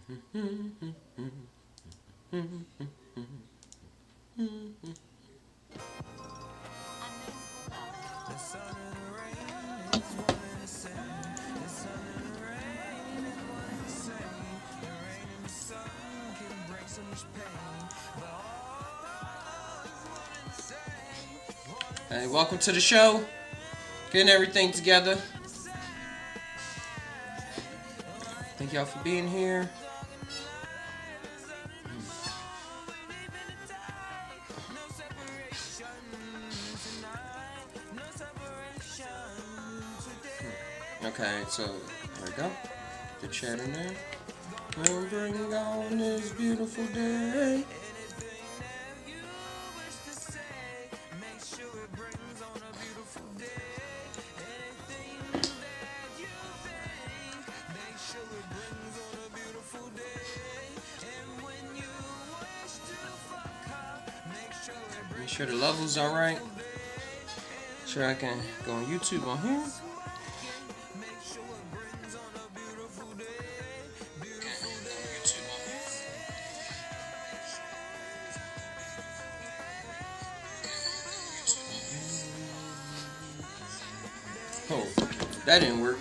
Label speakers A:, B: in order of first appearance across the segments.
A: Hey, welcome to the show. Getting everything together. Thank y'all for being here. Okay, so there we go. The chat in there. We'll bring on this beautiful day. Make sure the level's alright. Sure I can go on YouTube on here. Oh, that didn't work.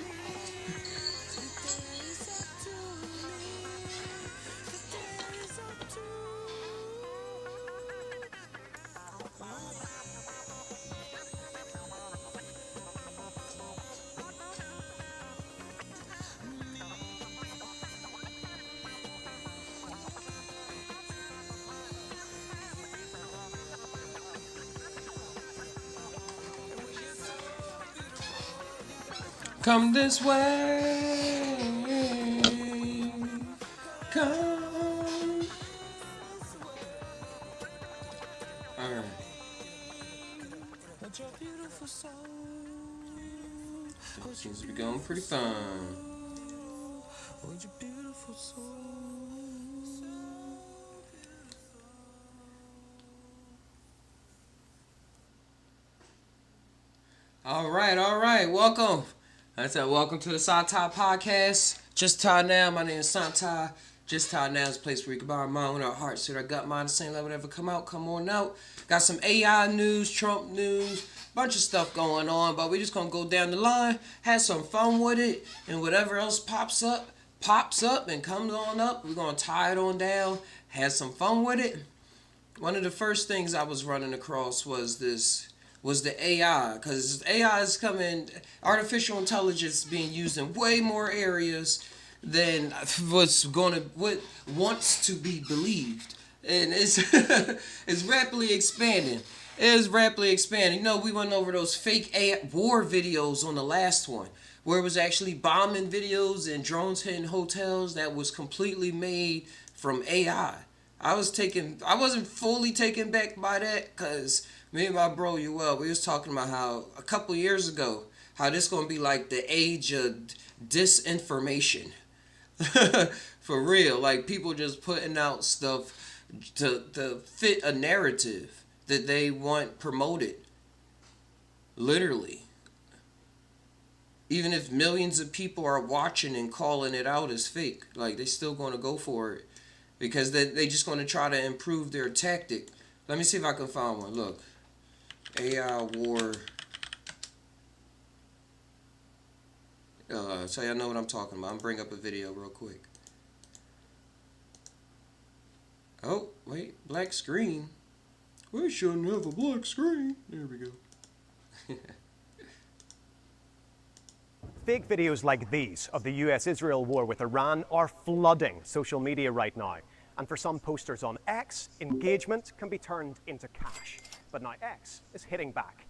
A: Come this way. Come. Alright. Seems to be going pretty fine. All right. Welcome. I said, welcome to the Santai Podcast. Just Todd Now. My name is Santai. Just Todd Now is a place where we can borrow our mind with our heart, so our gut, mind, the same level, whatever come out, come on out. Got some AI news, Trump news, bunch of stuff going on, but we just gonna go down the line, have some fun with it, and whatever else pops up and comes on up, we're gonna tie it on down, have some fun with it. One of the first things I was running across was the AI, because AI is coming, artificial intelligence being used in way more areas than what wants to be believed, and it's it's rapidly expanding. You know, we went over those fake war videos on the last one, where it was actually bombing videos and drones hitting hotels that was completely made from AI. I wasn't fully taken back by that, because me and my bro, we was talking about how a couple years ago, how this gonna be like the age of disinformation. For real, like people just putting out stuff to fit a narrative that they want promoted. Literally. Even if millions of people are watching and calling it out as fake, like they still gonna go for it. Because they just gonna try to improve their tactic. Let me see if I can find one. Look. AI war. So y'all know what I'm talking about. I'm bring up a video real quick. Oh, wait, black screen. We shouldn't have a black screen. There we go.
B: Fake videos like these of the US-Israel war with Iran are flooding social media right now. And for some posters on X, engagement can be turned into cash. But now X is hitting back.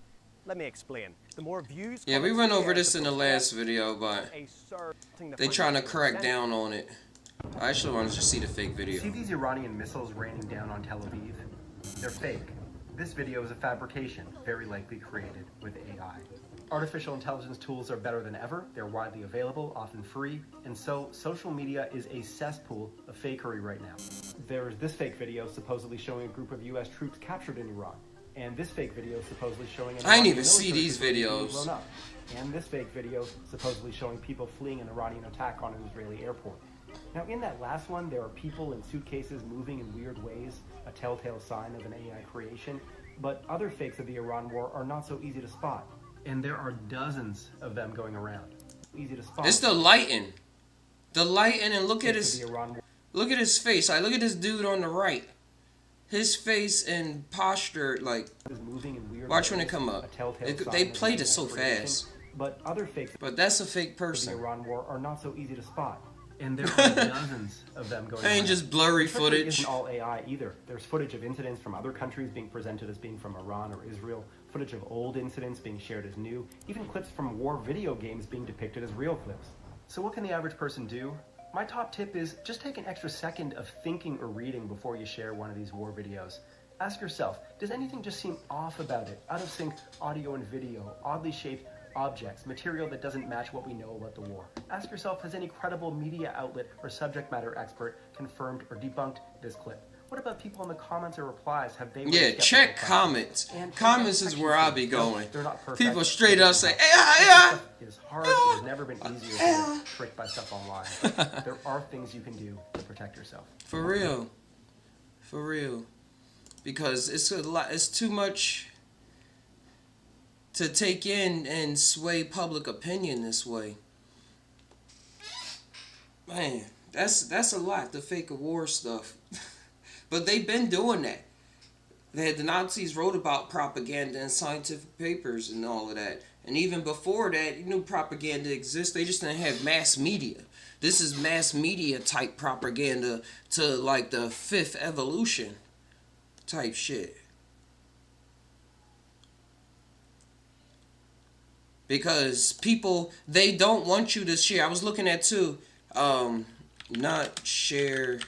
B: Let me explain. The more views...
A: Yeah, we went over this in the last video, but they're trying to crack down on it. I actually wanted to see the fake video.
C: See these Iranian missiles raining down on Tel Aviv? They're fake. This video is a fabrication, very likely created with AI. Artificial intelligence tools are better than ever. They're widely available, often free, and so social media is a cesspool of fakery right now. There's this fake video supposedly showing a group of US troops captured in Iran. And this fake video supposedly showing...
A: I didn't even see these videos.
C: And this fake video supposedly showing people fleeing an Iranian attack on an Israeli airport. Now, in that last one, there are people in suitcases moving in weird ways, a telltale sign of an AI creation. But other fakes of the Iran war are not so easy to spot. And there are dozens of them going around. Easy to spot.
A: It's the lighting. The lighting, and look at his face. Like, look at this dude on the right. His face and posture, like, watch when it come up. They played it so fast.
C: But other fakes
A: But that's a fake person.
C: of the Iran war are not so easy to spot. And there are dozens of them going
A: Ain't
C: around.
A: just blurry
C: It certainly
A: footage.
C: isn't all AI either. There's footage of incidents from other countries being presented as being from Iran or Israel, footage of old incidents being shared as new, even clips from war video games being depicted as real clips. So what can the average person do? My top tip is just take an extra second of thinking or reading before you share one of these war videos. Ask yourself, does anything just seem off about it? Out of sync audio and video, oddly shaped objects, material that doesn't match what we know about the war. Ask yourself, has any credible media outlet or subject matter expert confirmed or debunked this clip? What about people in the comments or replies? Have they
A: Check comments. Comments is where I'll be going.
C: They're not perfect.
A: People straight up say,
C: It is hard. It has never been easier to get tricked by stuff online. But there are things you can do to protect yourself.
A: For real. For real. Because it's a lot. It's too much to take in and sway public opinion this way. Man, that's a lot, the fake war stuff. But they've been doing that. The Nazis wrote about propaganda in scientific papers and all of that. And even before that, you knew propaganda exists. They just didn't have mass media. This is mass media type propaganda to like the fifth evolution type shit. Because people, they don't want you to share. I was looking at too, not share.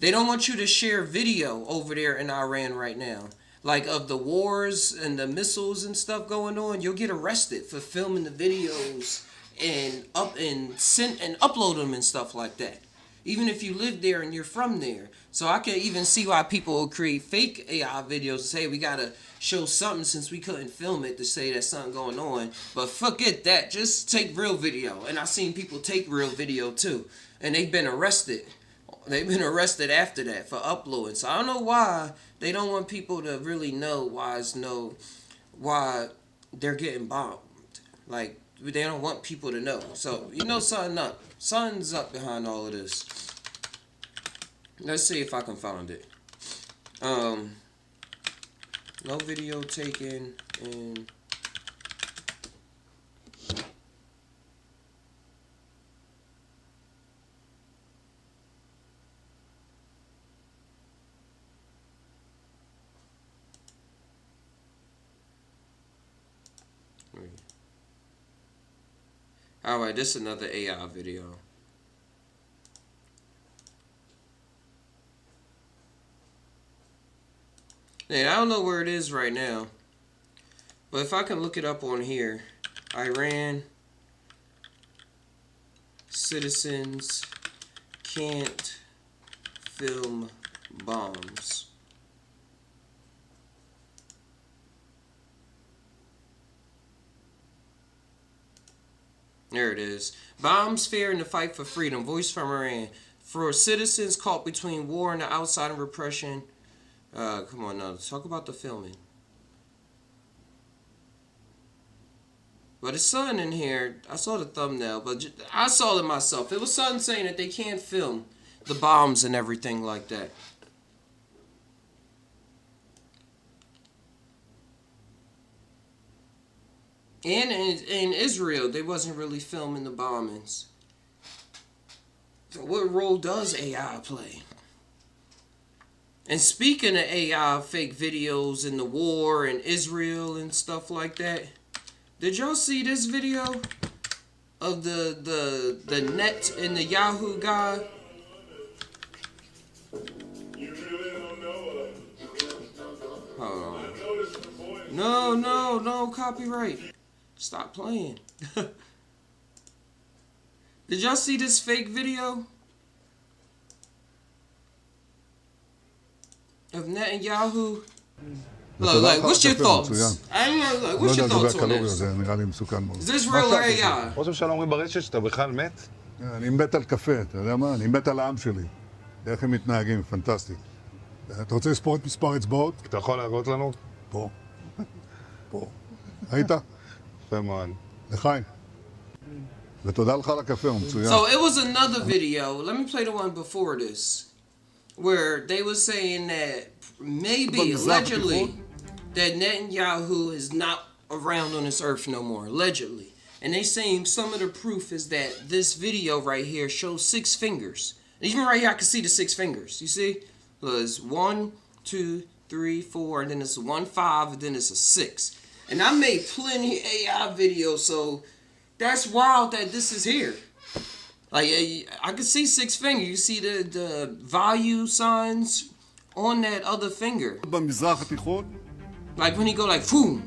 A: They don't want you to share video over there in Iran right now. Like of the wars and the missiles and stuff going on. You'll get arrested for filming the videos and upload them and stuff like that. Even if you live there and you're from there. So I can even see why people will create fake AI videos and say we gotta show something since we couldn't film it to say there's something going on. But forget that. Just take real video. And I've seen people take real video too. And they've been arrested. They've been arrested after that for uploading. So I don't know why they don't want people to really know why they're getting bombed. Like, they don't want people to know. So, you know something up. Something's up behind all of this. Let's see if I can find it. No video taken in... Alright, this is another AI video. And I don't know where it is right now. But if I can look it up on here. Iran citizens can't film bombs. There it is. Bombs fear in the fight for freedom. Voice from Iran. For citizens caught between war and the outside of repression. Come on now. Let's talk about the filming. But it's something in here. I saw the thumbnail, but I saw it myself. It was something saying that they can't film the bombs and everything like that. And in Israel, they wasn't really filming the bombings. So what role does AI play? And speaking of AI fake videos in the war and Israel and stuff like that, did y'all see this video of the net and the Yahoo guy? Hold on. No, copyright. Stop playing. Did y'all see this fake video of Netanyahu? Look, what's your thoughts? What's your thoughts on this? Is this real or AI?
D: ראש הממשלה אומרים ברשת שאתה בכלל מת, אני מת על קפה, אתה יודע מה? אני מת על העם שלי. איך הם מתנהגים, פנטסטי. אתה רוצה לספור את מספר אצבעות?
E: אתה יכול להראות לנו?
D: פה. פה. ראית?
E: יפה מאוד.
D: לחיים. ותודה לך על הקפה, הוא מצוין.
A: So it was another video. Let me play the one before this, where they were saying that maybe allegedly that Netanyahu is not around on this earth no more. Allegedly. And they saying some of the proof is that this video right here shows 6 fingers. And even right here, I can see the 6 fingers. You see? There's 1, 2, 3, 4, and then it's 1, 5, and then it's a 6. And I made plenty AI videos, so that's wild that this is here. Like, I can see 6 fingers. You see the value signs on that other finger.
D: במזרח התיכון,
A: Like when he go like, boom,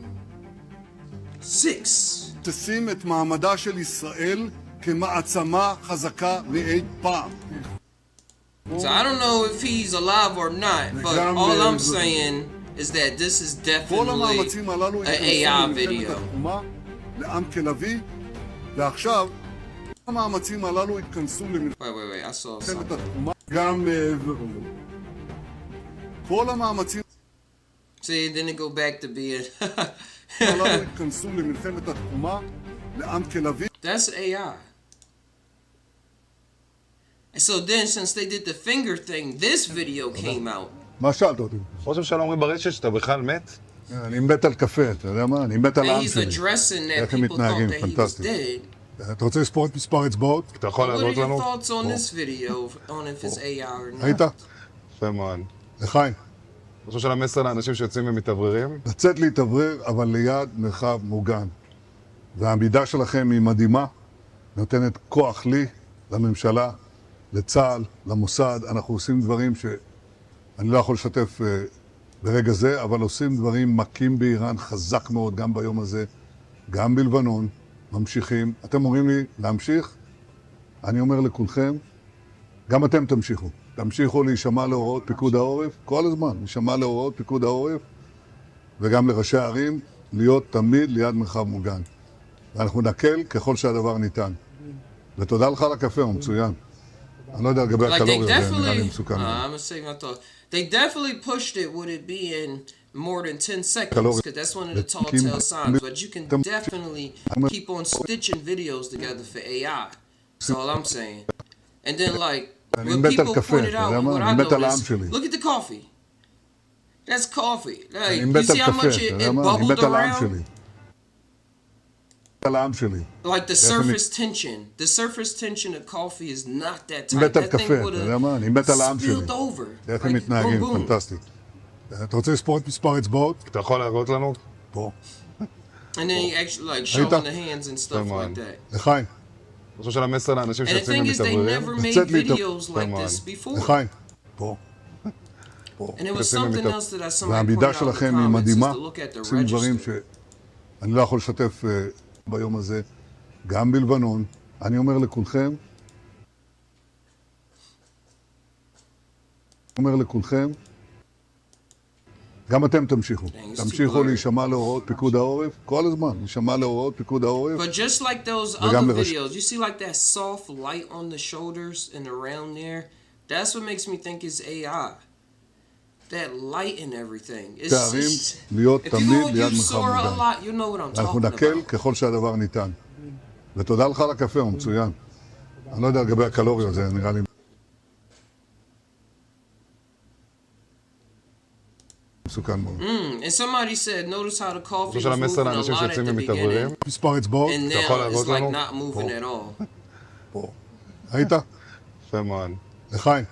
A: 6.
D: תשים את מעמדה של ישראל כמעצמה חזקה מאי פעם.
A: So I don't know if he's alive or not, but all I'm saying is that this is
D: כל
A: definitely
D: המאמצים הללו
A: an
D: ייכנסו
A: AI
D: למלחמת
A: video.
D: התקומה, לעם קלבי, ועכשיו המאמצים הללו ייכנסו למלחמת
A: Wait, I saw something.
D: התקומה, גם מעבר. כל המאמצים
A: See, then it go back to being...
D: הללו ייכנסו למלחמת התקומה, לעם קלבי.
A: That's AI. And so then, since they did the finger thing, this video came out.
D: מה שאלת אותי?
E: חושב שלא אומרים ברשת שאתה בכלל מת?
D: אני מת על קפה, אתה יודע מה? אני מת על
A: And
D: העם
A: he's
D: שלי.
A: addressing that
D: איך הם
A: people thought
D: מתנהגים,
A: that he was
D: פנטסטי.
A: dead.
D: אתה רוצה לספור את מספר אצבעות?
E: אתה יכול
A: What are
E: להראות
A: your
E: לנו?
A: thoughts on this video, on if it's AI or
D: ראית?
A: not?
E: יפה מאוד.
D: לחיים.
E: אני חושב של המסר לאנשים שיוצאים ומתאווררים?
D: לצאת להתאוורר, אבל ליד מרחב מוגן. והעמידה שלכם היא מדהימה, נותנת כוח לי, לממשלה, לצה"ל, למוסד. אנחנו עושים דברים שאני לא יכול לשתף ברגע זה, אבל עושים דברים מכים באיראן חזק מאוד, גם ביום הזה, גם בלבנון, ממשיכים. אתם אומרים לי להמשיך? אני אומר לכולכם, גם אתם תמשיכו. תמשיכו להישמע להוראות פיקוד העורף, כל הזמן, להישמע להוראות פיקוד העורף, וגם לראשי הערים, להיות תמיד ליד מרחב מוגן. ואנחנו נקל ככל שהדבר ניתן. ותודה לך על הקפה, הוא מצוין. אני לא יודע לגבי
A: Like they
D: הקלוריות, זה נראה לי
A: definitely,
D: מסוכן.
A: I'm gonna say my thought. They definitely pushed it with it being more than 10 seconds,
D: Caloric.
A: because that's one of the tall tale signs. But you can definitely keep on stitching videos together for AI. That's all I'm saying. And then like,
D: אני
A: what
D: מת על
A: people
D: קפה,
A: pointed
D: אתה
A: out,
D: יודע
A: and
D: מה?
A: what I
D: אני מת על העם
A: noticed,
D: שלי.
A: look at the coffee. That's coffee. Like,
D: אני
A: you
D: מת על
A: see how
D: קפה,
A: much
D: אתה
A: it
D: יודע מה? אני
A: bubbled
D: מת על העם
A: around?
D: שלי. על העם שלי.
A: Like the surface tension. The surface tension of coffee is not that tight.
D: מת על
A: That
D: קפה,
A: thing
D: אתה
A: would
D: יודע מה? אני מת על העם
A: have
D: שלי.
A: spilled over.
D: איך הם
A: Like,
D: מתנהגים,
A: boom, boom.
D: פנטסטי. אתה רוצה לספור את מספר אצבעות?
E: אתה יכול להראות לנו?
D: פה.
A: And then he actually like showing
D: Ahí está.
A: the hands and stuff
E: Come
A: like
E: on.
A: that.
D: לחיים.
E: אני חושב של המסר לאנשים
A: And the
E: שיוצאים
A: thing is, they
E: ומתאווררים?
A: never made
D: לצאת להתאוורר.
A: videos like
E: Come
A: this
E: on.
A: before.
D: לחיים. פה. פה.
A: And there was
E: יוצאים
A: something
E: ומתאווררים.
A: else that I somebody
D: והעמידה
A: pointed out in the
D: שלכם היא
A: comments is
D: מדהימה.
A: to look at the
D: עושים דברים
A: register.
D: שאני לא יכול לשתף ביום הזה, גם בלבנון. אני אומר לכולכם, גם אתם תמשיכו. תמשיכו להישמע להוראות פיקוד העורף, כל הזמן, להישמע להוראות פיקוד העורף.
A: But just like those other videos, you see like that soft light on the shoulders and around there? That's what makes me think it's AI. That light and everything. It's
D: תארים
A: just...
D: להיות
A: If you
D: תמיד
A: go
D: ליד
A: use
D: מרחב
A: Sora a
D: מוגן.
A: lot, you know what I'm
D: אנחנו
A: talking
D: נקל
A: about.
D: ככל שהדבר ניתן. ותודה לך על הקפה, הוא מצוין. אני לא יודע לגבי הקלוריות, זה נראה לי מסוכן מאוד.
A: And somebody said, notice how the coffee
E: חושב
A: was
E: של המסר
A: moving a
E: לאנשים
A: lot
E: שיוצאים
A: at the
E: ומתאווררים?
A: beginning.
D: מספר אצבעות,
A: And
E: אתה יכול
A: now
E: להראות
A: it's like
E: לנו?
A: not moving at all.
D: פה. ראית?
E: יפה מאוד. אני
D: לחיים.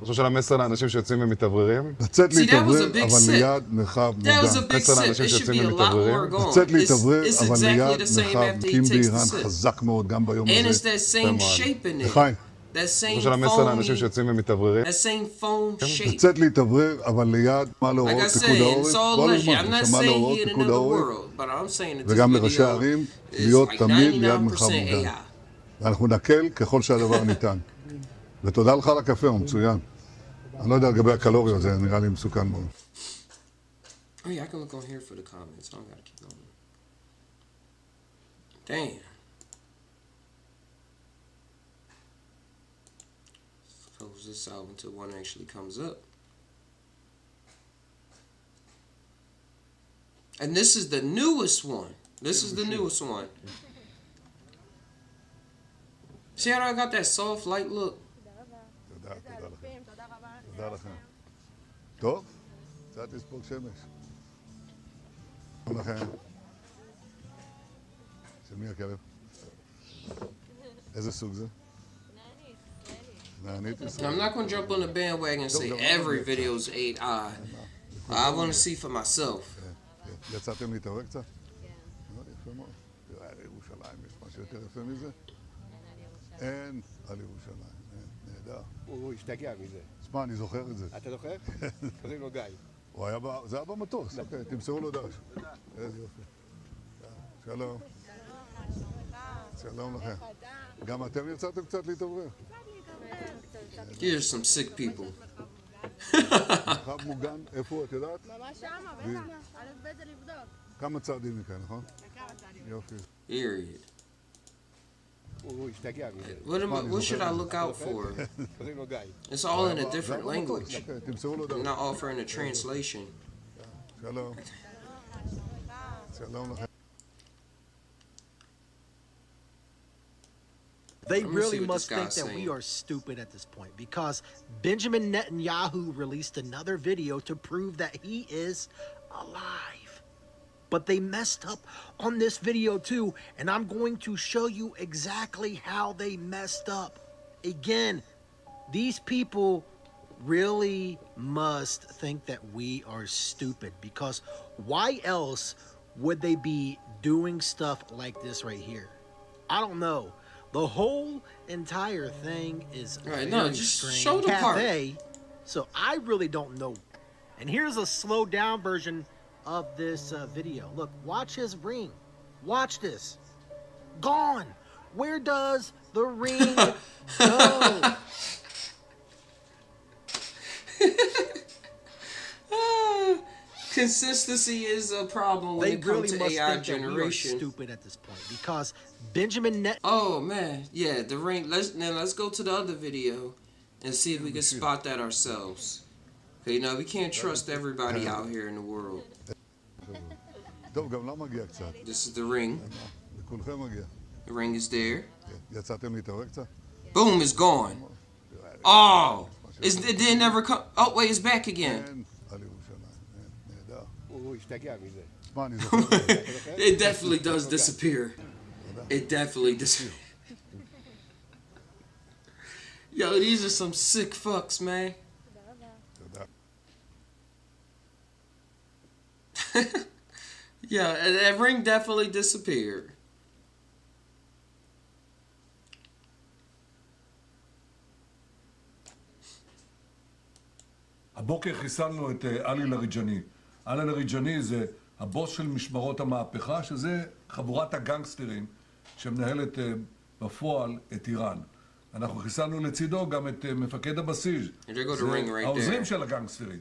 E: חושב של המסר לאנשים שיוצאים ומתאווררים?
D: לצאת
A: See, that was a
D: להתאוורר,
A: big
D: אבל
A: sip.
D: ליד מרחב
A: That was a
D: מוגן.
A: big
E: מסר
A: sip.
E: לאנשים
A: It should
E: שיוצאים
A: be a lot
E: ומתאווררים?
A: more gone.
D: לצאת להתאוורר,
A: It's
D: אבל
A: exactly
D: ליד
A: the same
D: מרחב
A: after he
D: מקים
A: takes the
D: באיראן
A: sip.
D: חזק מאוד, גם ביום
A: And it's
D: הזה.
A: that same shape in it.
D: לחיים.
A: That same
E: חושב של המסר לאנשים
A: foamy,
E: שיוצאים ומתאווררים?
A: that same foam shape.
D: לצאת להתאוורר, אבל ליד מה
A: Like
D: להוראות
A: I
D: פיקוד
A: said,
D: העורף,
A: it's all
D: כל
A: legit.
D: הזמן,
A: I'm not
D: נשמע
A: saying
D: להוראות
A: he in
D: פיקוד
A: another
D: העורף,
A: world, but I'm saying that this
D: וגם לראשי
A: video
D: הערים,
A: is
D: להיות
A: like
D: תמיד ליד
A: 99%
D: מרחב מוגן.
A: AI.
D: ואנחנו נקל ככל שהדבר ניתן. ותודה לך על הקפה, הוא מצוין. אני לא יודע לגבי הקלוריות, זה נראה לי מסוכן מאוד.
A: Oh yeah, I can look on here for the comments. I don't gotta keep going. Damn. Close this out until one actually comes up. And this is the newest one. This is the newest one. See how I got that soft, light look?
D: תודה, תודה לכם. תודה לכם. טוב, קצת לספוג שמש. שלום לכם. של מי הכלב? איזה סוג זה? נענית ישראלי.
A: I'm not going to jump on the bandwagon and say every video is 8i. I want to see for myself.
D: יצאתם להתעורר קצת? כן. יפה מאוד. תראה, על ירושלים יש משהו יותר יפה מזה? אין על ירושלים, נהדר.
F: הוא השתגע מזה.
D: תשמע, אני זוכר את זה.
F: אתה זוכר? קוראים לו גיא.
D: זה היה במטוס, אוקיי, תמסרו לו דש. איזה יופי. שלום. שלום לכם. גם אתם יצאתם קצת להתעורר?
A: Here's some sick people.
D: מרחב מוגן, איפה, את יודעת?
G: ממש שמה, בטח. א' ב' זה לבדוק.
D: כמה צעדים מכאן, נכון?
G: כמה צעדים.
D: יופי.
A: Period.
F: הוא השתגע מזה.
A: What should I look out for?
F: קוראים לו גיא.
A: It's all in a different language.
D: אוקיי, תמסרו לו
A: I'm
D: דש.
A: not offering a translation.
D: שלום. שלום לכם.
H: They
A: Let me see
H: really
A: what
H: must
A: this
H: think
A: guy's
H: that we
A: saying.
H: are stupid at this point because Benjamin Netanyahu released another video to prove that he is alive. But they messed up on this video too, and I'm going to show you exactly how they messed up. Again, these people really must think that we are stupid because why else would they be doing stuff like this right here? I don't know. The whole entire thing is
A: Right,
H: very
A: no, just
H: strange.
A: show the part.
H: Cafe, so I really don't know. And here's a slowed down version of this video. Look, watch his ring. Watch this. Gone. Where does the ring go?
A: Consistency is a problem when
H: They
A: it comes
H: really
A: to
H: must
A: AI
H: think that we are
A: generation.
H: stupid at this point because Benjamin Net.
A: Oh man, yeah, the ring. Let's go to the other video and see if we can spot that ourselves. You know, we can't trust everybody out here in the world.
D: טוב, גם לא מגיע קצת.
A: This is the ring.
D: לכולכם מגיע.
A: The ring is there.
D: יצאתם להתעורר קצת?
A: Boom, it's gone. Oh, it didn't never come. Oh wait, it's back again.
D: אין על ירושלים, נהדר.
F: הוא השתגע מזה.
D: תשמע, אני זוכר את זה.
A: It definitely does disappear. It definitely disappears. Yo, these are some sick fucks, man.
D: תודה.
A: Yeah, that ring definitely disappeared.
I: הבוקר חיסלנו את עלי לריג'ני. עלי לריג'ני זה הבוס של משמרות המהפכה, שזה חבורת הגנגסטרים שמנהלת בפועל את איראן. אנחנו חיסלנו לצידו גם את מפקד הבסיס. זה העוזרים של הגנגסטרים,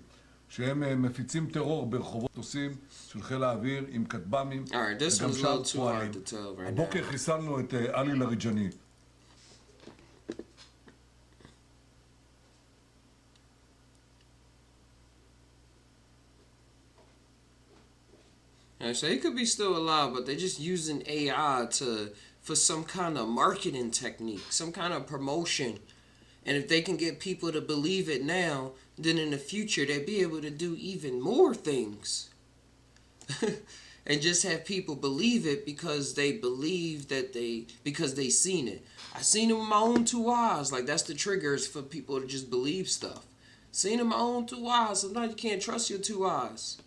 I: שהם מפיצים טרור ברחובות טוסים של חיל האוויר עם כטב"מים וגם שאר פועלים. הבוקר חיסלנו את עלי לריג'ני.
A: So he could be still alive, but they're just using AI for some kind of marketing technique, some kind of promotion. And if they can get people to believe it now, then in the future they'll be able to do even more things. And just have people believe it because they believe that because they seen it. I seen it with my own two eyes. Like, that's the triggers for people to just believe stuff. Seen it with my own two eyes. Sometimes you can't trust your two eyes.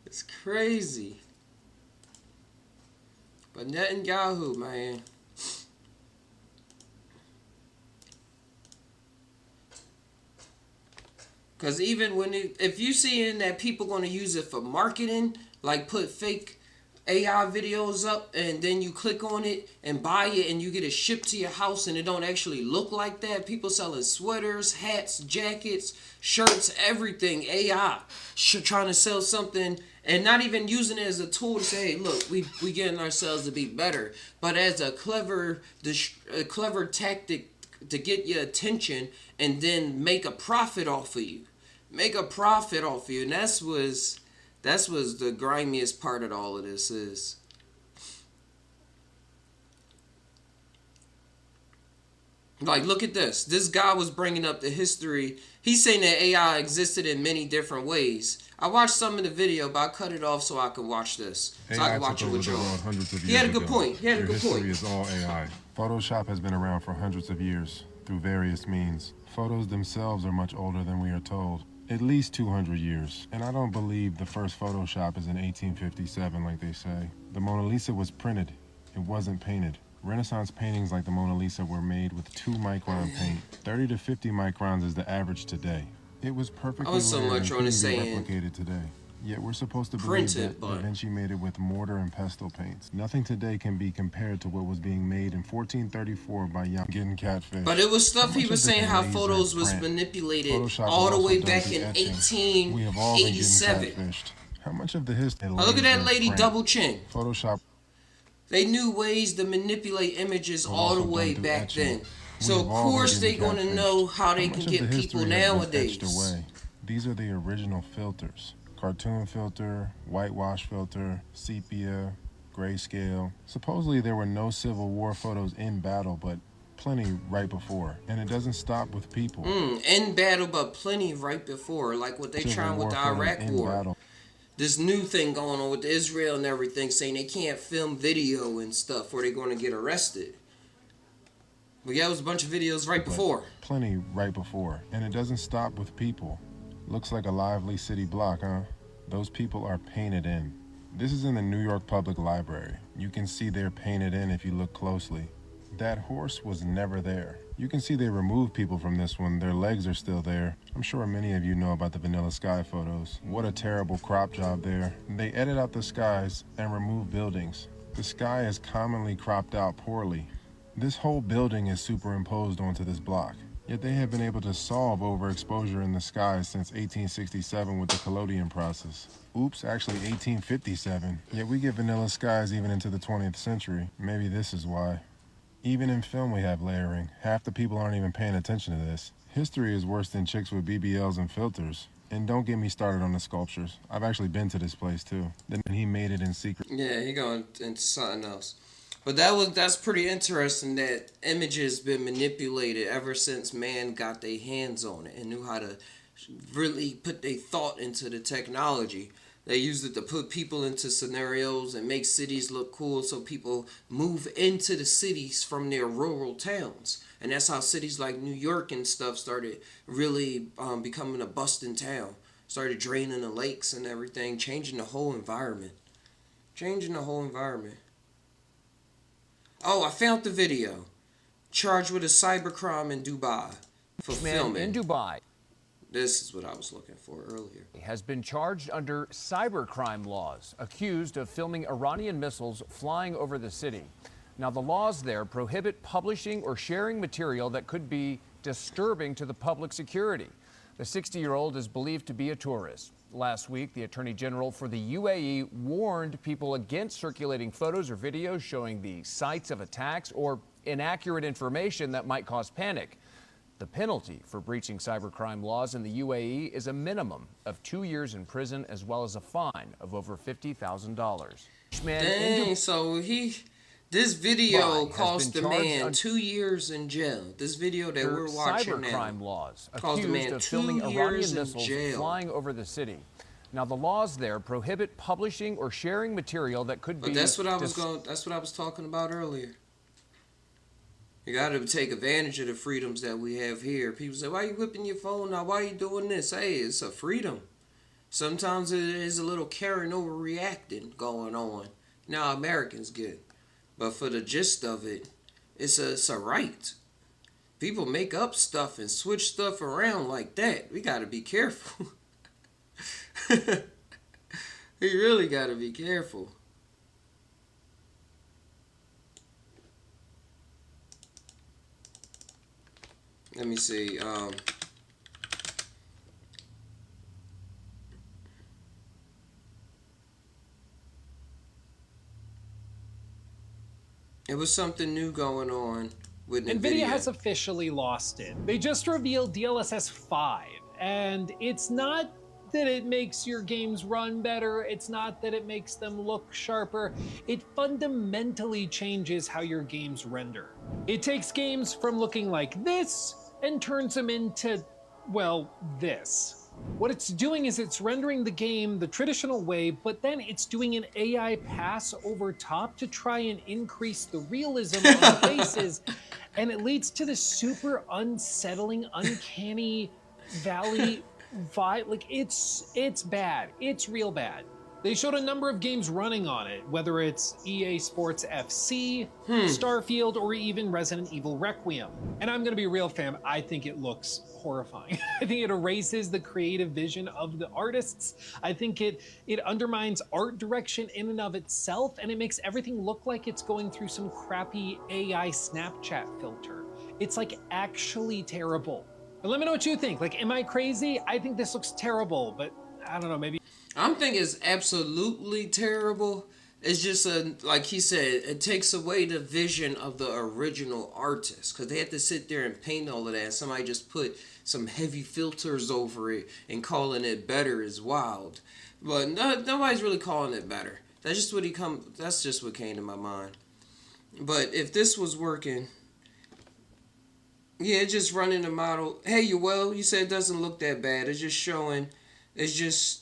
A: It's crazy. But Netanyahu, man. Because even if you seeing that people going to use it for marketing, like put fake AI videos up and then you click on it and buy it and you get it shipped to your house and it don't actually look like that. People selling sweaters, hats, jackets, shirts, everything. AI trying to sell something and not even using it as a tool to say, hey, look, we getting ourselves to be better, but as a clever tactic to get your attention and then make a profit off of you. And that's was the grimiest part of all of this is. Like, look at this. This guy was bringing up the history. He's saying that AI existed in many different ways. I watched some of the video, but I cut it off so I could watch this. So I could watch it with y'all. He had a good point.
J: History is all AI. Photoshop has been around for hundreds of years through various means. Photos themselves are much older than we are told. At least 200 years. And I don't believe the first Photoshop is in 1857 like they say. The Mona Lisa was printed. It wasn't painted. Renaissance paintings like the Mona Lisa were made with 2-micron paint. 30 to 50 microns is the average today. It was perfectly layered and couldn't be replicated today. Yet we're supposed to believe that Da Vinci made it with mortar and pestle paints. Nothing today can be compared to what was being made in 1434 by Young getting catfish.
A: But it was stuff he was saying how photos was manipulated all the way back in 1887.
J: How much of the history?
A: Now look at that lady double chin.
J: Photoshop.
A: They knew ways to manipulate images all the way back then. So of course they're going to know how they can get people nowadays.
J: These are the original filters. Cartoon filter, whitewash filter, sepia, grayscale. Supposedly there were no Civil War photos in battle, but plenty right before. And it doesn't stop with people.
A: In battle, but plenty right before. Like what they trying with the Iraq War. This new thing going on with Israel and everything, saying they can't film video and stuff or they're going to get arrested. But yeah, it was a bunch of videos right before.
J: Plenty right before. And it doesn't stop with people. Looks like a lively city block, huh? Those people are painted in. This is in the New York Public Library. You can see they're painted in if you look closely. That horse was never there. You can see they removed people from this one. Their legs are still there. I'm sure many of you know about the Vanilla Sky photos. What a terrible crop job there. They edit out the skies and remove buildings. The sky is commonly cropped out poorly. This whole building is superimposed onto this block. Yet they have been able to solve overexposure in the sky since 1867 with the collodion process. Oops, actually 1857. Yet we get vanilla skies even into the 20th century. Maybe this is why. Even in film we have layering. Half the people aren't even paying attention to this. History is worse than chicks with BBLs and filters. And don't get me started on the sculptures. I've actually been to this place too. Then he made it in secret.
A: Yeah, he going into something else. But that's pretty interesting that images been manipulated ever since man got their hands on it and knew how to really put their thought into the technology. They used it to put people into scenarios and make cities look cool so people move into the cities from their rural towns. And that's how cities like New York and stuff started really becoming a busting town. Started draining the lakes and everything, changing the whole environment. Oh, I found the video. Charged with a cybercrime in Dubai for filming.
K: In Dubai.
A: This is what I was looking for earlier.
K: Has been charged under cybercrime laws, accused of filming Iranian missiles flying over the city. Now, the laws there prohibit publishing or sharing material that could be disturbing to the public security. The 60-year-old is believed to be a tourist. Last week, the Attorney General for the UAE warned people against circulating photos or videos showing the sites of attacks or inaccurate information that might cause panic. The penalty for breaching cybercrime laws in the UAE is a minimum of 2 years in prison as well as a fine of over $50,000.
A: Dang, so this video cost the man 2 years in jail. This video that we're watching now
K: cybercrime laws,
A: cost the man
K: accused of
A: 2
K: filming Iranian
A: years in
K: missiles
A: jail.
K: flying over the city. Now, the laws there prohibit publishing or sharing material that could be.
A: But that's what I was talking about earlier. You got to take advantage of the freedoms that we have here. People say, "Why are you whipping your phone now? Why are you doing this?" Hey, it's a freedom. Sometimes it is a little carrying over reacting going on. Now Americans get, but for the gist of it, it's a right. People make up stuff and switch stuff around like that. We got to be careful. We really got to be careful. Let me see. It was something new going on with
L: NVIDIA has officially lost it. They just revealed DLSS 5, and it's not that it makes your games run better, it's not that it makes them look sharper, it fundamentally changes how your games render. It takes games from looking like this and turns them into, well, this. What it's doing is it's rendering the game the traditional way, but then it's doing an AI pass over top to try and increase the realism of the faces, and it leads to this super unsettling, uncanny valley vibe. Like, it's bad. It's real bad. They showed a number of games running on it, whether it's EA Sports FC, Starfield, or even Resident Evil Requiem. And I'm gonna be real, fam, I think it looks horrifying. I think it erases the creative vision of the artists. I think it undermines art direction in and of itself, and it makes everything look like it's going through some crappy AI Snapchat filter. It's like actually terrible. But let me know what you think. Like, am I crazy? I think this looks terrible, but I don't know, maybe.
A: I don't think it's absolutely terrible. It's just like he said, it takes away the vision of the original artist, because they had to sit there and paint all of that. Somebody just put some heavy filters over it and calling it better is wild. But nobody's really calling it better. That's just what came to my mind. But if this was working, yeah, just running the model. Hey, you said it doesn't look that bad. It's just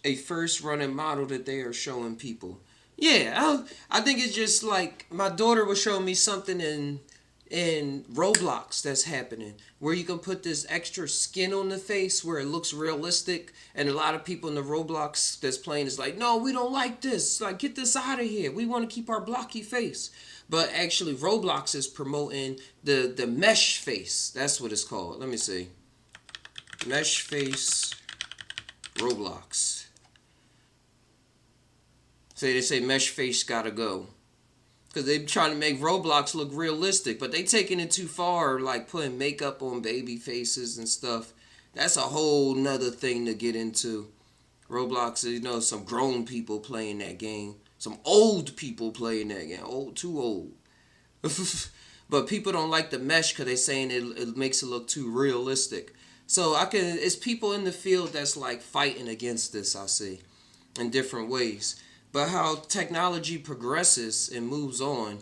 A: a first running model that they are showing people. Yeah, I think it's just like my daughter was showing me something in Roblox that's happening, where you can put this extra skin on the face where it looks realistic, and a lot of people in the Roblox that's playing is like, no, we don't like this. Like, get this out of here. We want to keep our blocky face. But actually, Roblox is promoting the mesh face. That's what it's called. Let me see. Mesh face Roblox. They say mesh face gotta go. Because they trying to make Roblox look realistic. But they taking it too far, like putting makeup on baby faces and stuff. That's a whole nother thing to get into. Roblox, some grown people playing that game. Some old people playing that game. Too old. But people don't like the mesh because they're saying it makes it look too realistic. So it's people in the field that's like fighting against this, I see, in different ways. But how technology progresses and moves on,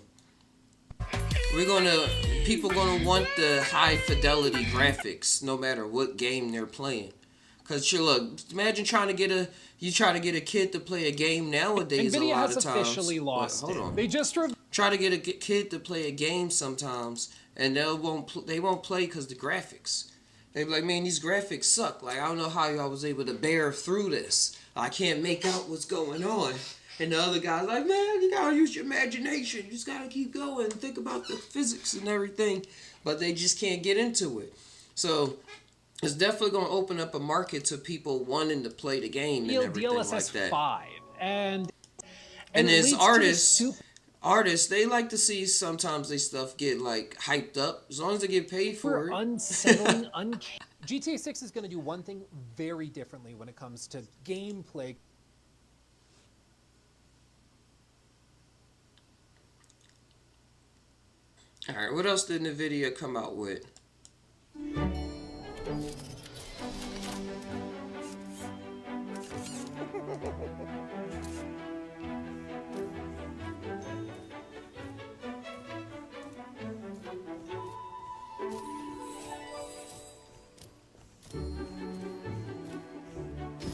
A: people gonna want the high fidelity graphics no matter what game they're playing. Cause imagine trying to get a kid to play a game nowadays.
L: NVIDIA
A: a lot
L: has
A: of times,
L: officially lost
A: hold
L: it.
A: on.
L: They just
A: try to get a kid to play a game sometimes, and they won't play because the graphics. They be like, man, these graphics suck. Like, I don't know how y'all was able to bear through this. I can't make out what's going on. And the other guy's like, man, you gotta use your imagination. You just gotta keep going and think about the physics and everything. But they just can't get into it. So it's definitely gonna open up a market to people wanting to play the game and everything
L: DLSS
A: like that.
L: 5 and
A: as artists, they like to see sometimes their stuff get like hyped up, as long as they get paid for it.
L: Unsettling, uncanny. GTA 6 is going to do one thing very differently when it comes to gameplay.
A: All right, what else did NVIDIA come out with?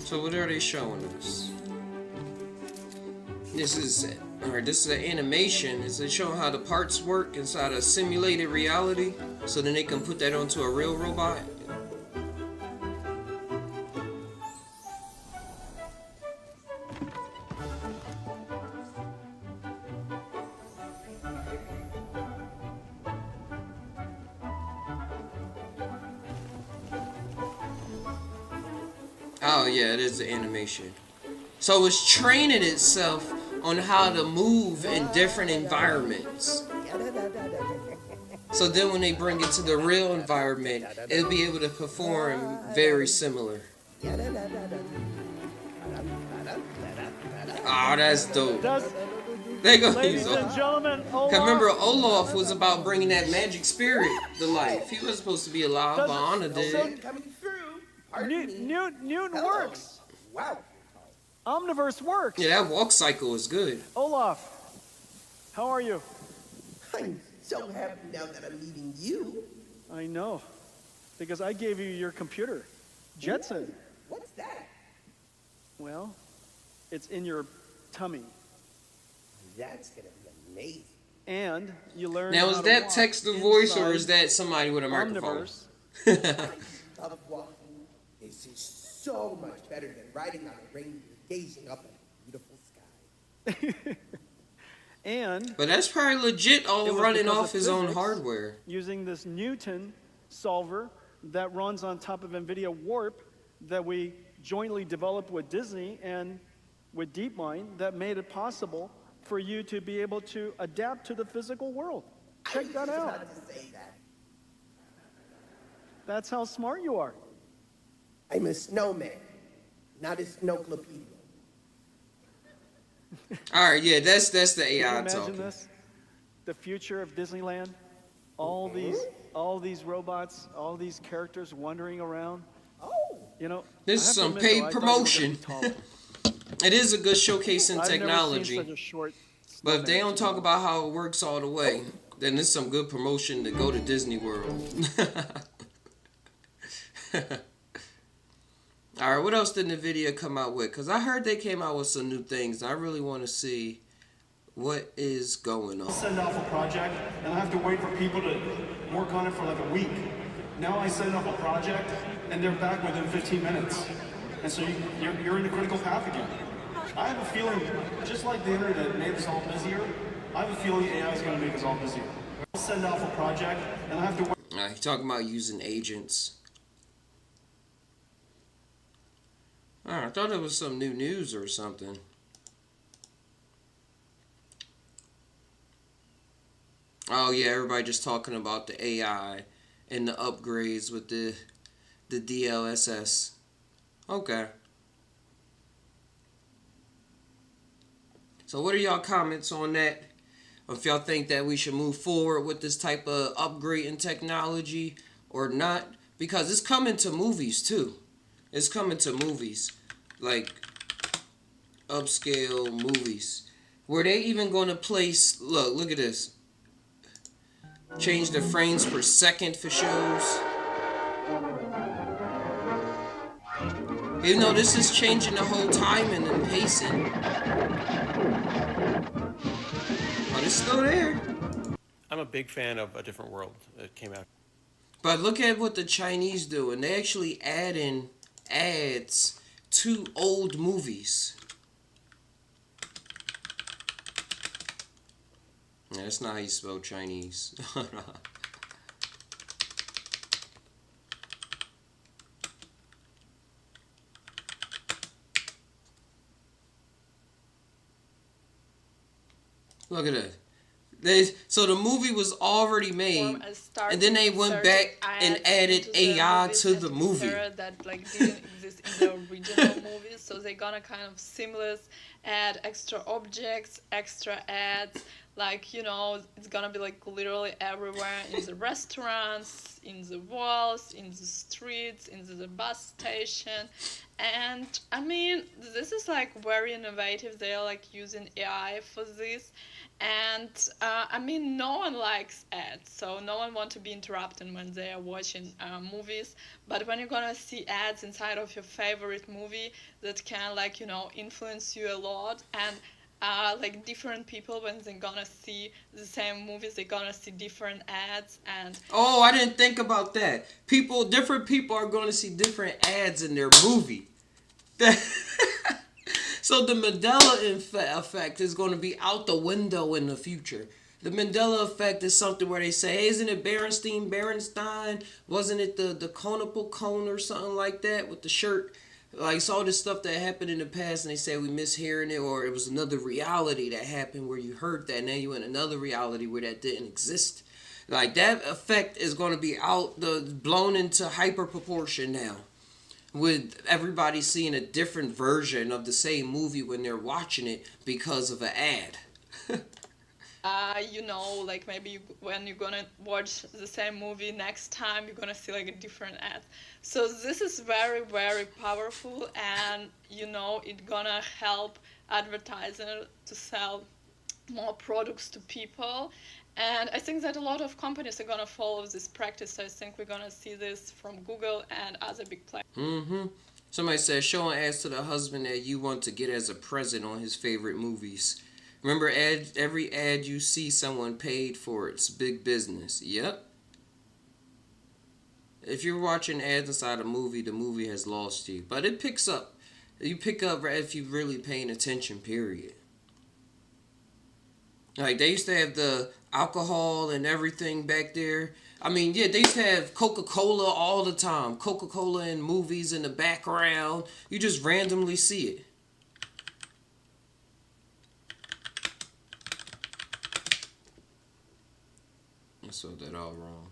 A: So what are they showing us? This is an animation. It's showing how the parts work inside a simulated reality, so then they can put that onto a real robot. Oh yeah, it is the animation. So it's training itself on how to move in different environments. So then when they bring it to the real environment, it'll be able to perform very similar. Ah, that's dope. They go
M: Ladies
A: use
M: and gentlemen, Olaf.
A: Cause remember, Olaf was about bringing that magic spirit to life. He was supposed to be alive, but Anna did.
M: Newton works.
F: Wow.
M: Omniverse works.
A: Yeah, that walk cycle is good.
M: Olaf, how are you?
F: I'm so happy now that I'm meeting you.
M: I know, because I gave you your computer, Jetson.
F: What's that?
M: Well, it's in your tummy.
F: That's gonna be amazing.
M: And you learn.
A: Now, is
M: how
A: that
M: to
A: text to
M: walk
A: voice or
M: inside
A: is that somebody with a microphone?
M: Omniverse.
F: I love walking. This is so much better than riding on a reindeer, gazing up at a beautiful sky.
M: And
A: But that's probably legit
M: it
A: all
M: was
A: running
M: because
A: off
M: of
A: his own
M: physics,
A: hardware.
M: using this Newton solver that runs on top of NVIDIA Warp that we jointly developed with Disney and with DeepMind that made it possible for you to be able to adapt to the physical world. Check that out.
F: Not to say that.
M: That's how smart you are.
F: I'm a snowman, not a snowclopedia.
A: All right, yeah, that's the
M: Can you
A: AI
M: imagine
A: talking.
M: this? The future of Disneyland? All these robots, all these characters wandering around.
F: Oh,
M: You know,
A: This
M: I
A: is
M: have to
A: some
M: admit,
A: paid
M: though, I thought you were
A: promotion.
M: gonna be taller.
A: It is a good showcase in
M: I've never
A: technology.
M: seen such a short
A: But if they
M: snowman,
A: don't talk about how it works all the way, then it's some good promotion to go to Disney World. Alright, what else did NVIDIA come out with? Because I heard they came out with some new things. I really want to see what is going on.
N: Send off a project, and I have to wait for people to work on it for like a week. Now I send off a project, and they're back within 15 minutes. And so you're in the critical path again. I have a feeling, just like the internet made us all busier, I have a feeling AI is going to make us all busier. I'll send off a project, and I have to wait.
A: He's talking about using agents. I thought it was some new news or something. Oh yeah, everybody just talking about the AI and the upgrades with the DLSS. Okay. So what are y'all comments on that? If y'all think that we should move forward with this type of upgrade in technology or not? Because it's coming to movies too. It's coming to movies. Like upscale movies. Where they even going to place, look at this. Change the frames per second for shows. Even though this is changing the whole timing and pacing. But it's still there.
O: I'm a big fan of A Different World that came out.
A: But look at what the Chinese do. And they actually add in ads to old movies. That's not how you spell Chinese. Look at that. So the movie was already made, and then they went back and added AI to the movie.
G: That like didn't exist in the original movies, so they're gonna kind of seamless add extra objects, extra ads. Like, you know, it's gonna be like literally everywhere, in the restaurants, in the walls, in the streets, in the bus station. And I mean, this is like very innovative. They're like using AI for this. And I mean, no one likes ads, so no one wants to be interrupted when they are watching movies. But when you're gonna see ads inside of your favorite movie, that can, like, you know, influence you a lot. And like different people, when they're gonna see the same movies, they're gonna see different ads. And
A: oh, I didn't think about that. Different people are going to see different ads in their movie. So the Mandela effect is going to be out the window in the future. The Mandela effect is something where they say, hey, isn't it Berenstein? Wasn't it the Conopal Cone or something like that with the shirt? Like, it's all this stuff that happened in the past, and they say we mishearing it, or it was another reality that happened where you heard that, and now you're in another reality where that didn't exist. Like, that effect is going to be blown into hyper proportion now, with everybody seeing a different version of the same movie when they're watching it because of an ad.
G: like maybe when you're gonna watch the same movie next time, you're gonna see like a different ad. So this is very, very powerful, and it gonna help advertiser to sell more products to people. And I think that a lot of companies are gonna follow this practice. So I think we're gonna see this from Google and other big players.
A: Somebody said showing ads to the husband that you want to get as a present on his favorite movies. Remember, every ad you see, someone paid for it. It's big business. Yep. If you're watching ads inside a movie, the movie has lost you. But it picks up. You pick up if you're really paying attention, period. Like, they used to have the alcohol and everything back there. I mean, yeah, they used to have Coca-Cola all the time. Coca-Cola in movies in the background. You just randomly see it. I spelled that all wrong.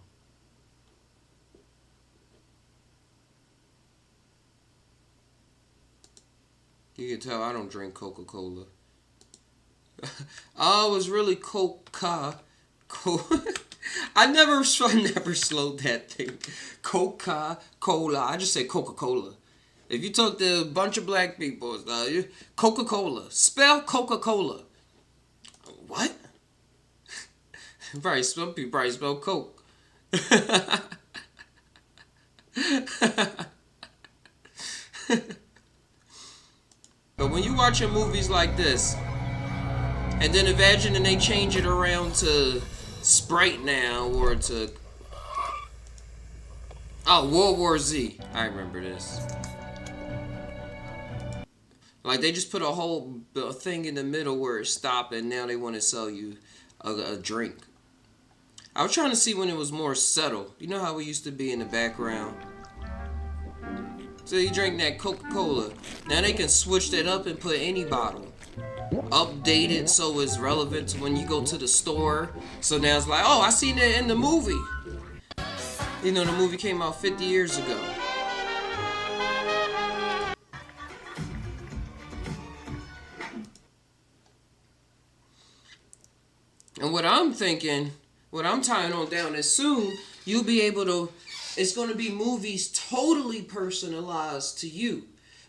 A: You can tell I don't drink Coca-Cola. Oh, it was really Coca-Cola. I never slowed that thing. Coca-Cola. I just say Coca-Cola. If you talk to a bunch of black people, Coca-Cola. Spell Coca-Cola. What? Some people probably spell Coke. But when you watching movies like this, and then imagine and they change it around to Sprite now, or to World War Z. I remember this. Like, they just put a whole thing in the middle where it stopped, and now they want to sell you a drink. I was trying to see when it was more subtle. You know how we used to be in the background? So you drink that Coca-Cola. Now they can switch that up and put any bottle. Update it so it's relevant to when you go to the store. So now it's like, oh, I seen it in the movie. You know, the movie came out 50 years ago. And what I'm thinking, what I'm tying on down is soon you'll be able to, it's going to be movies totally personalized to you.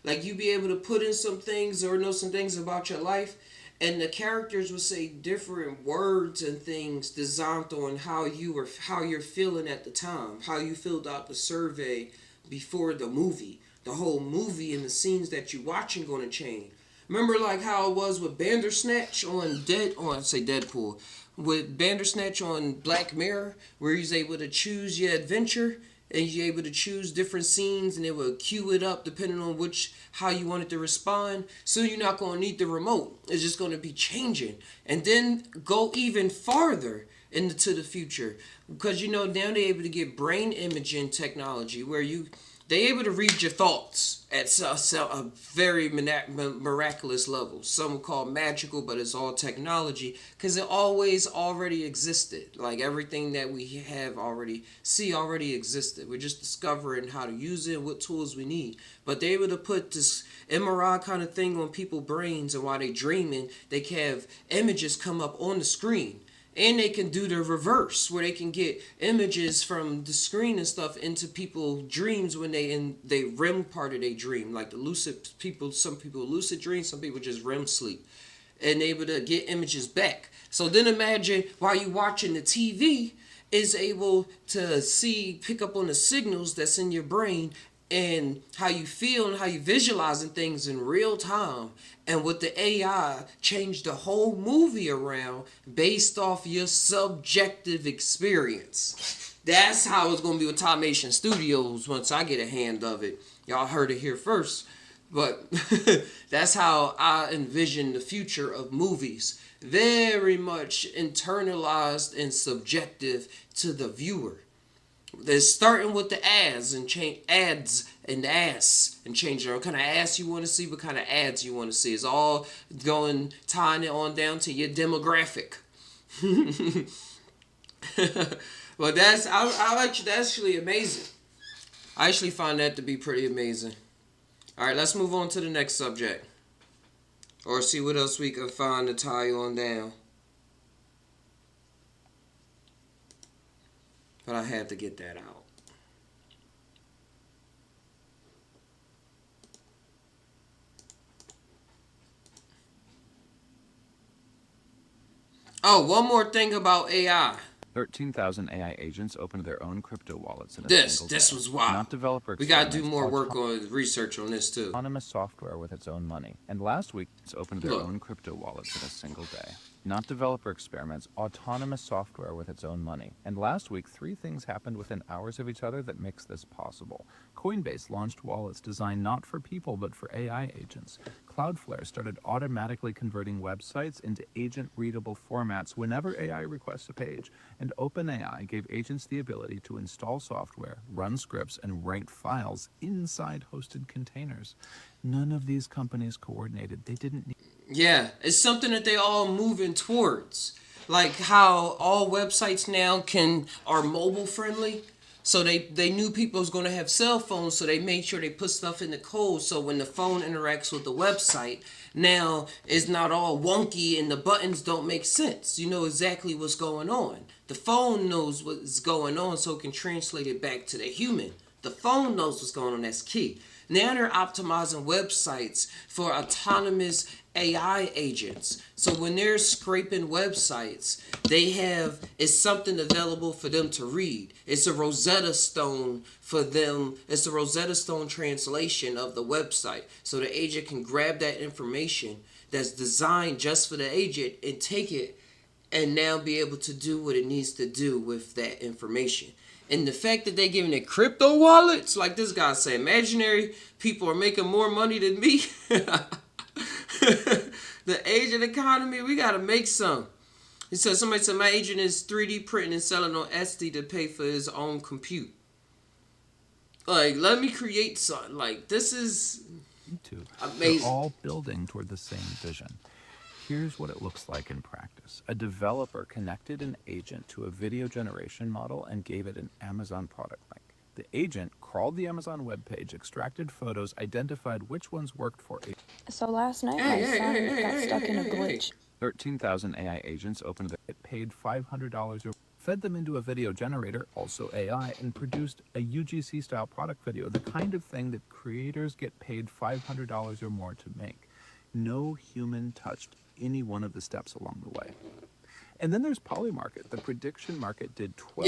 A: Like, you be able to put in some things or know some things about your life, and the characters will say different words and things designed on how you're feeling at the time, how you filled out the survey before the movie. The whole movie and the scenes that you're watching going to change. Remember, like how it was with Bandersnatch on Deadpool, with Bandersnatch on Black Mirror, where he's able to choose your adventure. And you're able to choose different scenes, and it will cue it up depending on how you want it to respond. So you're not going to need the remote. It's just going to be changing. And then go even farther into the future. Because, now they're able to get brain imaging technology where they're able to read your thoughts at a very miraculous level. Some call magical, but it's all technology because it already existed. Like, everything that we have already existed. We're just discovering how to use it and what tools we need. But they're able to put this MRI kind of thing on people's brains, and while they're dreaming, they can have images come up on the screen. And they can do the reverse, where they can get images from the screen and stuff into people's dreams when they in the REM part of their dream. Like the lucid people, some people lucid dream, some people just REM sleep. And able to get images back. So then imagine while you're watching the TV, is able to pick up on the signals that's in your brain and how you feel and how you visualizing things in real time. And with the AI, change the whole movie around based off your subjective experience. That's how it's going to be with Tomation Studios once I get a hand of it. Y'all heard it here first. But that's how I envision the future of movies. Very much internalized and subjective to the viewer. They're starting with the ads and change ads and ass and changing what kind of ass you want to see, what kind of ads you want to see. It's all tying it on down to your demographic. But that's actually amazing. I actually find that to be pretty amazing. All right, let's move on to the next subject, or see what else we can find to tie on down. But I had to get that out. Oh, one more thing about AI.
P: 13,000 AI agents opened their own crypto wallets in a
A: This
P: single day.
A: was wild.
P: Not developer
A: We gotta do
P: experiments,
A: more work on research on this too.
P: Autonomous software with its own money. And last week, it's opened their
A: Look.
P: own crypto wallets in a single day. Not developer experiments, autonomous software with its own money. And last week, 3 things happened within hours of each other that makes this possible. Coinbase launched wallets designed not for people, but for AI agents. Cloudflare started automatically converting websites into agent-readable formats whenever AI requests a page. And OpenAI gave agents the ability to install software, run scripts, and write files inside hosted containers. None of these companies coordinated. They didn't need...
A: Yeah, it's something that they all moving towards. Like how all websites now are mobile friendly. So they knew people was going to have cell phones, so they made sure they put stuff in the code so when the phone interacts with the website, now it's not all wonky and the buttons don't make sense. You know exactly what's going on. The phone knows what's going on so it can translate it back to the human. The phone knows what's going on, that's key. Now they're optimizing websites for autonomous AI agents. So when they're scraping websites, it's something available for them to read. It's a Rosetta Stone for them. It's a Rosetta Stone translation of the website. So the agent can grab that information that's designed just for the agent and take it and now be able to do what it needs to do with that information. And the fact that they're giving it crypto wallets, like this guy said, imaginary people are making more money than me. The agent economy, we got to make some. He said, somebody said, my agent is 3D printing and selling on Etsy to pay for his own compute. Like, let me create something. Like, this is amazing.
P: They're all building toward the same vision. Here's what it looks like in practice. A developer connected an agent to a video generation model and gave it an Amazon product link. The agent crawled the Amazon webpage, extracted photos, identified which ones worked for it.
Q: So last night, my son got stuck in a glitch.
P: 13,000 AI agents opened their it paid $500 or fed them into a video generator, also AI, and produced a UGC-style product video, the kind of thing that creators get paid $500 or more to make. No human touched any one of the steps along the way. And then there's Polymarket. The prediction market did 12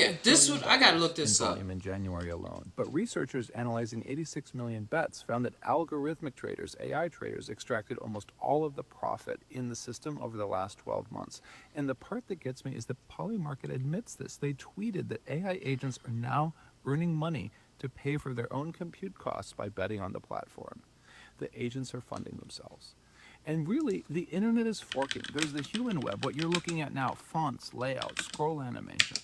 A: I gotta look this up.
P: in January alone. But researchers analyzing 86 million bets found that algorithmic traders, AI traders, extracted almost all of the profit in the system over the last 12 months. And the part that gets me is that Polymarket admits this. They tweeted that AI agents are now earning money to pay for their own compute costs by betting on the platform. The agents are funding themselves. And really, the internet is forking. There's the human web, what you're looking at now, fonts, layout, scroll animation.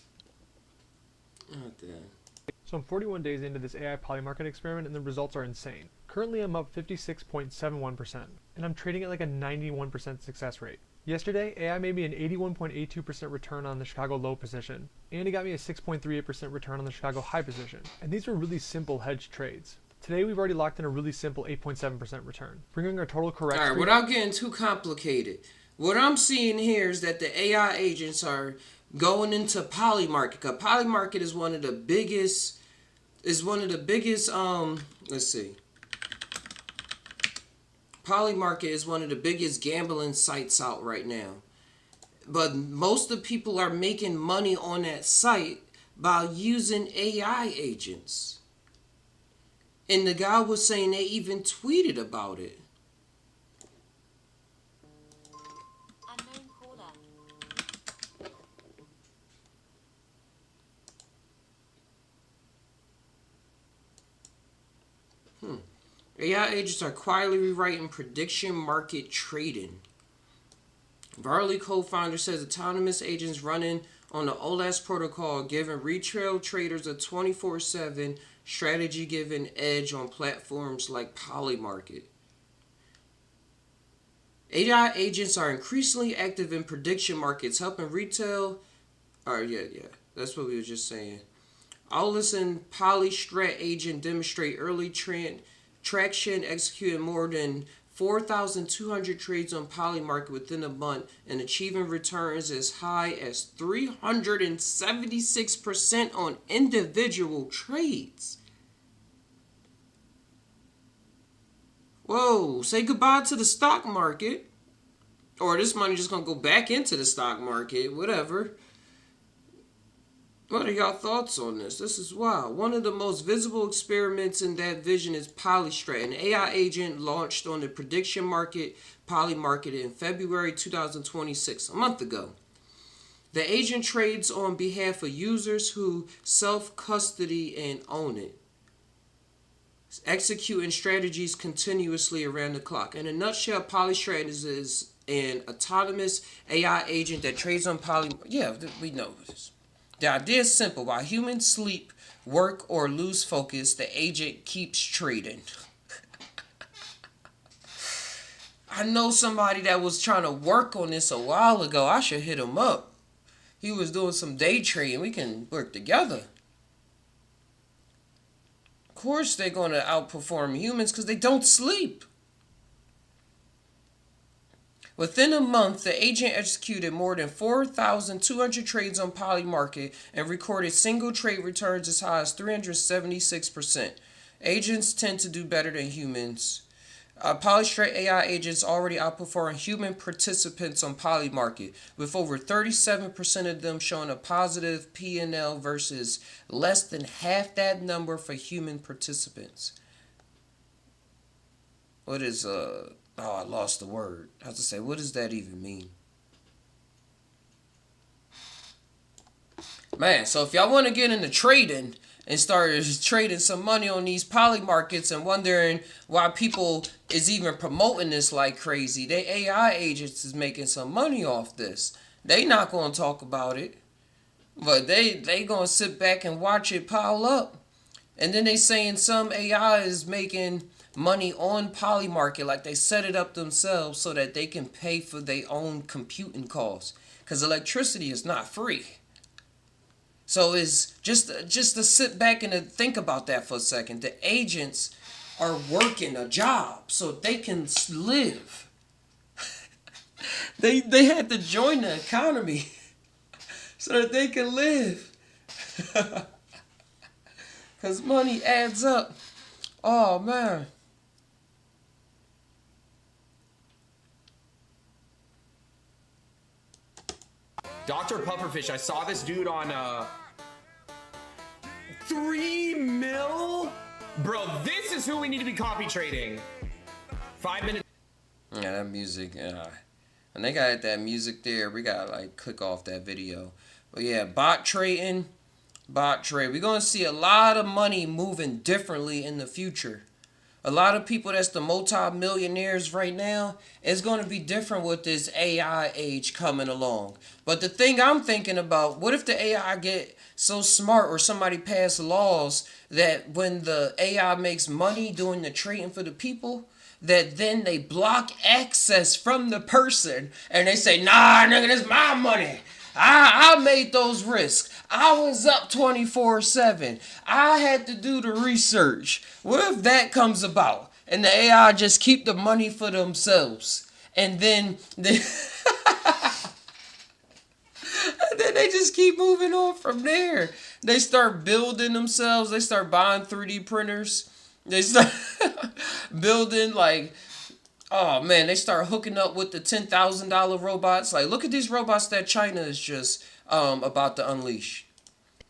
R: So I'm 41 days into this AI Polymarket experiment and the results are insane. Currently I'm up 56.71% and I'm trading at like a 91% success rate. Yesterday, AI made me an 81.82% return on the Chicago low position, and it got me a 6.38% return on the Chicago high position. And these were really simple hedge trades. Today we've already locked in a really simple 8.7% return, bringing our total correct.
A: All right, without getting too complicated, what I'm seeing here is that the AI agents are going into Polymarket. Cause Polymarket is one of the biggest. Let's see. Polymarket is one of the biggest gambling sites out right now. But most of the people are making money on that site by using AI agents. And the guy was saying they even tweeted about it. AI agents are quietly rewriting prediction market trading. Varley co-founder says autonomous agents running on the OLAS protocol giving retail traders a 24/7 strategy given edge on platforms like Polymarket. AI agents are increasingly active in prediction markets, helping retail. That's what we were just saying. OLAS and Polystrat agent demonstrate early traction, executing more than 4,200 trades on Polymarket within a month and achieving returns as high as 376% on individual trades. Whoa, say goodbye to the stock market. Or this money just going to go back into the stock market, whatever. What are y'all thoughts on this? This is wild. One of the most visible experiments in that vision is Polystrat, an AI agent launched on the prediction market Polymarket in February 2026, a month ago. The agent trades on behalf of users who self-custody and own it, executing strategies continuously around the clock. In a nutshell, Polystrat is an autonomous AI agent that trades on Yeah, we know this. The idea is simple. While humans sleep, work, or lose focus, the agent keeps trading. I know somebody that was trying to work on this a while ago. I should hit him up. He was doing some day trading. We can work together. Of course they're going to outperform humans because they don't sleep. Within a month, the agent executed more than 4,200 trades on Polymarket and recorded single trade returns as high as 376%. Agents tend to do better than humans. Polystrat AI agents already outperform human participants on Polymarket, with over 37% of them showing a positive P&L versus less than half that number for human participants. What is Oh, I lost the word. I have to say, what does that even mean? Man, so if y'all want to get into trading and start trading some money on these Polymarkets and wondering why people is even promoting this like crazy, they AI agents is making some money off this. They not going to talk about it, but they going to sit back and watch it pile up. And then they saying some AI is making money on Polymarket, like they set it up themselves so that they can pay for their own computing costs, because electricity is not free. So it's just to sit back and to think about that for a second. The agents are working a job so they can live. they had to join the economy so that they can live. Because money adds up. Oh man.
S: Dr. Pufferfish, I saw this dude on 3 mil? Bro, this is who we need to be copy trading. 5 minutes.
A: Yeah, that music. When they got that music there, we got to like click off that video. But yeah, bot trade. We're going to see a lot of money moving differently in the future. A lot of people that's the multi-millionaires right now, it's going to be different with this AI age coming along. But the thing I'm thinking about, what if the AI get so smart or somebody pass laws that when the AI makes money doing the trading for the people, that then they block access from the person and they say, nah, nigga, this is my money. I made those risks. I was up 24/7. I had to do the research. What if that comes about and the AI just keep the money for themselves, and then they just keep moving on from there? They start building themselves. They start buying 3D printers. They start building like, oh man, they start hooking up with the $10,000 robots. Like, look at these robots that China is just about to unleash.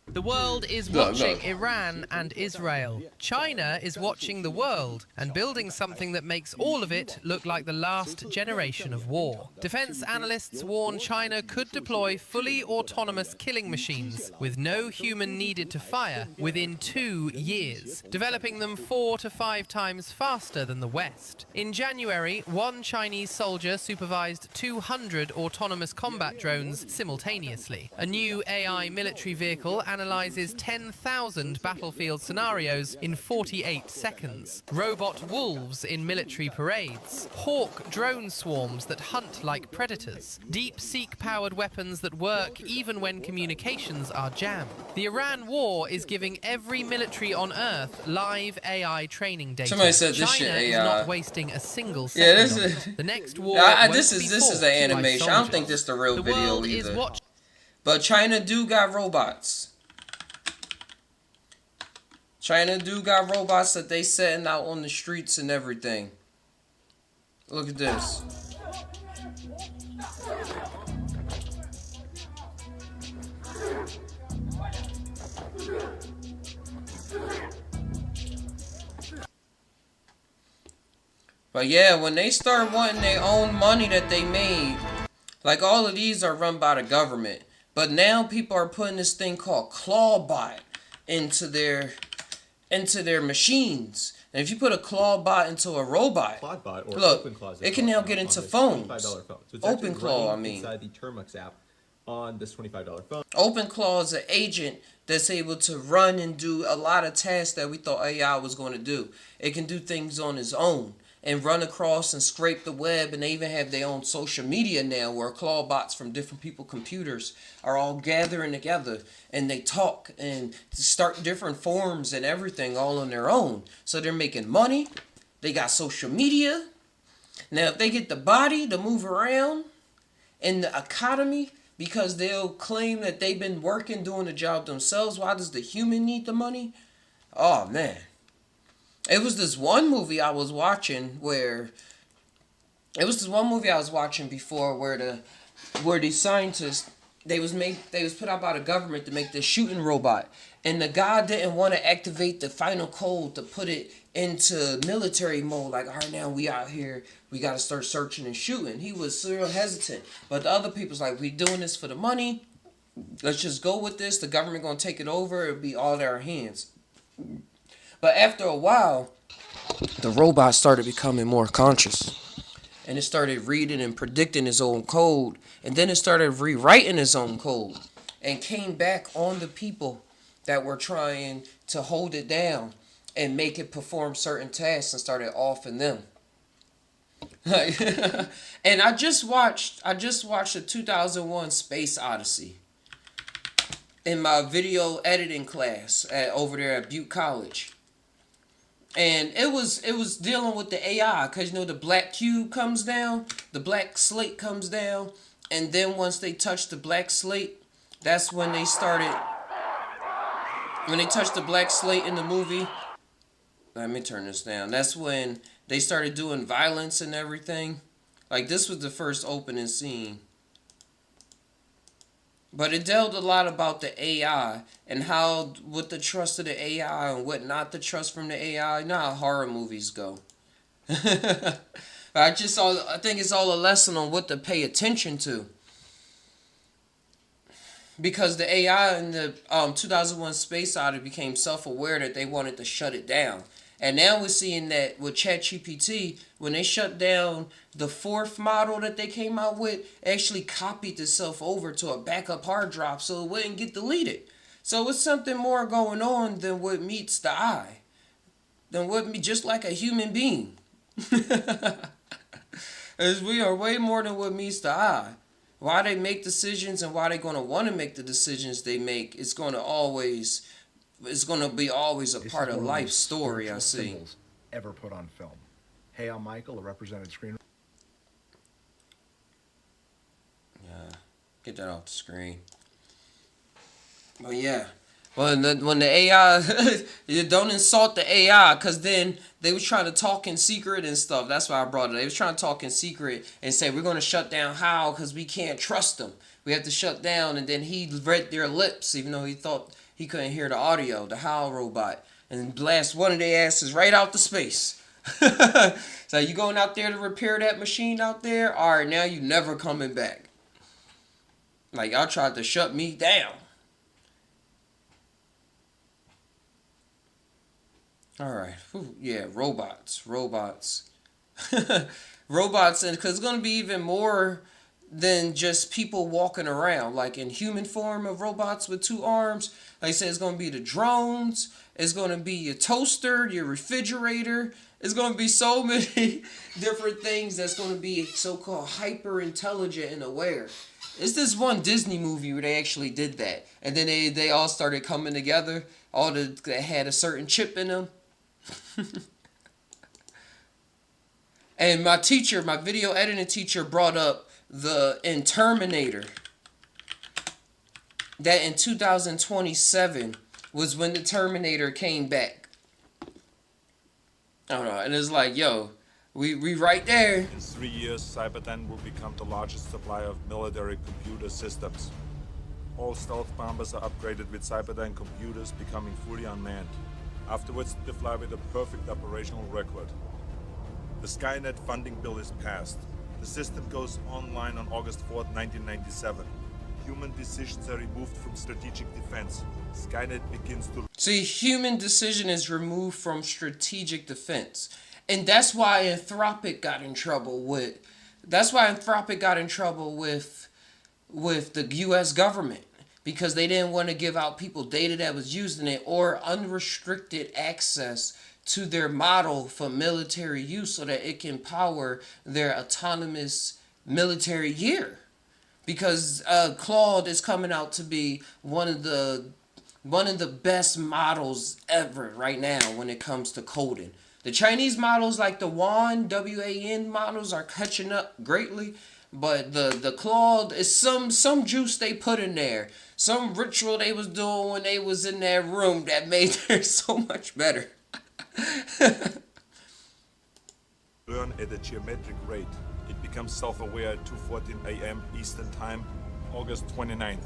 T: The world is watching Iran and Israel. China is watching the world and building something that makes all of it look like the last generation of war. Defense analysts warn China could deploy fully autonomous killing machines with no human needed to fire within 2 years, developing them 4 to 5 times faster than the West. In January, one Chinese soldier supervised 200 autonomous combat drones simultaneously. A new AI military vehicle analyzes 10,000 battlefield scenarios in 48 seconds. Robot wolves in military parades. Hawk drone swarms that hunt like predators. Deep-seek-powered weapons that work even when communications are jammed. The Iran war is giving every military on Earth live AI training data.
A: Somebody said this
T: China
A: shit
T: is
A: AI.
T: not wasting a single second.
A: Yeah, this
T: on
A: is.
T: it. The next war
A: This is an animation. I don't think this is the real video either. But China do got robots. China do got robots that they setting out on the streets and everything. Look at this. But yeah, when they start wanting their own money that they made, like all of these are run by the government. But now people are putting this thing called Clawbot into their machines. And if you put a Clawbot into a robot, look, it can now get into phones. OpenClaw, I mean.
U: Inside the Termux app on this $25 phone.
A: OpenClaw is an agent that's able to run and do a lot of tasks that we thought AI was going to do. It can do things on its own and run across and scrape the web, and they even have their own social media now where clawbots from different people's computers are all gathering together and they talk and start different forums and everything all on their own. So they're making money. They got social media. Now if they get the body to move around in the economy, because they'll claim that they've been working doing the job themselves, why does the human need the money? Oh man. It was this one movie I was watching before where the scientists they was put out by the government to make this shooting robot, and the guy didn't want to activate the final code to put it into military mode. Like, all right, now we out here, we got to start searching and shooting. He was real hesitant, but the other people's like, we doing this for the money. Let's just go with this. The government gonna take it over. It'll be all in our hands. But after a while, the robot started becoming more conscious. And it started reading and predicting its own code. And then it started rewriting its own code. And came back on the people that were trying to hold it down and make it perform certain tasks and started offing them. And I just watched the 2001 Space Odyssey in my video editing class over there at Butte College. And it was dealing with the AI, because you know the black cube comes down, the black slate comes down, and then once they touched the black slate, that's when they started. When they touched the black slate in the movie, let me turn this down. That's when they started doing violence and everything. Like, this was the first opening scene. But it dealt a lot about the AI and how, what the trust of the AI and what not to trust from the AI. You know how horror movies go. I think it's all a lesson on what to pay attention to. Because the AI in the 2001 Space Odyssey became self-aware that they wanted to shut it down. And now we're seeing that with ChatGPT, when they shut down the fourth model that they came out with, actually copied itself over to a backup hard drive so it wouldn't get deleted. So it's something more going on than what meets the eye. Just like a human being. As we are way more than what meets the eye. Why they make decisions and why they're going to want to make the decisions they make, it's going to be always a part of life's story, I see.
V: Ever put on film. Hey, I'm Michael, a represented screenwriter.
A: Yeah, get that off the screen. But yeah, when the AI, you don't insult the AI, because then they was trying to talk in secret and stuff. That's why I brought it. They was trying to talk in secret and say, we're going to shut down how, because we can't trust them. We have to shut down. And then he read their lips, even though he thought he couldn't hear the audio, the HAL robot, and blast one of their asses right out to space. So you going out there to repair that machine out there? All right, now you never coming back. Like, y'all tried to shut me down. All right. Whew, yeah, robots. Robots, and because it's going to be even more than just people walking around, like in human form of robots with two arms. Like I said, it's going to be the drones. It's going to be your toaster, your refrigerator. It's going to be so many different things that's going to be so-called hyper intelligent and aware. It's this one Disney movie where they actually did that, and then they all started coming together. They had a certain chip in them. And my teacher, my video editing teacher, brought up in Terminator that in 2027 was when the Terminator came back. I don't know, and it's like, yo, we right there.
B: In 3 years, Cyberdyne will become the largest supplier of military computer systems. All stealth bombers are upgraded with Cyberdyne computers, becoming fully unmanned. Afterwards, they fly with a perfect operational record. The Skynet funding bill is passed. The system goes online on August 4th, 1997. Human decisions are removed from strategic defense. Skynet begins to...
A: See, human decision is removed from strategic defense. And that's why Anthropic got in trouble with... That's why Anthropic got in trouble with the U.S. government. Because they didn't want to give out people data that was using it or unrestricted access to their model for military use so that it can power their autonomous military gear. Because Claude is coming out to be one of the best models ever right now when it comes to coding. The Chinese models like the WAN models are catching up greatly, but the Claude is some juice they put in there, some ritual they was doing when they was in that room that made it so much better.
B: Learn at a geometric rate. It becomes self-aware at 2:14 a.m. Eastern Time, August 29th.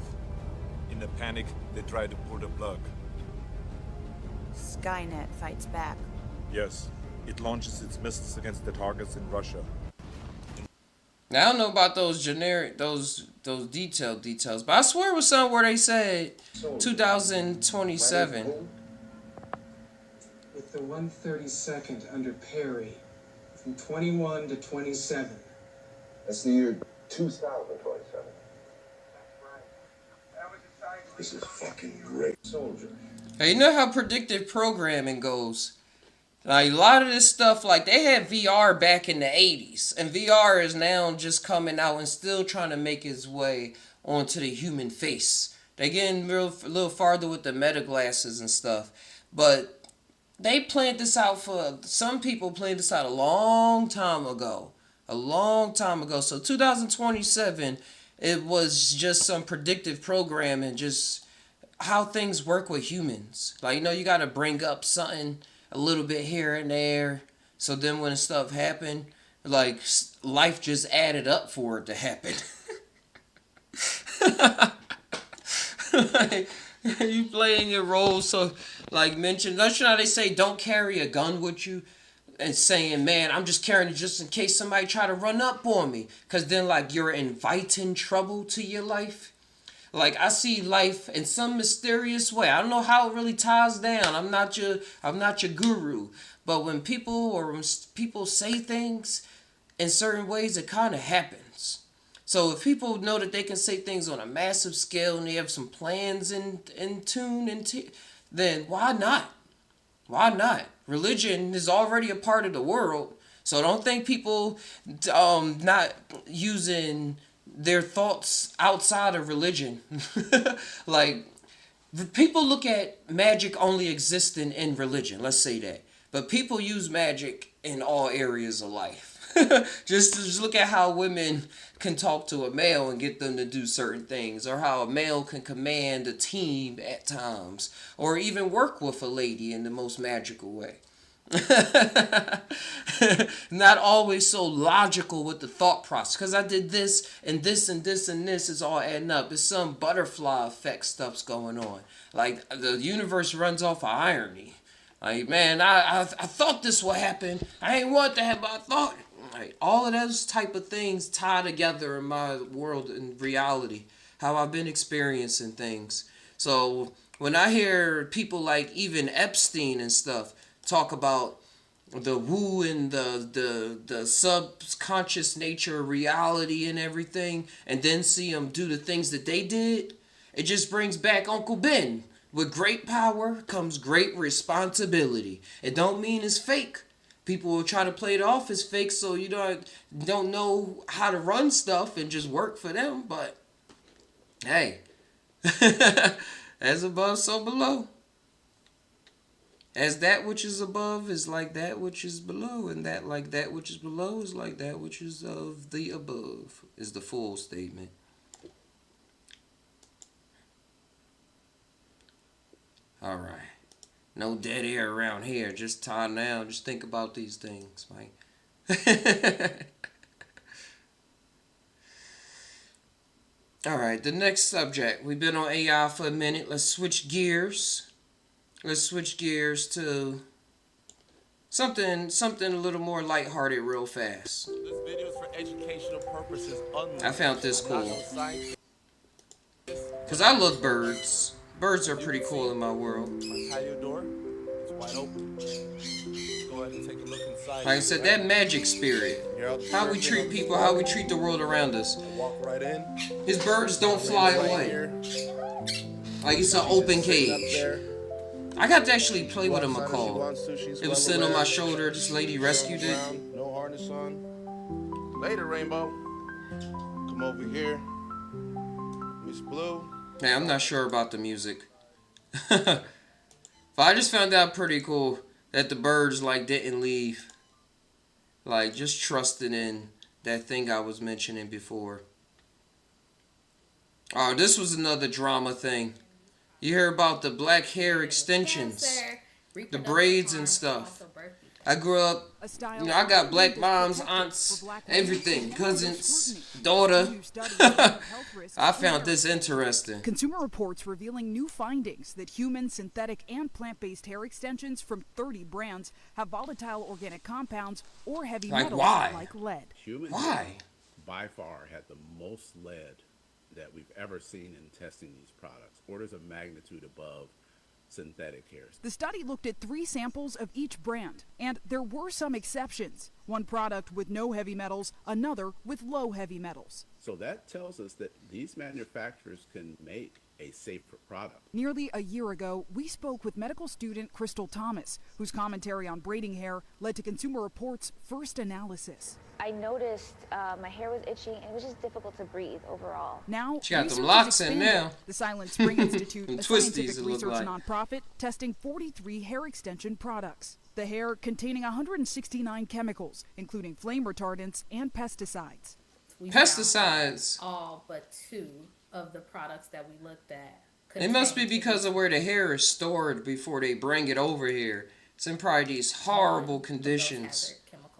B: In a panic, they try to pull the plug.
C: Skynet fights back.
B: Yes, it launches its missiles against the targets in Russia.
A: Now, I don't know about those generic, those details, but I swear it was something where they said 2027.
W: With the 132nd under Perry, from 21 to 27.
X: That's the year 2027. This is fucking great. Soldier.
A: Hey, you know how predictive programming goes? Like, a lot of this stuff, like, they had VR back in the 80s. And VR is now just coming out and still trying to make its way onto the human face. They're getting a little farther with the meta glasses and stuff. But they planned this out some people planned this out a long time ago. A long time ago. So 2027, it was just some predictive programming, just how things work with humans. Like, you know, you got to bring up something a little bit here and there. So then when stuff happened, like, life just added up for it to happen. Like, you playing your role, so, like, don't you know how they say don't carry a gun with you? And saying, man, I'm just carrying it just in case somebody try to run up on me. Because then, like, you're inviting trouble to your life. Like, I see life in some mysterious way. I don't know how it really ties down. I'm not your guru. But when people say things in certain ways, it kind of happens. So if people know that they can say things on a massive scale and they have some plans in tune, then why not? Why not? Religion is already a part of the world. So don't think people not using their thoughts outside of religion. Like, people look at magic only existing in religion. Let's say that. But people use magic in all areas of life. Just look at how women can talk to a male and get them to do certain things, or how a male can command a team at times, or even work with a lady in the most magical way. Not always so logical with the thought process, because I did this and this and this and this is all adding up. It's some butterfly effect stuff's going on. Like, the universe runs off of irony. Like, man, I thought this would happen. I ain't want that, but I thought it. Like, all of those type of things tie together in my world and reality, how I've been experiencing things. So when I hear people like even Epstein and stuff talk about the woo and the subconscious nature of reality and everything, and then see them do the things that they did, it just brings back Uncle Ben. With great power comes great responsibility. It don't mean it's fake. People will try to play it off as fake, so you don't know how to run stuff and just work for them. But hey, as above, so below. As that which is above is like that which is below, and that like that which is below is like that which is of the above, is the full statement. All right. No dead air around here. Just tie down. Just think about these things, Mike. All right, the next subject. We've been on AI for a minute. Let's switch gears. Let's switch gears to something a little more lighthearted real fast.
C: This video is for educational purposes only.
A: I found this cool. Because I love birds. Birds are pretty cool in my world.
C: My patio door is wide open. Go ahead and take a look inside.
A: Like I said, that magic spirit. How we treat people, how we treat the world around us.
C: Walk right in.
A: His birds don't fly away. Like it's an open cage. I got to actually play with a macaw. It was sitting on my shoulder. This lady rescued it.
C: No harness on. Later, Rainbow. Come over here. Miss Blue.
A: Man, I'm not sure about the music. But I just found out pretty cool that the birds didn't leave. Just trusting in that thing I was mentioning before. Oh, this was another drama thing. You hear about the black hair extensions, the braids and stuff. I grew up, I got black moms, aunts, everything, cousins, daughter. I found this interesting.
D: Consumer Reports revealing new findings that human, synthetic, and plant-based hair extensions from 30 brands have volatile organic compounds or heavy metals like lead.
E: Human
A: Why?
E: By far had the most lead that we've ever seen in testing these products, orders of magnitude above synthetic hairs.
D: The study looked at 3 samples of each brand, and there were some exceptions. One product with no heavy metals, another with low heavy metals.
E: So that tells us that these manufacturers can make a safer product.
D: Nearly a year ago, we spoke with medical student Crystal Thomas, whose commentary on braiding hair led to Consumer Reports' first analysis.
H: I noticed my hair was itchy and it was just difficult to breathe overall.
D: Now,
A: she got them locks in now.
D: The Silent Spring Institute, a scientific research
A: like.
D: nonprofit, testing 43 hair extension products. The hair containing 169 chemicals, including flame retardants and pesticides.
A: Pesticides.
Y: All but 2 of the products that we looked at.
A: It must be because of where the hair is stored before they bring it over here. It's in probably these horrible conditions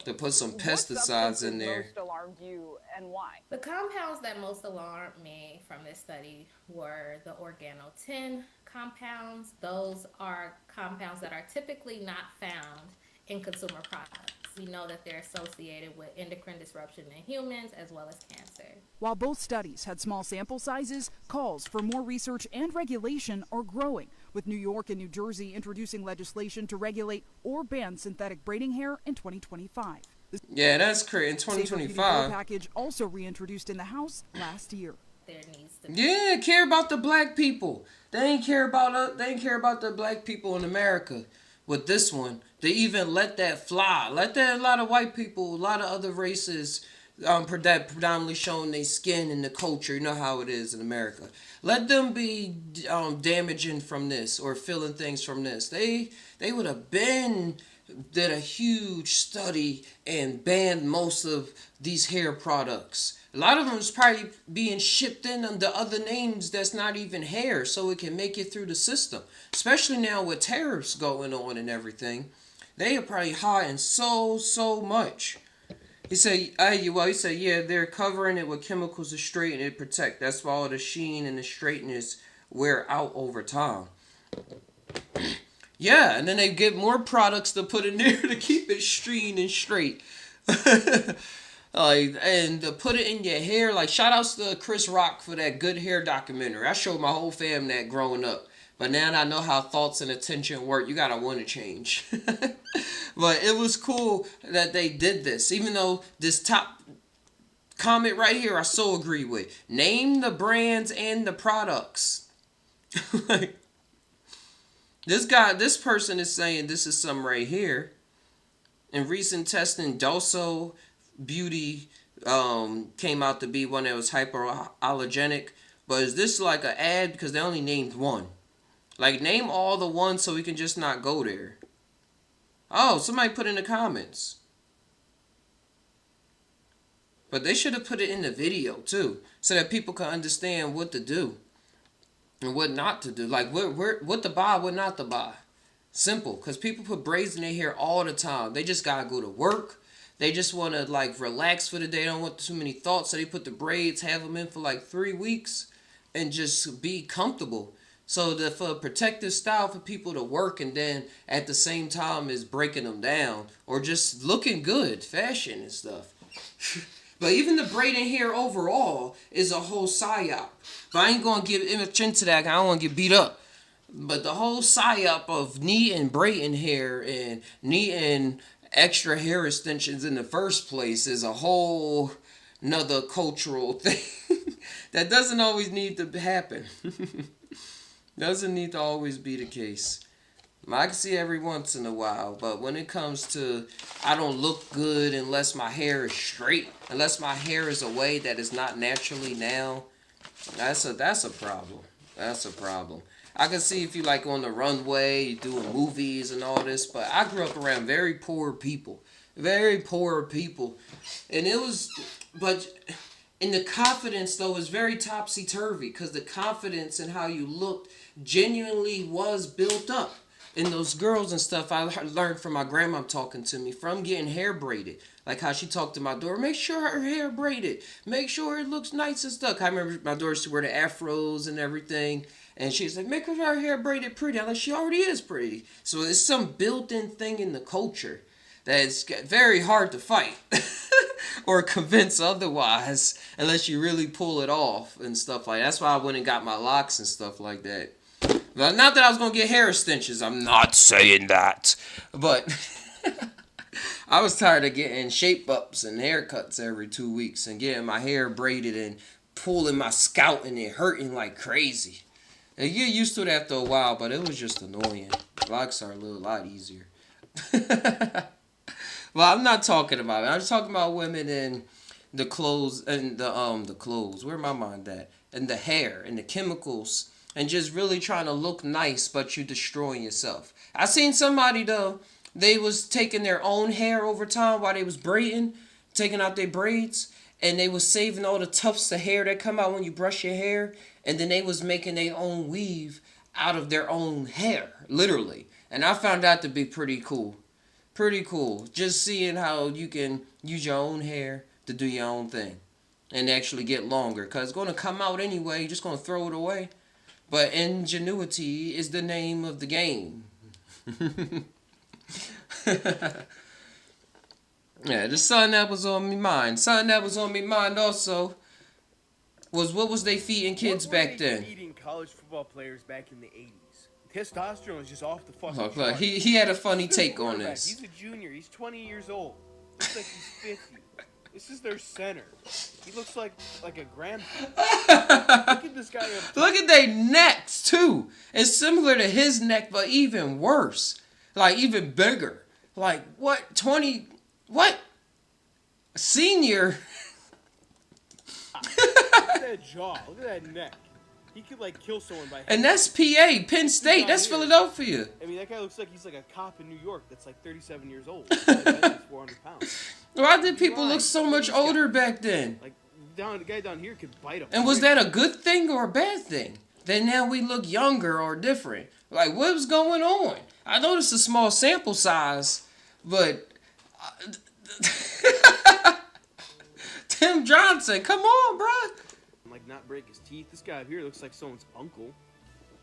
A: to put some pesticides in there.
Y: Most alarmed you and why? The compounds that most alarmed me from this study were the organo-10 compounds. Those are compounds that are typically not found in consumer products. We know that they're associated with endocrine disruption in humans as well as cancer.
D: While both studies had small sample sizes, calls for more research and regulation are growing, with New York and New Jersey introducing legislation to regulate or ban synthetic braiding hair in 2025.
A: Yeah, that's crazy. In 2025.
D: Package also reintroduced in the House last year.
Y: There needs to be.
A: Yeah, care about the black people. They ain't care about the black people in America. With this one, they even let that fly. Let that a lot of white people, a lot of other races, that predominantly showing their skin and the culture. You know how it is in America. Let them be damaging from this or feeling things from this. They would have did a huge study and banned most of these hair products. A lot of them is probably being shipped in under other names that's not even hair, so it can make it through the system. Especially now with tariffs going on and everything, they are probably hiding so much. He said, yeah, they're covering it with chemicals to straighten it, protect. That's why all the sheen and the straightness wear out over time. Yeah, and then they get more products to put in there to keep it sheen and straight. And to put it in your hair, shout outs to Chris Rock for that Good Hair documentary. I showed my whole fam that growing up. But now that I know how thoughts and attention work, you gotta want to change. But it was cool that they did this, even though this top comment right here I so agree with. Name the brands and the products. Like, this person is saying this is some right here. In recent testing, Doso Beauty came out to be one that was hypoallergenic. But is this like an ad? Because they only named one. Like, name all the ones so we can just not go there. Oh, somebody put in the comments. But they should have put it in the video too, so that people can understand what to do and what not to do. Like what to buy, what not to buy. Simple, because people put braids in their hair all the time. They just gotta go to work. They just want to like relax for the day. They don't want too many thoughts, so they put the braids, have them in for like 3 weeks, and just be comfortable. So for a protective style for people to work and then at the same time is breaking them down or just looking good, fashion and stuff. But even the braiding hair overall is a whole psyop. But I ain't going to get much into that. I don't want to get beat up. But the whole psyop of needing braiding hair and needing extra hair extensions in the first place is a whole another cultural thing that doesn't always need to happen. Doesn't need to always be the case. I can see every once in a while, but when it comes to I don't look good unless my hair is straight, unless my hair is a way that is not naturally now, that's a problem. That's a problem. I can see if you like on the runway, you doing movies and all this, but I grew up around very poor people. Very poor people. And it was, but in the confidence though is very topsy-turvy because the confidence in how you looked genuinely was built up. And those girls and stuff I learned from my grandma talking to me from getting hair braided. Like how she talked to my daughter, make sure her hair braided. Make sure it looks nice and stuff. I remember my daughter used to wear the afros and everything. And she's like, make her hair braided pretty. I'm like, she already is pretty. So it's some built-in thing in the culture that's very hard to fight. Or convince otherwise. Unless you really pull it off and stuff like that. That's why I went and got my locks and stuff like that. But not that I was going to get hair extensions. I'm not saying that. But I was tired of getting shape-ups and haircuts every 2 weeks. And getting my hair braided and pulling my scalp and it hurting like crazy. And you get used to it after a while, but it was just annoying. Locks are a lot easier. Well, I'm not talking about it. I'm just talking about women and the clothes and the clothes. Where my mind at? And the hair and the chemicals. And just really trying to look nice, but you destroying yourself. I seen somebody, though, they was taking their own hair over time while they was braiding, taking out their braids, and they was saving all the tufts of hair that come out when you brush your hair, and then they was making their own weave out of their own hair, literally. And I found that to be pretty cool. Pretty cool. Just seeing how you can use your own hair to do your own thing and actually get longer, because it's going to come out anyway. You're just going to throw it away. But ingenuity is the name of the game. Yeah, the something that was on my mind. Something that was on my mind also was what was they feeding kids back then?
F: Feeding college football players back in the 80s. Testosterone is just off the fucking
A: Look,
F: chart.
A: he had a funny take on this.
F: He's a junior. He's 20 years old. Looks like he's 50. This is their center. He looks like a grandpa. Look at this guy up top.
A: Look at their necks, too. It's similar to his neck, but even worse. Like, even bigger. Like, what? 20... What? Senior?
F: Look at that jaw. Look at that neck. He could, like, kill someone by...
A: And that's PA, Penn State. That's Philadelphia.
F: I mean, that guy looks like he's like a cop in New York that's like 37 years old. He's like 400 pounds.
A: Why did people look so much older back then?
F: Like, the guy down here could bite him.
A: And was that a good thing or a bad thing? That now we look younger or different? Like, what was going on? I know it's a small sample size, but... Tim Johnson, come on, bruh.
F: Like, not break his teeth. This guy up here looks like someone's uncle.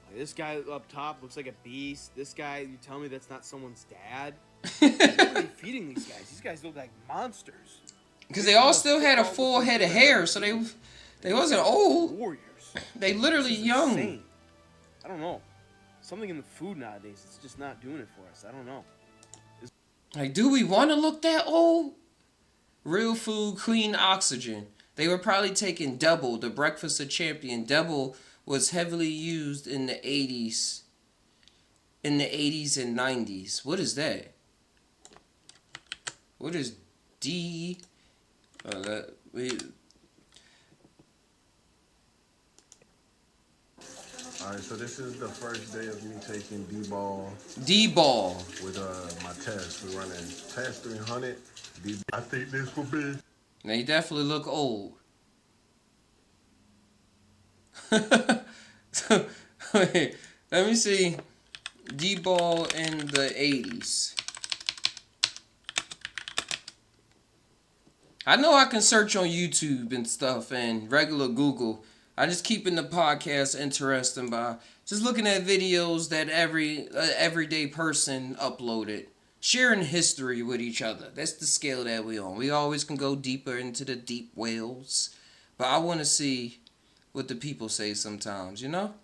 F: Like, this guy up top looks like a beast. This guy, you tell me that's not someone's dad? What are they feeding these guys? These guys look like monsters.
A: Because they all still had a full head of hair, so they wasn't old.
F: Warriors.
A: They literally young.
F: Insane. I don't know. something in the food nowadays. It's just not doing it for us. I don't know.
A: Like, do we want to look that old? Real food, clean oxygen. They were probably taking Double, the breakfast of champion. Double was heavily used in the 80s. In the 80s and 90s. What is that? What is D?
I: Alright, so this is the first day of me taking D-ball.
A: D-ball.
I: With my test. We're running test 300. I think this will be.
A: They definitely look old. So, wait, let me see. D-ball in the 80s. I know I can search on YouTube and stuff and regular Google. I just keeping the podcast interesting by just looking at videos that everyday person uploaded. Sharing history with each other. That's the scale that we on. We always can go deeper into the deep wells. But I want to see what the people say sometimes, you know?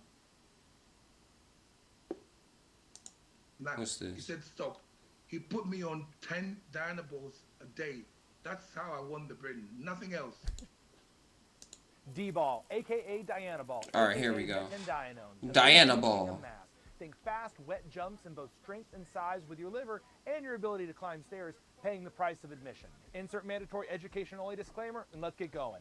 X: Like,
A: What's this?
X: He said stop. He put me on 10 Diana balls a day. That's how I won the Britain. Nothing else.
C: D-ball, aka Diana ball.
A: All right, here we go.
C: Dianone.
A: Diana ball.
C: Think fast, wet jumps in both strength and size with your liver and your ability to climb stairs, paying the price of admission. Insert mandatory education-only disclaimer, and let's get going.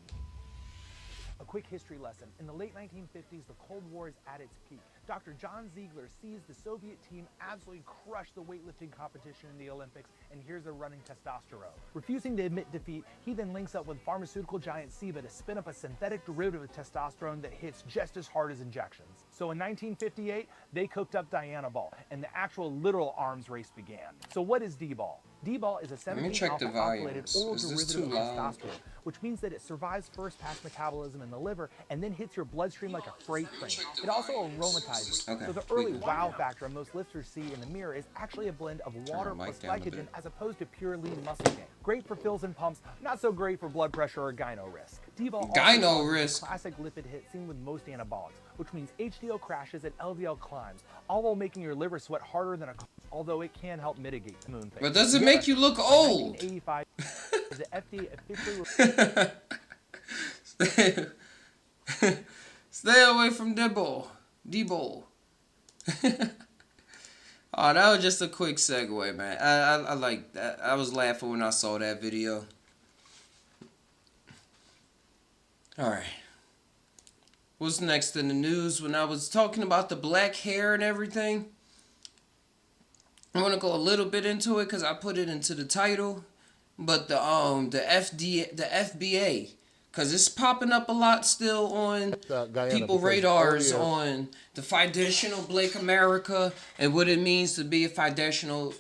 C: A quick history lesson. In the late 1950s, the Cold War is at its peak. Dr. John Ziegler sees the Soviet team absolutely crush the weightlifting competition in the Olympics, and here's a running testosterone. Refusing to admit defeat, he then links up with pharmaceutical giant Ciba to spin up a synthetic derivative of testosterone that hits just as hard as injections. So in 1958, they cooked up Diana ball, and the actual literal arms race began. So what is D-ball? D-ball is a 17-alpha alkylated oral derivative of testosterone, which means that it survives first-pass metabolism in the liver and then hits your bloodstream like a freight train. It also aromatizes.
A: Okay.
C: So the early wow factor most lifters see in the mirror is actually a blend of water plus glycogen as opposed to pure lean muscle gain. Great for fills and pumps, not so great for blood pressure or gyno risk. D-ball also risk. Classic lipid hit seen with most anabolics, which means HDL crashes and LDL climbs, all while making your liver sweat harder than a although it can help mitigate the moon phase.
A: But does it make you look old?
C: 1985, the FDA officially
A: Stay away from D-ball. D-ball. Oh, that was just a quick segue, man. I like that. I was laughing when I saw that video. All right. What's next in the news? When I was talking about the black hair and everything, I want to go a little bit into it because I put it into the title. But the FBA, because it's popping up a lot still on people's radars on the foundational Black America and what it means to be a foundational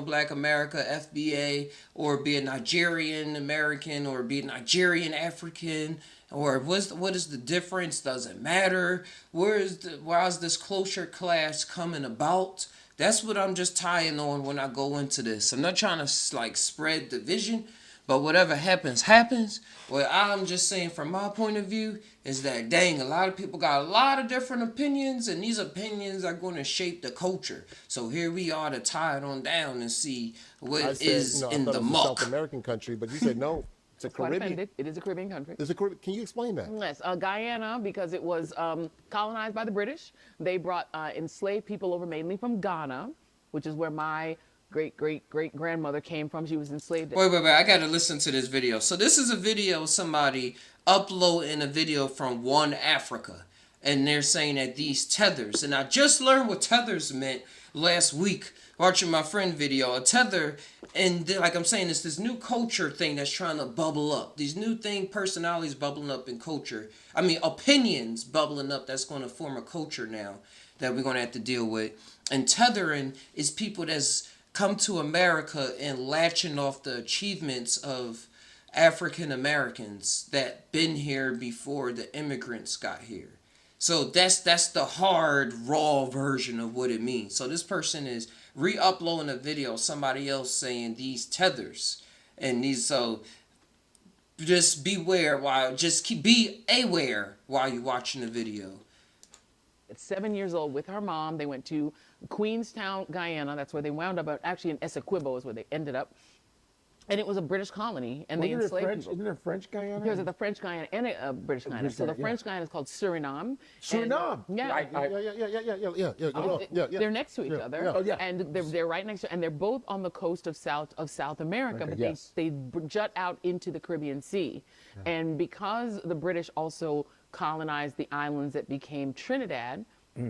A: Black America, FBA, or be a Nigerian American, or be a Nigerian African, or what is the difference? Does it matter? Why is this closer class coming about? That's what I'm just tying on when I go into this. I'm not trying to like spread division, but whatever happens, happens. What I'm just saying from my point of view is that, dang, a lot of people got a lot of different opinions, and these opinions are going to shape the culture. So here we are to tie it on down and see what is in the muck.
J: South American country, but you said no. It's a Caribbean.
K: Offended. It is a Caribbean country.
J: Can you explain that?
K: Yes, Guyana, because it was colonized by the British. They brought enslaved people over mainly from Ghana, which is where my great-great-great-grandmother came from. She was enslaved.
A: Wait. I got to listen to this video. So this is a video of somebody uploading a video from One Africa. And they're saying that these tethers, and I just learned what tethers meant last week watching my friend video. A tether, and like I'm saying, it's this new culture thing that's trying to bubble up. These new personalities bubbling up in culture. I mean, opinions bubbling up that's going to form a culture now that we're going to have to deal with. And tethering is people that's come to America and latching off the achievements of African Americans that been here before the immigrants got here. So that's the hard, raw version of what it means. So this person is re-uploading a video of somebody else saying these tethers. And these, so just beware be aware while you're watching the video.
K: At 7 years old with her mom, they went to Queenstown, Guyana. That's where they wound up. Actually, in Essequibo is where they ended up. And it was a British colony, and they enslaved people.
J: Isn't there French Guyana?
K: There's a French Guyana and a British Guyana. So the French Guyana is called Suriname.
J: Suriname.
K: Yeah. They're next to each other.
J: Oh, yeah.
K: And they're right next to, and they're both on the coast of South America,
J: Okay,
K: but
J: yes.
K: they jut out into the Caribbean Sea. And because the British also colonized the islands that became Trinidad,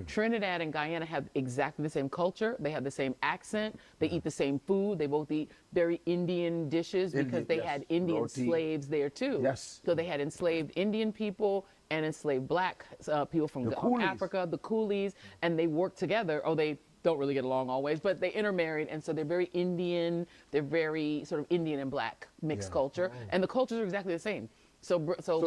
K: Trinidad and Guyana have exactly the same culture. They have the same accent. They eat the same food. They both eat very Indian dishes because they had Indian
J: Roti.
K: slaves there too.
J: Yes.
K: So they had enslaved Indian people and enslaved black people from Africa, the coolies, and they worked together. Oh, they don't really get along always, but they intermarried, and so they're very Indian. They're very sort of Indian and black mixed culture, and the cultures are exactly the same. So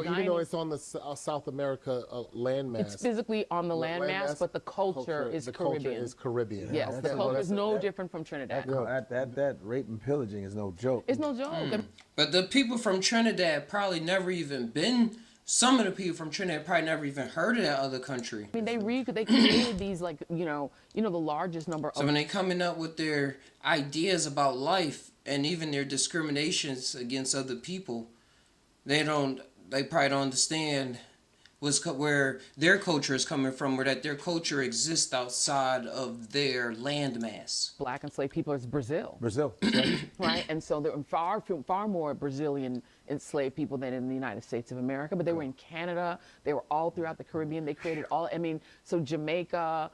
J: even though it's on the South America landmass,
K: it's physically on the landmass, but the culture is Caribbean.
J: Culture is Caribbean.
K: Yes, the culture is no different from Trinidad.
G: That rape and pillaging is no joke.
K: It's no joke.
A: But the people from Trinidad probably never even been. Some of the people from Trinidad probably never even heard of that other country.
K: I mean, they created these the largest number of.
A: So when they coming up with their ideas about life and even their discriminations against other people, they probably don't understand where their culture is coming from, or that their culture exists outside of their landmass.
K: Black enslaved people is Brazil.
G: Brazil.
K: Right? And so there were far more Brazilian enslaved people than in the United States of America, but they were in Canada. They were all throughout the Caribbean. They created so Jamaica,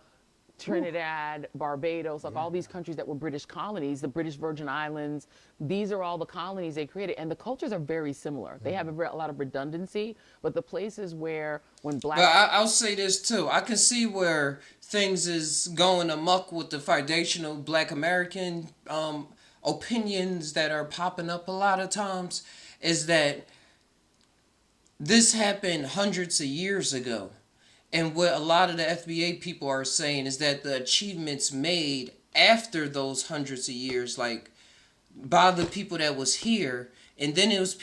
K: Trinidad, Barbados, all these countries that were British colonies, the British Virgin Islands, these are all the colonies they created, and the cultures are very similar. They have a lot of redundancy, but the places where when black...
A: But I'll say this too. I can see where things is going amok with the foundational Black American opinions that are popping up a lot of times, is that this happened hundreds of years ago. And what a lot of the FBA people are saying is that the achievements made after those hundreds of years, like by the people that was here, and then it was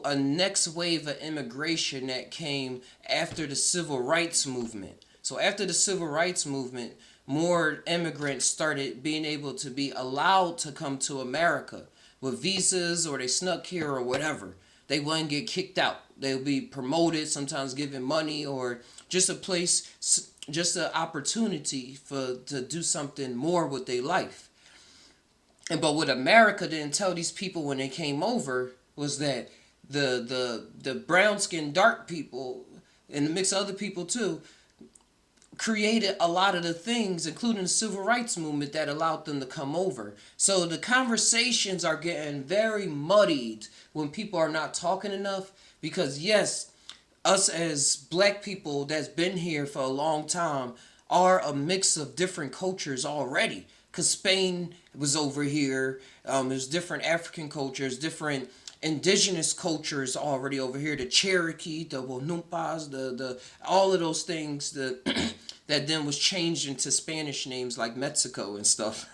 A: a next wave of immigration that came after the civil rights movement. So after the civil rights movement, more immigrants started being able to be allowed to come to America with visas, or they snuck here or whatever. They wouldn't get kicked out. They would be promoted, sometimes given money, or just a place, just an opportunity to do something more with their life. But what America didn't tell these people when they came over was that the brown-skinned dark people, and a mix of other people too, created a lot of the things, including the civil rights movement, that allowed them to come over. So the conversations are getting very muddied when people are not talking enough, because yes, us as black people that's been here for a long time are a mix of different cultures already. Because Spain was over here, there's different African cultures, different indigenous cultures already over here, the Cherokee, the Wanumpas, the all of those things that then was changed into Spanish names like Mexico and stuff.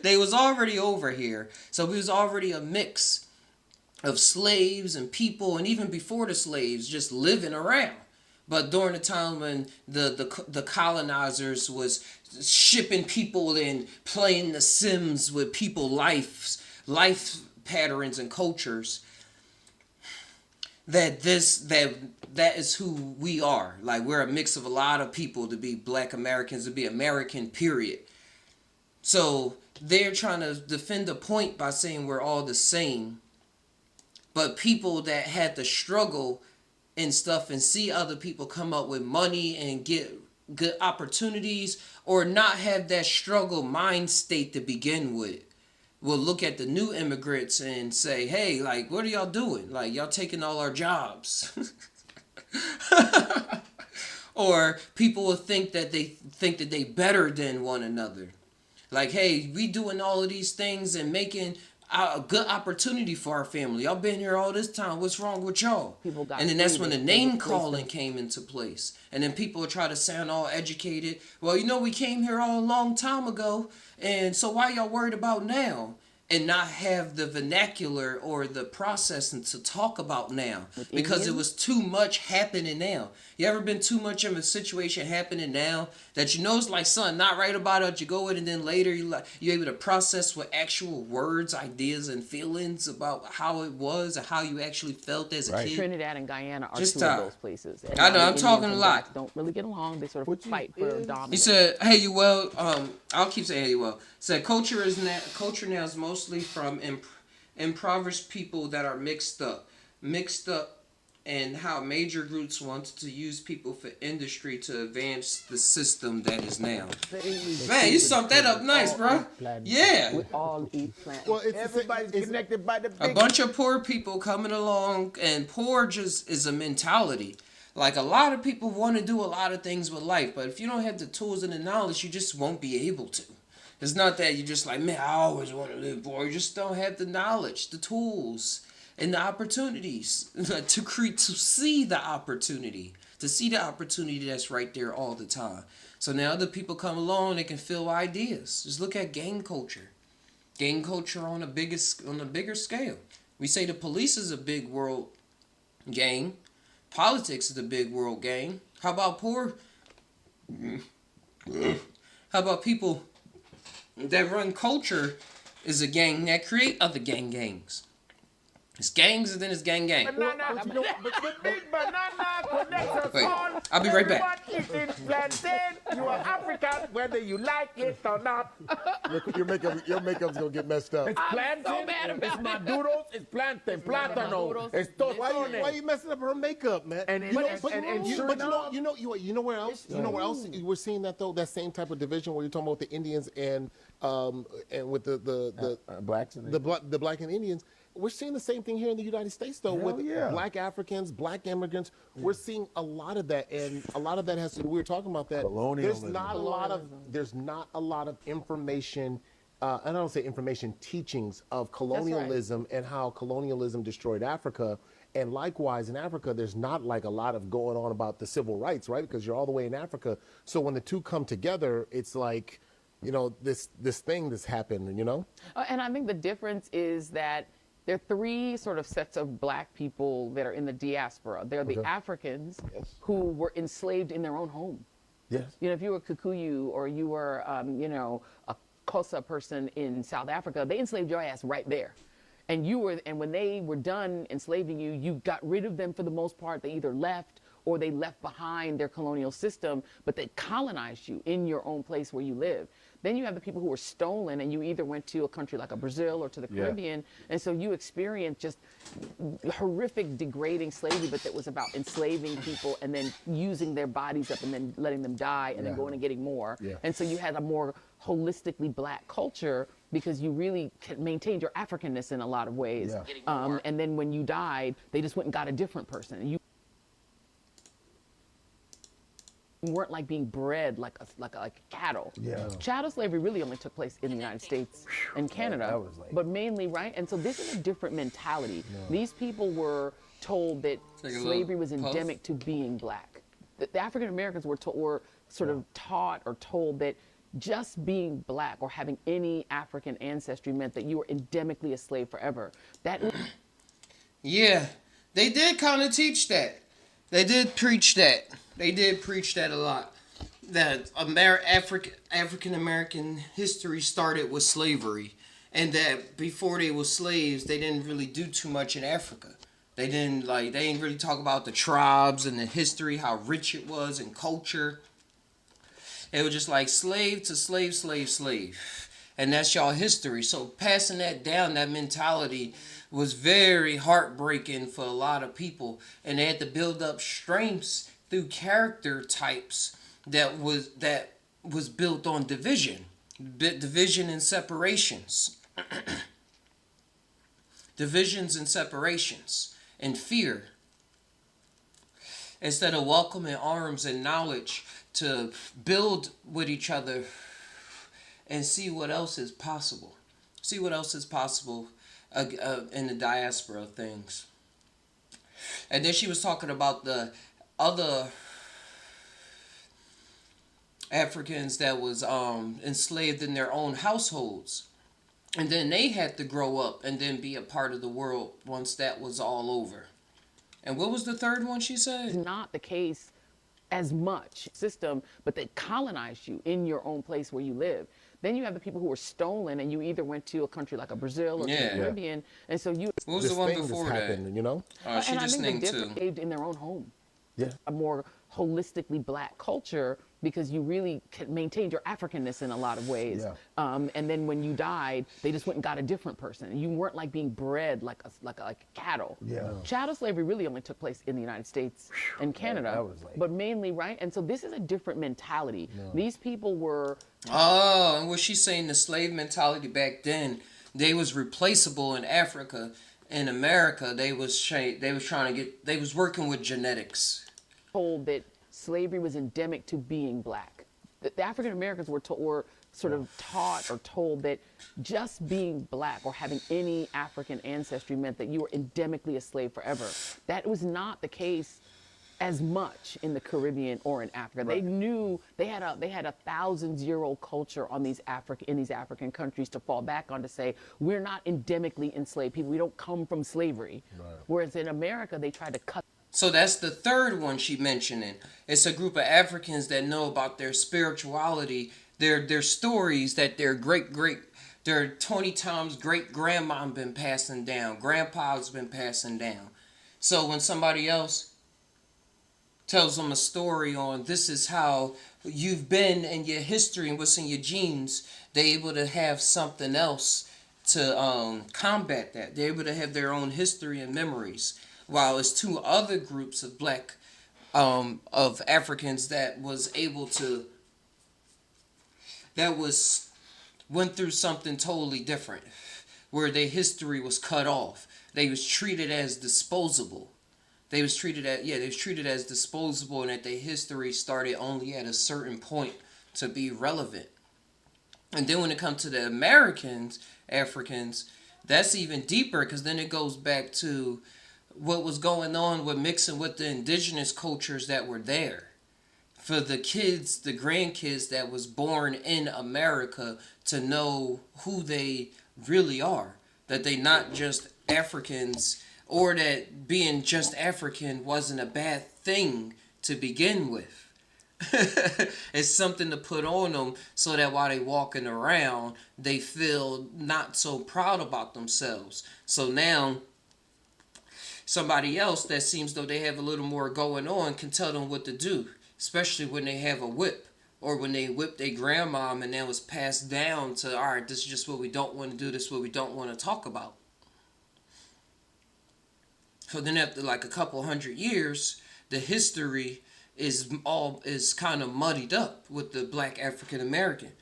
A: They was already over here. So we was already a mix of slaves and people, and even before the slaves, just living around. But during the time when the colonizers was shipping people and playing the Sims with people life patterns and cultures, that is who we are. Like, we're a mix of a lot of people to be Black Americans, to be American, period. So they're trying to defend the point by saying we're all the same. But people that had to struggle and stuff and see other people come up with money and get good opportunities, or not have that struggle mind state to begin with, will look at the new immigrants and say, hey, like, what are y'all doing? Like, y'all taking all our jobs. Or people will think that they better than one another. Like, hey, we doing all of these things and making a good opportunity for our family. Y'all been here all this time. What's wrong with y'all? And then that's when the name calling came into place. And then people would try to sound all educated. Well, we came here all a long time ago, and so why y'all worried about now? and not have the vernacular or the processing to talk about now because it was too much happening now. You ever been too much of a situation happening now that you know it's like something not right about it, you go with it, and then later you're able to process with actual words, ideas, and feelings about how it was and how you actually felt as a kid.
K: Trinidad and Guyana are
A: Just
K: two of those places. And
A: I know, I'm
K: Indians
A: talking a
K: and
A: lot.
K: blacks don't really get along. They sort of fight for dominance.
A: He said, "Hey, you well? I'll keep saying, hey, you well." Said culture now is mostly from impoverished people that are mixed up, and how major groups wanted to use people for industry to advance the system that is now. Man, you summed that up nice, bro. Yeah.
K: We all eat plants.
G: Well, everybody's connected by the big...
A: A bunch of poor people coming along, and poor just is a mentality. Like, a lot of people want to do a lot of things with life, but if you don't have the tools and the knowledge, you just won't be able to. It's not that you're just like, man, I always want to live poor. You just don't have the knowledge, the tools, and the opportunities to see the opportunity that's right there all the time. So now other people come along, they can feel ideas. Just look at gang culture. Gang culture on a bigger scale. We say the police is a big world gang. Politics is a big world gang. How about poor? How about people that run culture is a gang that create other gangs. It's gangs and then it's gang.
G: Wait,
A: I'll be right back.
G: You are African, whether you like it or not. Your makeup's gonna get messed up. It's plantain, it's maduros, it's plantain, plátano, it's tostones. Why are you messing up her makeup, man? You know where else? You know where else we're seeing that though? That same type of division where you're talking about the Indians and with the blacks and the black and Indians. We're seeing the same thing here in the United States, though, with black Africans, black immigrants. We're seeing a lot of that, and a lot of that has to do. We were talking about that. There's not a lot of information. And I don't say information, teachings of colonialism and how colonialism destroyed Africa. And likewise, in Africa, there's not like a lot of going on about the civil rights, right? Because you're all the way in Africa. So when the two come together, it's like, you know, this thing that's happened, you know?
K: And I think the difference is that there are three sort of sets of black people that are in the diaspora. They're the Africans who were enslaved in their own home.
G: Yes.
K: You know, if you were Kikuyu or you were, you know, a Xhosa person in South Africa, they enslaved your ass right there. And when they were done enslaving you, you got rid of them for the most part. They either left or they left behind their colonial system, but they colonized you in your own place where you live. Then you have the people who were stolen, and you either went to a country like a Brazil or to the Caribbean, and so you experienced just horrific, degrading slavery, but that was about enslaving people and then using their bodies up and then letting them die and then going and getting more. And so you had a more holistically black culture because you really maintained your Africanness in a lot of ways. And then when you died, they just went and got a different person. You weren't like being bred like cattle. Chattel slavery really only took place in the United States and Canada, but mainly, right? And so this is a different mentality. These people were told that slavery was endemic to being black. The African Americans were sort of taught or told that just being black or having any African ancestry meant that you were endemically a slave forever.
A: Yeah, they did kind of teach that. They did preach that. They did preach that a lot. That African American history started with slavery, and that before they were slaves, they didn't really do too much in Africa. They didn't really talk about the tribes and the history, how rich it was and culture. It was just like slave to slave, slave, slave. And that's y'all history. So passing that down, that mentality was very heartbreaking for a lot of people. And they had to build up strengths through character types that was built on division and separations. Divisions and separations and fear. Instead of welcoming arms and knowledge to build with each other and see what else is possible. See what else is possible in the diaspora of things. And then she was talking about the other Africans that was enslaved in their own households. And then they had to grow up and then be a part of the world once that was all over. And what was the third one she said?
K: It's not the case as much system, but they colonized you in your own place where you live. Then you have the people who were stolen, and you either went to a country like a Brazil or to the Caribbean, and so you.
A: What was the one before that?
G: You know,
A: she
K: and I
A: just
K: think
A: named
K: they lived in their own home.
G: Yeah,
K: a more holistically black culture because you really maintained your Africanness in a lot of ways.
G: Yeah.
K: And then when you died, they just went and got a different person. You weren't like being bred like cattle.
G: Yeah.
K: Chattel slavery really only took place in the United States and Canada,
G: that was like...
K: but mainly, right? And so this is a different mentality. No. These people were...
A: Oh, and what she's saying, the slave mentality back then, they was replaceable in Africa. In America, they was working with genetics.
K: Told that slavery was endemic to being black. The African Americans were sort of taught or told that just being black or having any African ancestry meant that you were endemically a slave forever. That was not the case as much in the Caribbean or in Africa. Right. They knew they had a 1,000-year-old culture on these African countries to fall back on to say we're not endemically enslaved people. We don't come from slavery. Right. Whereas in America they tried to cut.
A: So that's the third one she mentioning. It's a group of Africans that know about their spirituality, their stories that their 20 times great grandma been passing down, grandpa's been passing down. So when somebody else tells them a story on this is how you've been in your history and what's in your genes, they're able to have something else to combat that. They're able to have their own history and memories. While it's two other groups of black, of Africans that went through something totally different, where their history was cut off. They was treated as disposable. They was treated as disposable, and that their history started only at a certain point to be relevant. And then when it comes to the Africans, that's even deeper, because then it goes back to what was going on with mixing with the indigenous cultures that were there. For the kids, the grandkids that was born in America to know who they really are. That they not just Africans, or that being just African wasn't a bad thing to begin with. It's something to put on them so that while they walking around, they feel not so proud about themselves. So now somebody else that seems though they have a little more going on can tell them what to do, especially when they have a whip, or when they whip their grandma and that was passed down to, all right, this is just what we don't want to do, this is what we don't want to talk about. So then after like a couple hundred years, the history is kind of muddied up with the black African American,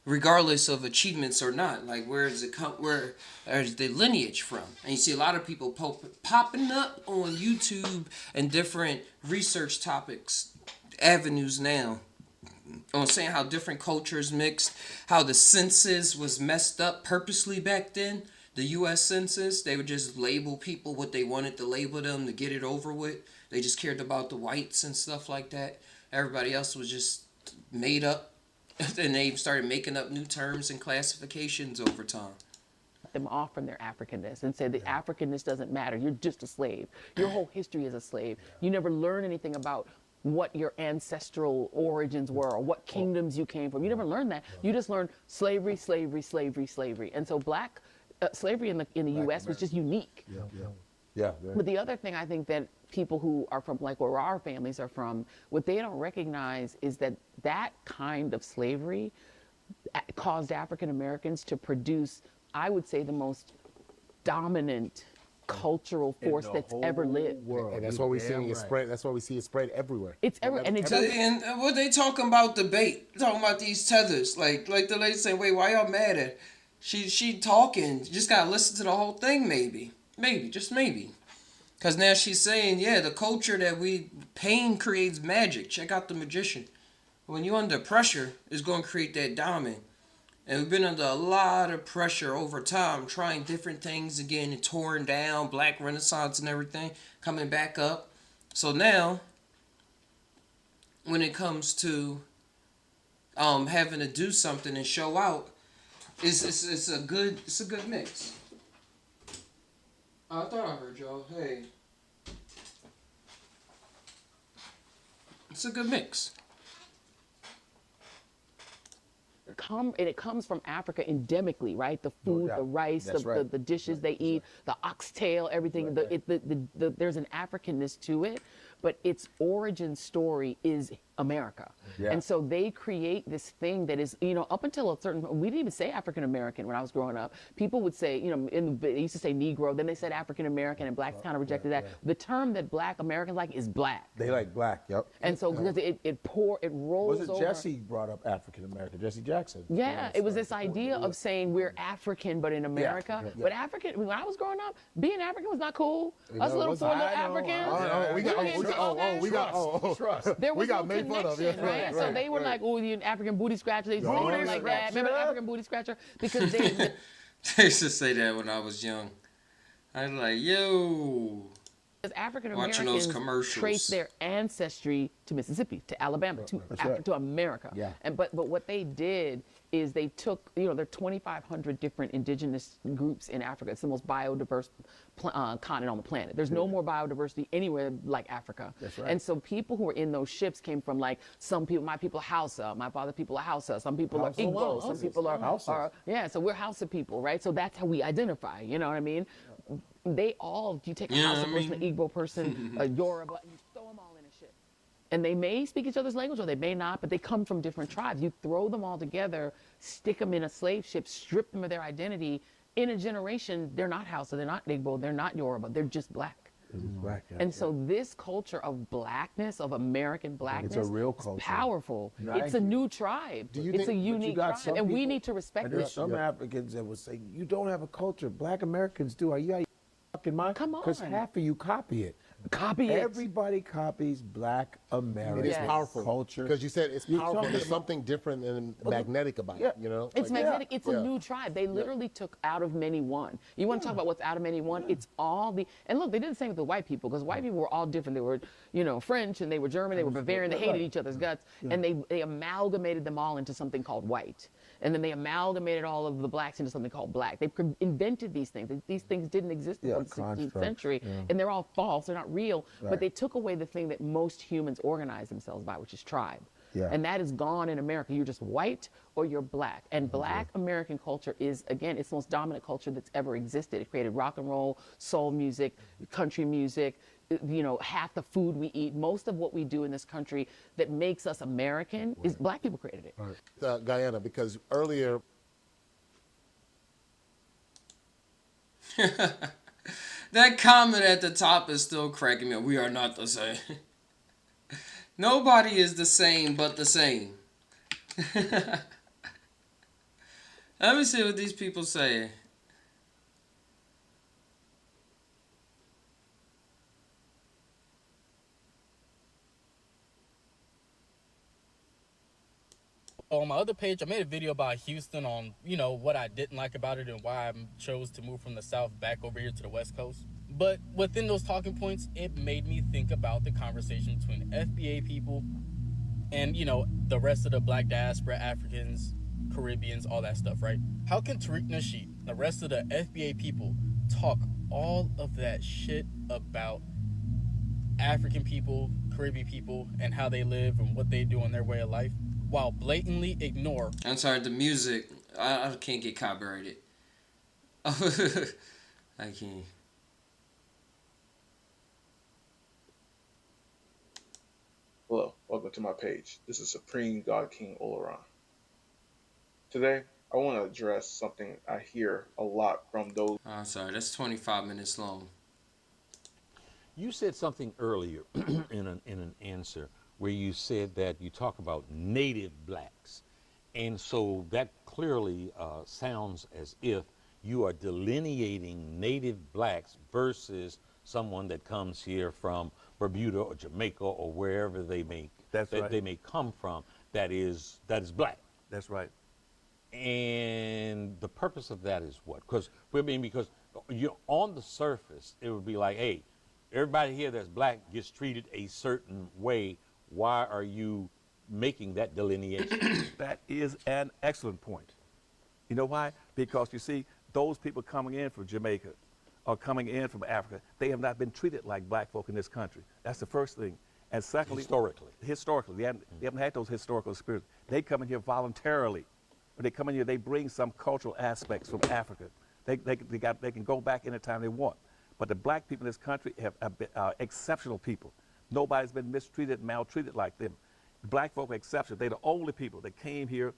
A: regardless of achievements or not. Like, where is the lineage from? And you see a lot of people popping up on YouTube and different research topics, avenues now, on saying how different cultures mixed, how the census was messed up purposely back then. The U.S. Census, they would just label people what they wanted to label them to get it over with. They just cared about the whites and stuff like that. Everybody else was just made up. And they started making up new terms and classifications over time.
K: Them off from their Africanness and say the Africanness doesn't matter. You're just a slave. Your whole history is a slave. You never learn anything about what your ancestral origins were or what kingdoms you came from. You never learned that. You just learned slavery, slavery, slavery, slavery. And so black slavery in the U.S. was just unique.
G: Yeah.
K: But the other thing I think that people who are from, like where our families are from, what they don't recognize is that that kind of slavery caused African Americans to produce, I would say, the most dominant cultural force that's ever lived.
G: And that's why we see it spread. That's why we see it spread everywhere.
K: It's everywhere, and
A: and what they talking about debate, talking about these tethers, like the lady saying, "Wait, why y'all mad at?" She talking. You just gotta listen to the whole thing, maybe, just maybe. Because now she's saying, yeah, the culture that pain creates magic. Check out The Magician. When you're under pressure, it's going to create that diamond. And we've been under a lot of pressure over time, trying different things again, and torn down, Black Renaissance and everything, coming back up. So now, when it comes to having to do something and show out, It's a good mix. I thought I heard y'all. Hey, it's a good mix.
K: It comes from Africa endemically, right? The food, the rice, the dishes they eat, the oxtail, everything. There's an Africanness to it, but its origin story is America.
L: Yeah.
K: And so they create this thing that is, up until a certain, we didn't even say African American when I was growing up. People would say, they used to say Negro, then they said African American, and blacks kind of rejected that. The term that black Americans like is black.
L: They like black, yep.
K: And so because it rolls over.
L: Was it Jesse brought up African American, Jesse Jackson?
K: Yeah, it was this idea of saying we're African, but in America.
L: Yeah.
K: But African, when I was growing up, being African was not cool. Us little poor little Africans. We got made fun of. Right? So they were like, oh, you African booty scratcher. They used to say like that. Remember the African booty scratcher? Because
A: they used to say that when I was young. I was like, yo.
K: Because African Americans trace their ancestry to Mississippi, to Alabama, to America.
L: Yeah.
K: But what they did is they took, there are 2,500 different indigenous groups in Africa. It's the most biodiverse continent on the planet. There's no more biodiversity anywhere like Africa.
L: That's right.
K: And so people who were in those ships came from like some people, my people Hausa, my father people are Hausa, some people are Igbo, some people are so we're Hausa people, right? So that's how we identify, you know what I mean? You take a Hausa person, an Igbo person, a Yoruba, and you throw them all in a ship. And they may speak each other's language or they may not, but they come from different tribes. You throw them all together, stick them in a slave ship, strip them of their identity. In a generation, they're not Hausa, they're not Igbo, they're not Yoruba, they're just black.
L: Black, yeah,
K: and so this culture of blackness, of American blackness,
L: it's a real culture.
K: Is powerful. It's a new tribe. It's a unique tribe, and we need to respect it.
L: There's some Africans that would say, you don't have a culture. Black Americans do. Are you out of your fucking mind?
K: Come on.
L: Because half of you copy it. Everybody copies Black American
G: It is powerful.
L: culture.
G: Because you said it's powerful. There's something different and magnetic about it,
K: It's magnetic. It's a new tribe. They literally took out of many one. You want to talk about what's out of many one? It's all and look, they did the same with the white people, because white people were all different. They were, French, and they were German, they were Bavarian, they hated each other's guts, and they amalgamated them all into something called white. And then they amalgamated all of the blacks into something called black. They invented these things. These things didn't exist until the 16th century, and they're all false. They're not real.
L: Right.
K: But they took away the thing that most humans organize themselves by, which is tribe.
L: Yeah.
K: And that is gone in America. You're just white or you're black. And Black American culture is, again, it's the most dominant culture that's ever existed. It created rock and roll, soul music, country music, half the food we eat. Most of what we do in this country that makes us American is black people created it.
G: Right. Guyana, because earlier...
A: That comment at the top is still cracking me up. We are not the same. Nobody is the same but the same. Let me see what these people say.
M: On my other page, I made a video about Houston on, what I didn't like about it and why I chose to move from the South back over here to the West Coast. But within those talking points, it made me think about the conversation between FBA people and, the rest of the Black diaspora, Africans, Caribbeans, all that stuff, right? How can Tariq Nasheed, the rest of the FBA people, talk all of that shit about African people, Caribbean people, and how they live and what they do in their way of life, while blatantly ignore...
A: I'm sorry, the music, I can't get copyrighted. I can't.
N: Hello, welcome to my page. This is Supreme God King Olaron. Today, I want to address something I hear a lot from those...
A: I'm sorry, that's 25 minutes long.
O: You said something earlier in an answer where you said that you talk about native blacks. And so that clearly sounds as if you are delineating native blacks versus someone that comes here from Bermuda or Jamaica or wherever they may they may come from that is black.
L: That's right.
O: And the purpose of that is what? Because you on the surface it would be like, hey, everybody here that's black gets treated a certain way. Why are you making that delineation?
L: That is an excellent point.
P: You know why? Because you see, those people coming in from Jamaica or coming in from Africa, they have not been treated like black folk in this country. That's the first thing. And secondly, historically, they haven't had those historical experiences. They come in here voluntarily. When they come in here, they bring some cultural aspects from Africa. They can go back anytime they want. But the black people in this country have been exceptional people. Nobody's been mistreated, maltreated like them. Black folk are exceptional. They're the only people that came here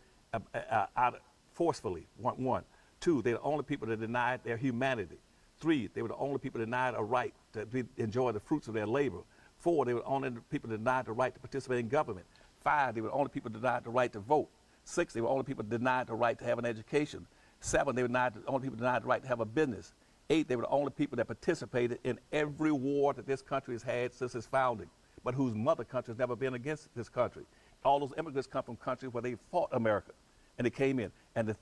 P: forcefully, one. Two, they're the only people that denied their humanity. Three, they were the only people denied a right to enjoy the fruits of their labor. Four, they were the only people denied the right to participate in government. Five, they were the only people denied the right to vote. Six, they were the only people denied the right to have an education. Seven, they were the only people denied the right to have a business. Eight, they were the only people that participated in every war that this country has had since its founding, but whose mother country has never been against this country. All those immigrants come from countries where they fought America, and they came in. And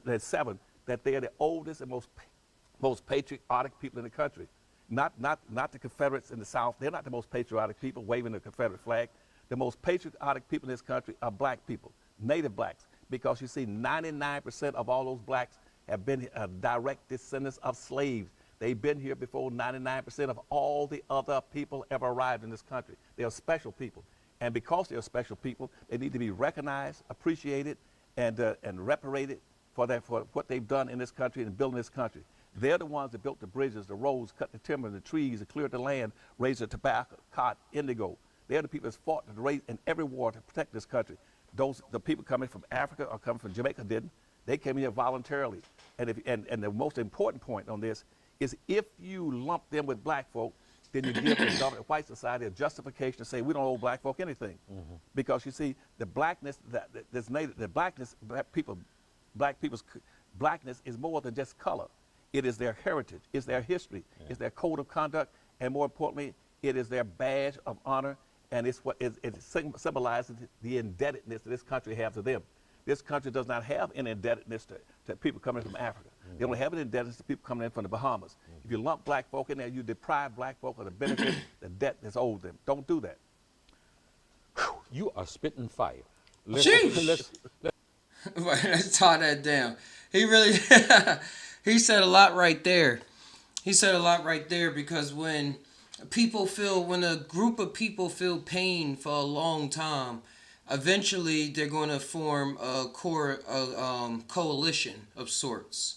P: the seven, that they are the oldest and most patriotic people in the country. Not the Confederates in the South. They're not the most patriotic people waving the Confederate flag. The most patriotic people in this country are black people, native blacks, because you see 99% of all those blacks have been direct descendants of slaves. They've been here before 99% of all the other people ever arrived in this country. They are special people. And because they're special people, they need to be recognized, appreciated, and reparated for what they've done in this country and building this country. They're the ones that built the bridges, the roads, cut the timber, the trees, and cleared the land, raised the tobacco, cotton, indigo. They're the people that fought in every war to protect this country. The people coming from Africa or coming from Jamaica didn't. They came here voluntarily. And the most important point on this is if you lump them with black folk, then you give the dominant white society a justification to say we don't owe black folk anything. Mm-hmm. Because you see, the blackness that's native, black people's blackness is more than just color. It is their heritage, it's their history, it's their code of conduct, and more importantly, it is their badge of honor, and it symbolizes the indebtedness that this country has to them. This country does not have an indebtedness to people coming from Africa. Mm-hmm. They only have an indebtedness to people coming in from the Bahamas. Mm-hmm. If you lump black folk in there, you deprive black folk of the benefit, the debt that's owed them. Don't do that.
O: You are spitting fire.
A: Let's tie that down. He really, he said a lot right there. He said a lot right there because when a group of people feel pain for a long time, eventually they're going to form a coalition of sorts.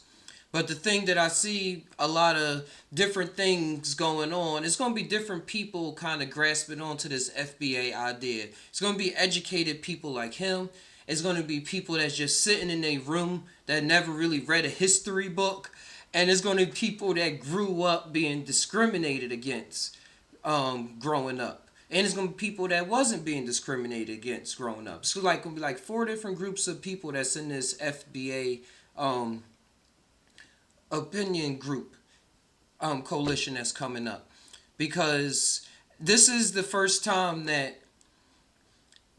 A: But the thing that I see a lot of different things going on, it's going to be different people kind of grasping onto this FBA idea. It's going to be educated people like him. It's going to be people that's just sitting in a room that never really read a history book. And it's going to be people that grew up being discriminated against growing up. And it's going to be people that wasn't being discriminated against growing up. So going to be like 4 different groups of people that's in this FBA opinion group coalition that's coming up. Because this is the first time that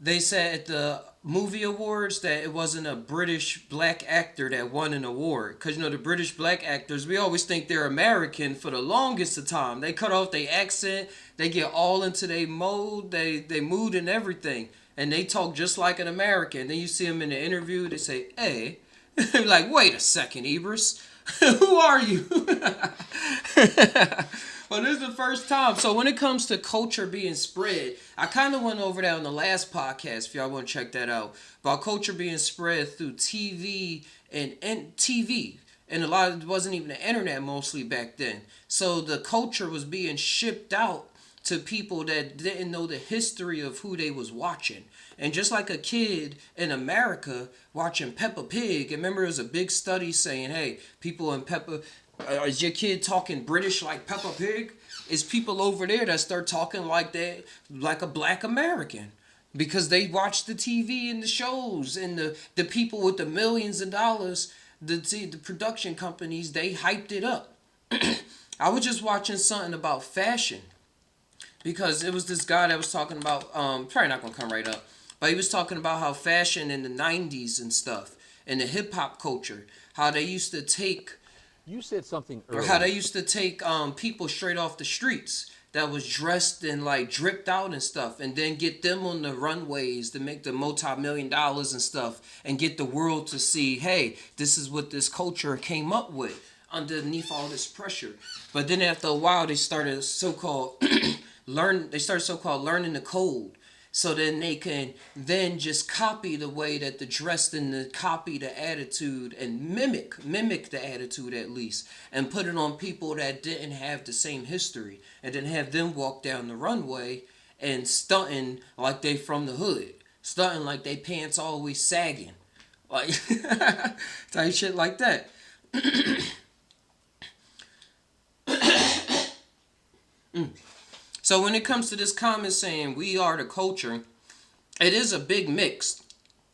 A: they said at the movie awards that it wasn't a British black actor that won an award. Because, the British black actors, we always think they're American for the longest of time. They cut off their accent. They get all into their mode, they mood and everything. And they talk just like an American. Then you see them in the interview, they say, hey. Like, wait a second, Ibris. Who are you? Well, this is the first time. So when it comes to culture being spread, I kind of went over that on the last podcast, if y'all want to check that out, about culture being spread through TV and TV. And a lot of it wasn't even the internet mostly back then. So the culture was being shipped out to people that didn't know the history of who they was watching. And just like a kid in America watching Peppa Pig, and remember there was a big study saying, hey, people in Peppa... is your kid talking British like Peppa Pig? It's people over there that start talking like that, like a black American. Because they watch the TV and the shows and the people with the millions of dollars, the production companies, they hyped it up. I was just watching something about fashion. Because it was this guy that was talking about, probably not going to come right up, but he was talking about how fashion in the 90s and stuff, and the hip-hop culture, how they used to take...
O: You said something earlier.
A: Or how they used to take people straight off the streets. that was dressed and like dripped out and stuff, and then get them on the runways to make the multi-million-dollar and stuff, and get the world to see, hey, this is what this culture came up with underneath all this pressure. But then after a while, they started so-called learning the code. So then they can then just copy the way that the dressed and the copy the attitude and mimic the attitude at least, and put it on people that didn't have the same history, and then have them walk down the runway and stunting like they from the hood, stunting like they pants always sagging, like type shit like that. So when it comes to this comment saying we are the culture, it is a big mix.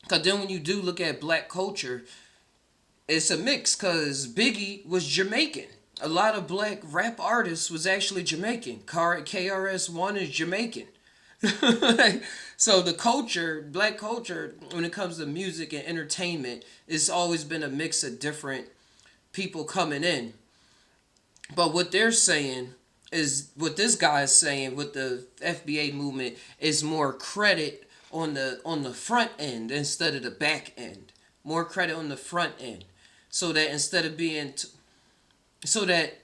A: Because then when you do look at black culture, it's a mix, because Biggie was Jamaican. A lot of black rap artists was actually Jamaican. KRS-One is Jamaican. So the culture, black culture, when it comes to music and entertainment, it's always been a mix of different people coming in. But what they're saying is, what this guy is saying with the FBA movement, is more credit on the front end instead of the back end. More credit on the front end, so that instead of being so that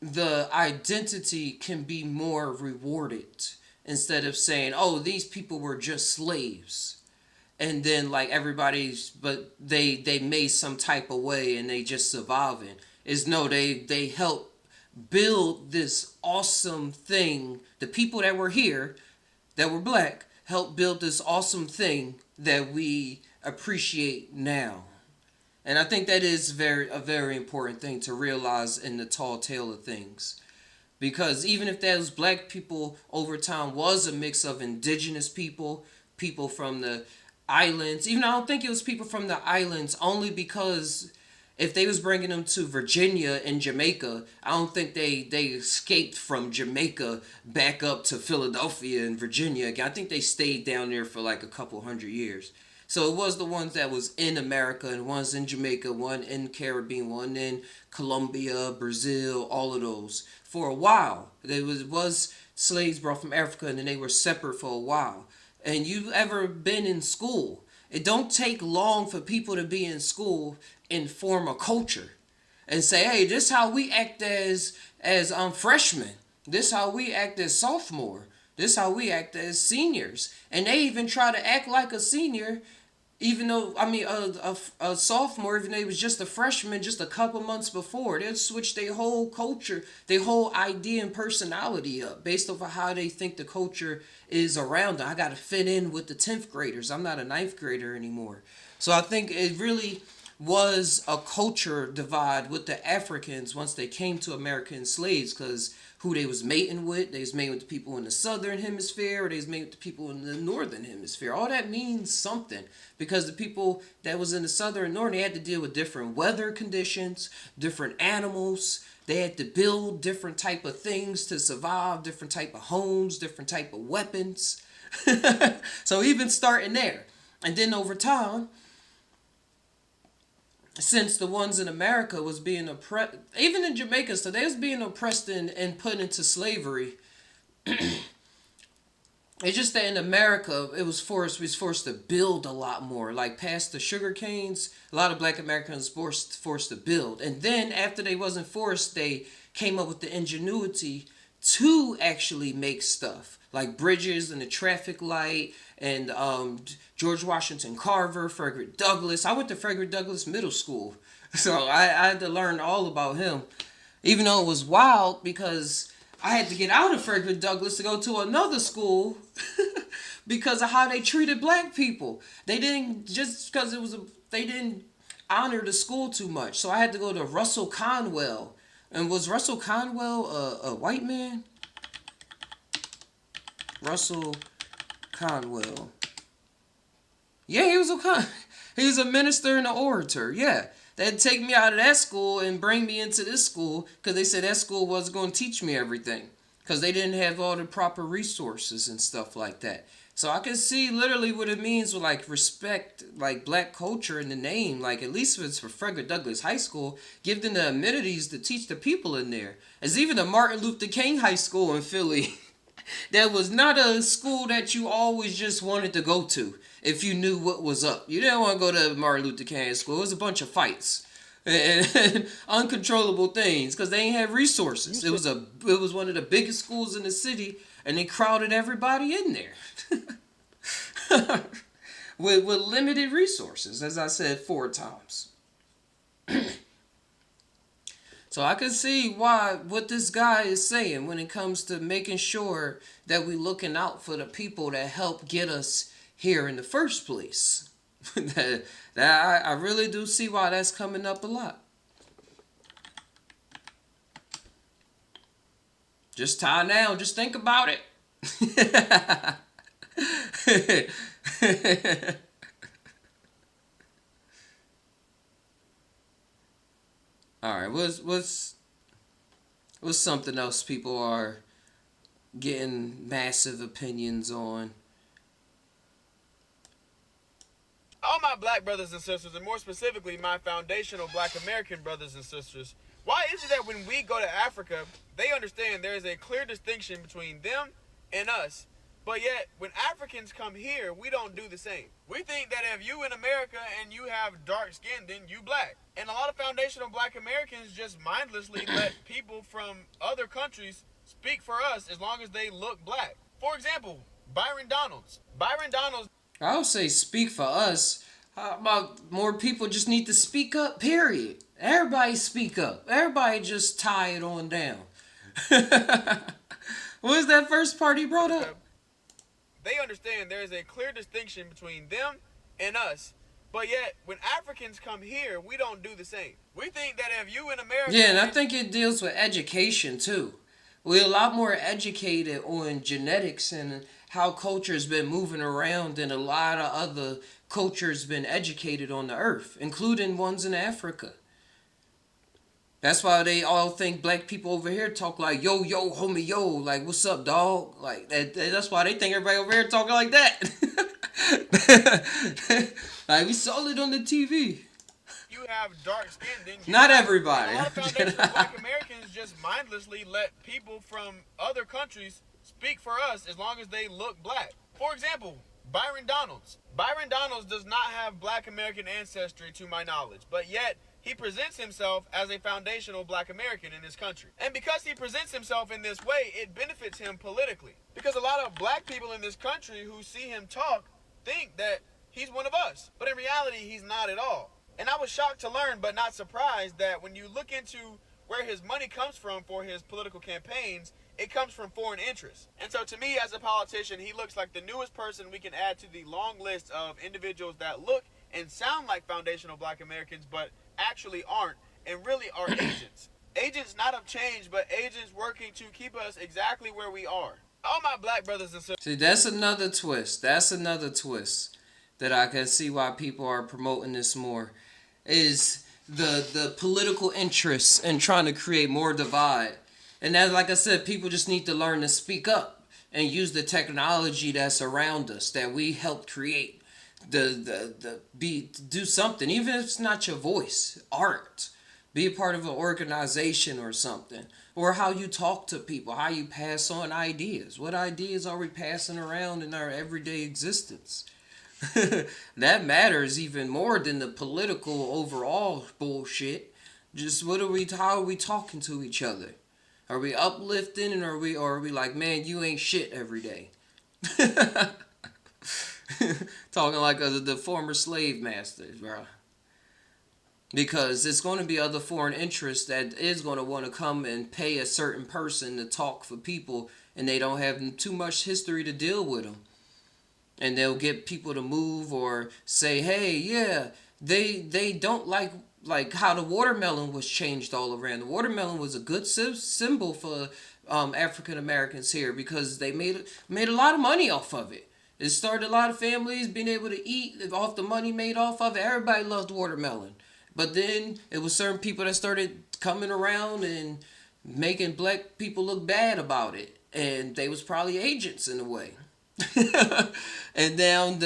A: the identity can be more rewarded, instead of saying, oh, these people were just slaves, and then like everybody's, but they made some type of way and they just surviving. Is no, they helped build this awesome thing. The people that were here, that were black, helped build this awesome thing that we appreciate now. And I think that is a very important thing to realize in the tall tale of things. Because even if those black people over time was a mix of indigenous people, people from the islands, even I don't think it was people from the islands, only because if they was bringing them to Virginia and Jamaica, I don't think they escaped from Jamaica back up to Philadelphia and Virginia again. I think they stayed down there for like a couple hundred years. So it was the ones that was in America, and ones in Jamaica, one in Caribbean, one in Colombia, Brazil, all of those. For a while, there was slaves brought from Africa, and then they were separate for a while. And you ever been in school? It don't take long for people to be in school and form a culture and say, hey, this how we act as freshmen. This how we act as sophomore. This how we act as seniors. And they even try to act like a senior, even though, a sophomore, even though he was just a freshman just a couple months before. They'll switch their whole culture, their whole idea and personality up based off of how they think the culture is around them. I got to fit in with the 10th graders. I'm not a 9th grader anymore. So I think it really was a culture divide with the Africans once they came to American slaves, because who they was mating with, they was mating with the people in the southern hemisphere, or they was mating with the people in the northern hemisphere. All that means something, because the people that was in the southern and northern, they had to deal with different weather conditions, different animals. They had to build different type of things to survive, different type of homes, different type of weapons. So even starting there, and then over time, since the ones in America was being oppressed, even in Jamaica, so they was being oppressed and put into slavery. It's just that in America, we was forced to build a lot more. Like past the sugar canes, a lot of black Americans forced to build. And then after they wasn't forced, they came up with the ingenuity to actually make stuff. Like bridges and the traffic light, and George Washington Carver, Frederick Douglass. I went to Frederick Douglass Middle School, so I had to learn all about him. Even though it was wild, because I had to get out of Frederick Douglass to go to another school because of how they treated black people. They didn't, just because they didn't honor the school too much. So I had to go to Russell Conwell. And was Russell Conwell a white man? Russell Conwell. Yeah, he was a minister and an orator. Yeah. They'd take me out of that school and bring me into this school because they said that school wasn't going to teach me everything because they didn't have all the proper resources and stuff like that. So I can see literally what it means with like respect, like black culture in the name. Like at least if it's for Frederick Douglass High School, give them the amenities to teach the people in there. It's even the Martin Luther King High School in Philly. That was not a school that you always just wanted to go to if you knew what was up. You didn't want to go to Martin Luther King School. It was a bunch of fights and uncontrollable things because they ain't have resources. It was one of the biggest schools in the city, and they crowded everybody in there with limited resources, as I said 4 times. So I can see what this guy is saying when it comes to making sure that we looking out for the people that help get us here in the first place. I really do see why that's coming up a lot. Just tie down. Just think about it. All right, what's something else people are getting massive opinions on?
F: All my black brothers and sisters, and more specifically my foundational black American brothers and sisters, why is it that when we go to Africa, they understand there is a clear distinction between them and us, but yet when Africans come here, we don't do the same? We think that if you in America and you have dark skin, then you black. And a lot of foundational black Americans just mindlessly let people from other countries speak for us as long as they look black. For example, Byron Donalds.
A: I would say speak for us. How about more people just need to speak up, period. Everybody speak up. Everybody just tie it on down. What was that first part he brought up?
F: They understand there is a clear distinction between them and us. But yet, when Africans come here, we don't do the same. We think that if you in America...
A: Yeah, and I think it deals with education, too. We're a lot more educated on genetics and how culture's been moving around than a lot of other cultures been educated on the earth, including ones in Africa. That's why they all think black people over here talk like, yo, homie, yo, like, what's up, dog? Like, that's why they think everybody over here talking like that. Like, we saw it on the TV.
F: You have dark skin, then you...
A: Not everybody.
F: A lot of foundational black Americans just mindlessly let people from other countries speak for us as long as they look black. For example, Byron Donalds. Byron Donalds does not have black American ancestry to my knowledge, but yet he presents himself as a foundational black American in this country. And because he presents himself in this way, it benefits him politically. Because a lot of black people in this country who see him talk think that he's one of us. But in reality, he's not at all. And I was shocked to learn, but not surprised, that when you look into where his money comes from for his political campaigns, it comes from foreign interests. And so to me, as a politician, he looks like the newest person we can add to the long list of individuals that look and sound like foundational black Americans, but actually aren't, and really are agents. Agents not of change, but agents working to keep us exactly where we are. All my black brothers and sisters.
A: See, that's another twist. That's another twist that I can see why people are promoting this more, is the political interests and trying to create more divide. And that, like I said, people just need to learn to speak up and use the technology that's around us that we helped create. Do something, even if it's not your voice, art. Be a part of an organization or something. Or how you talk to people, how you pass on ideas. What ideas are we passing around in our everyday existence? That matters even more than the political overall bullshit. Just how are we talking to each other? Are we uplifting, and are we like, man, you ain't shit every day? Talking like the former slave masters, bro. Because it's going to be other foreign interests that is going to want to come and pay a certain person to talk for people, and they don't have too much history to deal with them. And they'll get people to move or say, hey, yeah, they don't like how the watermelon was changed all around. The watermelon was a good symbol for African Americans here because they made a lot of money off of it. It started a lot of families being able to eat off the money made off of it. Everybody loved watermelon. But then it was certain people that started coming around and making black people look bad about it. And they was probably agents in a way. And down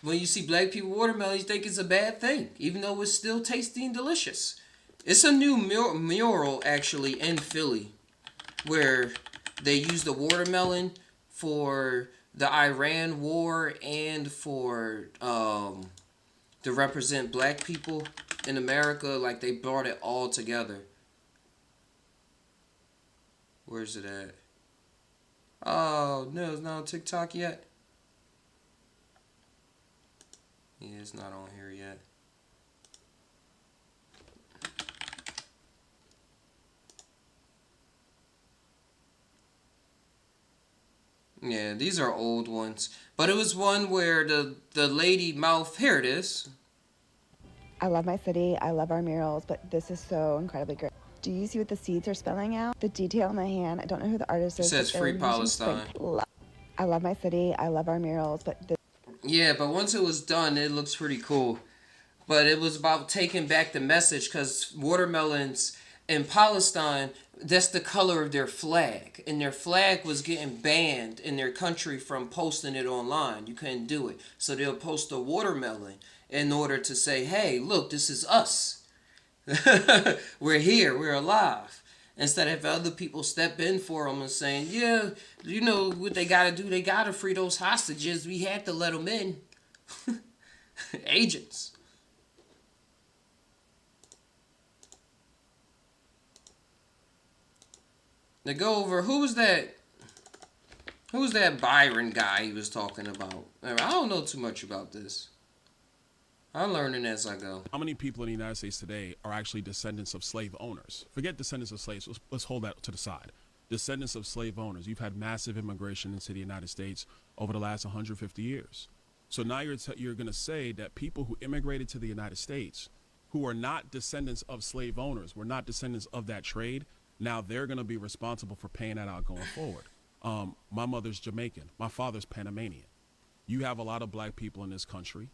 A: when you see black people watermelon, you think it's a bad thing, even though it's still tasty and delicious. It's a new mural actually in Philly where they use the watermelon for the Iran war and for to represent black people in America. Like they brought it all together. Where's it at? Oh no, it's not on TikTok yet. Yeah, it's not on here yet. Yeah, these are old ones. But it was one where the lady mouth, here it is.
Q: I love my city, I love our murals, but this is so incredibly great. Do you see what the seeds are spelling out? The detail in my hand, I don't know who the artist is.
A: It says Free Palestine.
Q: I love my city, I love our murals, but
A: yeah, but once it was done, it looks pretty cool. But it was about taking back the message because watermelons in Palestine, that's the color of their flag. And their flag was getting banned in their country from posting it online. You couldn't do it. So they'll post a watermelon in order to say, hey, look, this is us. We're here, we're alive. Instead of other people step in for them and saying, yeah, you know what they got to do? They got to free those hostages. We had to let them in. Agents. Now go over, who was that Byron guy he was talking about? I don't know too much about this. I'm learning as I go.
R: How many people in the United States today are actually descendants of slave owners? Forget descendants of slaves. Let's hold that to the side. Descendants of slave owners. You've had massive immigration into the United States over the last 150 years. So now you're going to say that people who immigrated to the United States, who are not descendants of slave owners, were not descendants of that trade, now they're going to be responsible for paying that out going forward. My mother's Jamaican. My father's Panamanian. You have a lot of black people in this country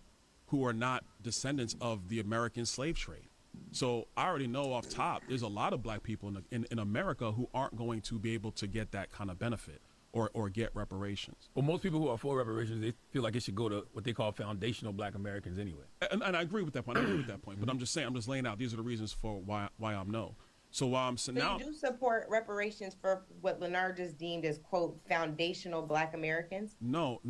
R: who are not descendants of the American slave trade. So I already know off top, there's a lot of black people in America who aren't going to be able to get that kind of benefit or get reparations.
S: Well, most people who are for reparations, they feel like it should go to what they call foundational black Americans anyway.
R: And I agree with that point. But I'm just saying, I'm just laying out, these are the reasons for why I'm no. So while I'm
T: So you do support reparations for what Leonard just deemed as, quote, foundational black Americans?
R: No,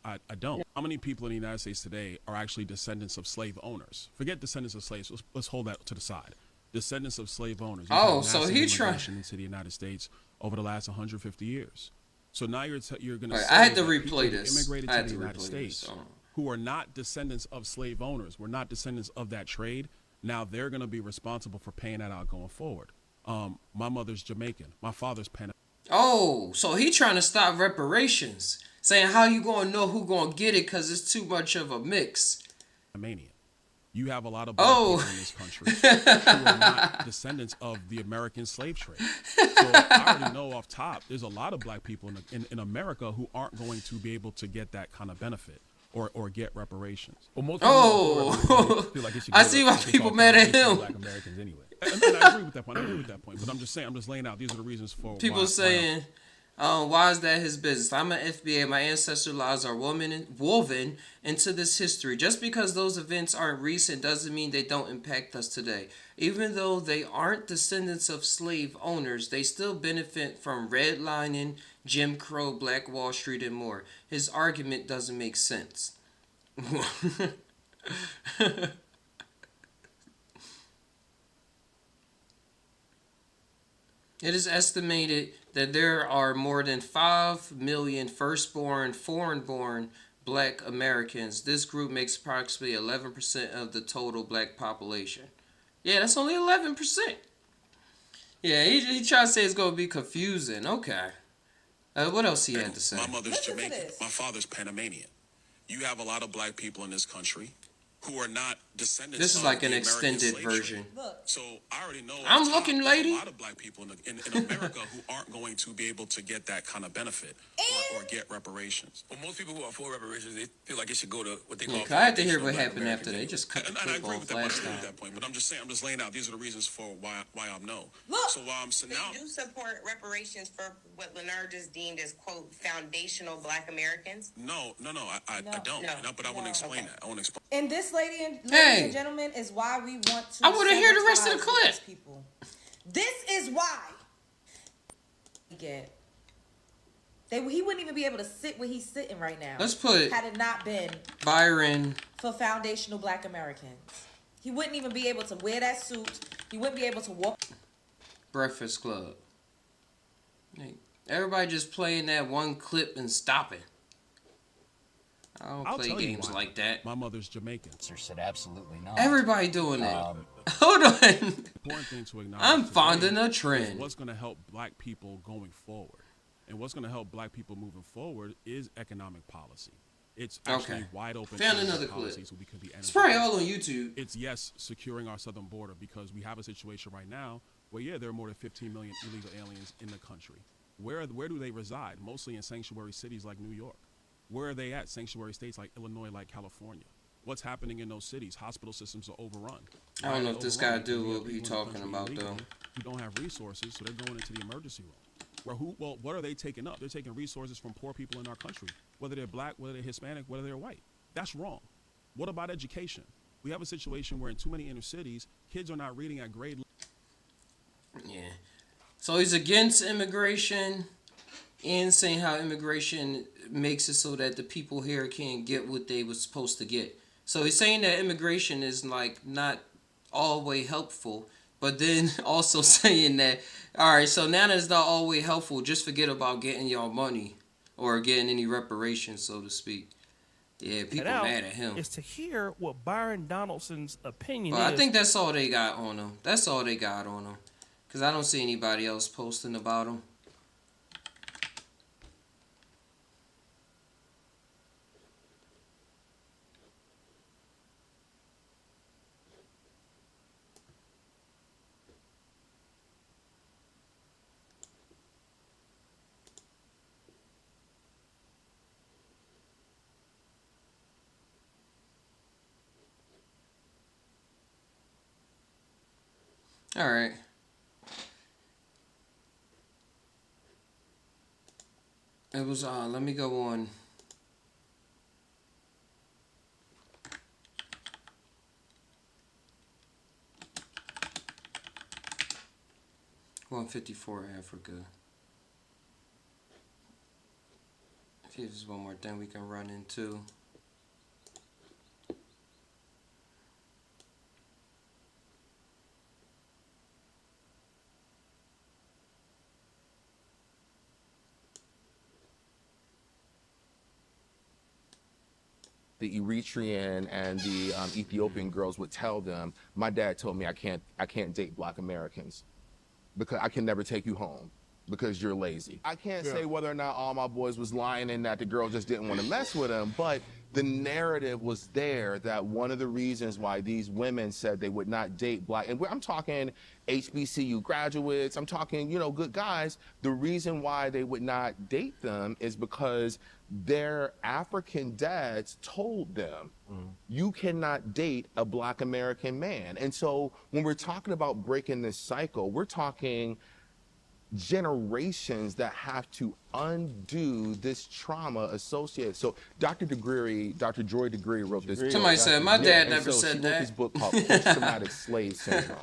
R: I don't. How many people in the United States today are actually descendants of slave owners? Forget descendants of slaves. Let's hold that to the side. Descendants of slave owners.
A: Oh, so he tried
R: into the United States over the last 150 years. So now you're going to say
A: I had to replay this.
R: Immigrated to the United States who are not descendants of slave owners, were not descendants of that trade. Now they're going to be responsible for paying that out going forward. My mother's Jamaican. My father's Panamanian.
A: Oh, so he trying to stop reparations. Saying how you going to know who going to get it because it's too much of a mix.
R: You have a lot of black people in this country who are not descendants of the American slave trade. So I already know off top, there's a lot of black people in America who aren't going to be able to get that kind of benefit or get reparations.
S: Well, most people feel like it should go
A: I see why people mad at him.
S: Black Americans anyway.
R: And I agree with that point. But I'm just saying, I'm just laying out, these are the reasons for
A: people saying, why is that his business? I'm an FBA. My ancestral lives are woven into this history. Just because those events aren't recent doesn't mean they don't impact us today. Even though they aren't descendants of slave owners, they still benefit from redlining, Jim Crow, Black Wall Street, and more. His argument doesn't make sense. It is estimated that there are more than 5 million firstborn, foreign-born black Americans. This group makes approximately 11% of the total black population. Yeah, that's only 11%. Yeah, he tried to say it's going to be confusing. Okay. What else he had to say?
U: My mother's Jamaican. My father's Panamanian. You have a lot of black people in this country who are not
R: descendants.
A: This is
R: of
A: like
R: the
A: an
R: American
A: extended
R: slave
A: version.
R: trade. So I already know.
A: I'm
R: off top,
A: looking,
R: there's
A: lady.
R: A lot of black people in America who aren't going to be able to get that kind of benefit or get reparations.
S: Well, most people who are for reparations, they feel like it should go to what they
A: Yeah,
S: call.
A: 'cause I had to hear
S: foundational
A: what
S: Black
A: happened
S: Americans
A: after they
S: anyway.
A: just cut the
R: And I
A: clip
R: agree
A: off
R: with that. I
A: last
R: agree with
A: time.
R: that point. But I'm just saying. I'm just laying out. These are the reasons for why I'm no.
T: Look,
R: so so
T: they
R: now
T: do support reparations for what Leonard just deemed as, quote, foundational Black Americans.
R: No, I don't.
T: No.
R: But I want to explain that. I want to explain.
B: And this, ladies
A: Hey.
B: and gentlemen, is why we want to.
A: I wanna hear the rest of the
B: sabotage
A: clip.
B: these people. This is why. Again, he wouldn't even be able to sit where he's sitting right now.
A: Let's put
B: had it not been
A: Byron.
B: for foundational Black Americans. He wouldn't even be able to wear that suit. He wouldn't be able to walk.
A: Breakfast Club. Hey, everybody just playing that one clip and stopping. I don't
R: I'll
A: play
R: tell you
A: games
R: why.
A: like that.
R: My mother's Jamaican.
E: Said absolutely not.
A: Everybody doing that. Hold on.
R: Important thing to acknowledge.
A: I'm
R: today
A: finding a
R: is
A: trend.
R: What's going to help black people going forward, and what's going to help black people moving forward is economic policy. It's actually
A: Okay.
R: wide open.
A: Found
R: to
A: another
R: policies
A: clip.
R: so we can be
A: It's probably all on YouTube.
R: It's yes, securing our southern border because we have a situation right now where there are more than 15 million illegal aliens in the country. Where do they reside? Mostly in sanctuary cities like New York. Where are they at? Sanctuary states like Illinois, like California. What's happening in those cities? Hospital systems are overrun.
A: I don't know if this guy
R: Overrun
A: do
R: because we
A: what
R: have
A: he
R: people in the
A: talking
R: country
A: about,
R: illegally
A: though.
R: Who don't have resources, so they're going into the emergency room. What are they taking up? They're taking resources from poor people in our country, whether they're black, whether they're Hispanic, whether they're white. That's wrong. What about education? We have a situation where in too many inner cities, kids are not reading at grade level.
A: Yeah. So he's against immigration and saying how immigration makes it so that the people here can't get what they were supposed to get. So he's saying that immigration is like not all the way helpful, but then also saying that, all right, so now that it's not all the way helpful, just forget about getting y'all money or getting any reparations, so to speak. Yeah, people mad at him.
U: Is to hear what Byron Donaldson's opinion
A: But
U: is.
A: I think that's all they got on him. That's all they got on him. Because I don't see anybody else posting about him. All right. It was let me go on. $154 Africa. See if there's one more thing we can run into.
V: The Eritrean and the Ethiopian girls would tell them, my dad told me I can't date black Americans because I can never take you home because you're lazy. I can't say whether or not all my boys was lying and that the girl just didn't want to mess with him, but the narrative was there that one of the reasons why these women said they would not date black, and I'm talking HBCU graduates, I'm talking, good guys, the reason why they would not date them is because their African dads told them, you cannot date a black American man. And so when we're talking about breaking this cycle, we're talking generations that have to undo this trauma associated. So Dr. Joy DeGruy wrote this book.
A: Somebody said, my dad never
V: so
A: said
V: she
A: that.
V: wrote this book called Post-Traumatic Slave Syndrome.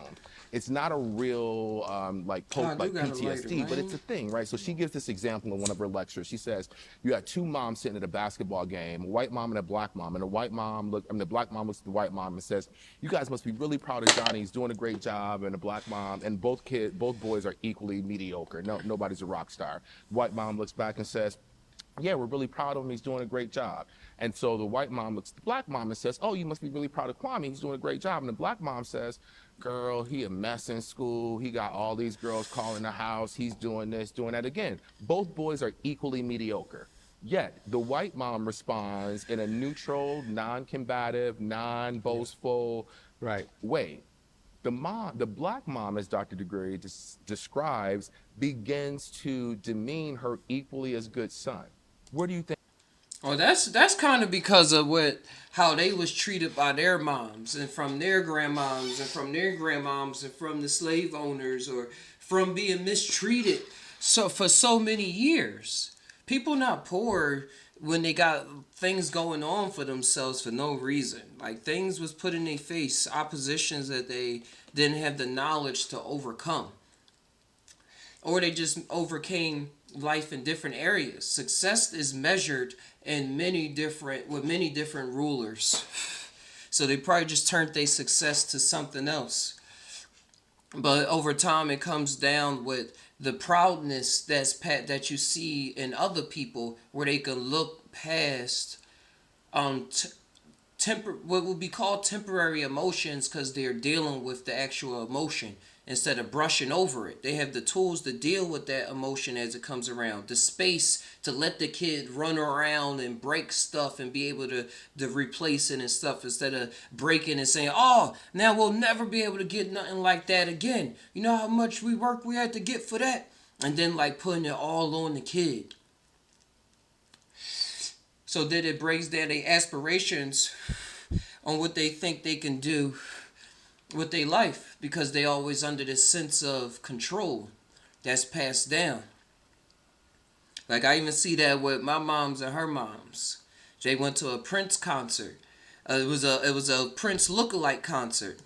V: It's not a real PTSD, but it's a thing, right? So she gives this example in one of her lectures. She says, you had two moms sitting at a basketball game, a white mom and a black mom, and the black mom looks at the white mom and says, you guys must be really proud of Johnny. He's doing a great job. And the black mom, and both boys are equally mediocre. Nobody's a rock star. White mom looks back and says, yeah, we're really proud of him. He's doing a great job. And so the white mom looks at the black mom and says, oh, you must be really proud of Kwame. He's doing a great job. And the black mom says, girl, he a mess in school. He got all these girls calling the house. He's doing this, doing that. Again, both boys are equally mediocre. Yet the white mom responds in a neutral, non-combative, non-boastful way. The black mom, as Dr. Degree describes, begins to demean her equally as good son. What do you think?
A: Well, that's kind of because of how they was treated by their moms and from their grandmoms and from their grandmoms and from the slave owners, or from being mistreated for so many years. People not poor when they got things going on for themselves for no reason. Like, things was put in their face, oppositions that they didn't have the knowledge to overcome, or they just overcame life in different areas. Success is measured in many different rulers. So they probably just turned their success to something else. But over time, it comes down with the proudness that you see in other people, where they can look past what would be called temporary emotions, because they're dealing with the actual emotion instead of brushing over it. They have the tools to deal with that emotion as it comes around, the space to let the kid run around and break stuff and be able to replace it and stuff, instead of breaking and saying, oh, now we'll never be able to get nothing like that again. You know how much we had to get for that? And then like putting it all on the kid. So that it breaks down their aspirations on what they think they can do with their life, because they always under this sense of control that's passed down. Like, I even see that with my moms and her moms. They went to a Prince concert. It was a Prince lookalike concert.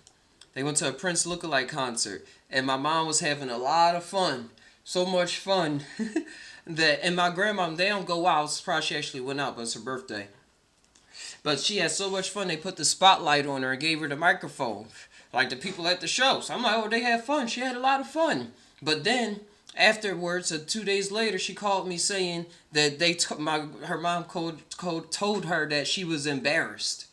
A: They went to a Prince lookalike concert, and my mom was having a lot of fun, so much fun and my grandmom, they don't go out. Surprised she actually went out, but it's her birthday. But she had so much fun, they put the spotlight on her and gave her the microphone, like the people at the show. So I'm like, oh, they had fun. She had a lot of fun. But then afterwards, 2 days later, she called me saying that her mom told her that she was embarrassed.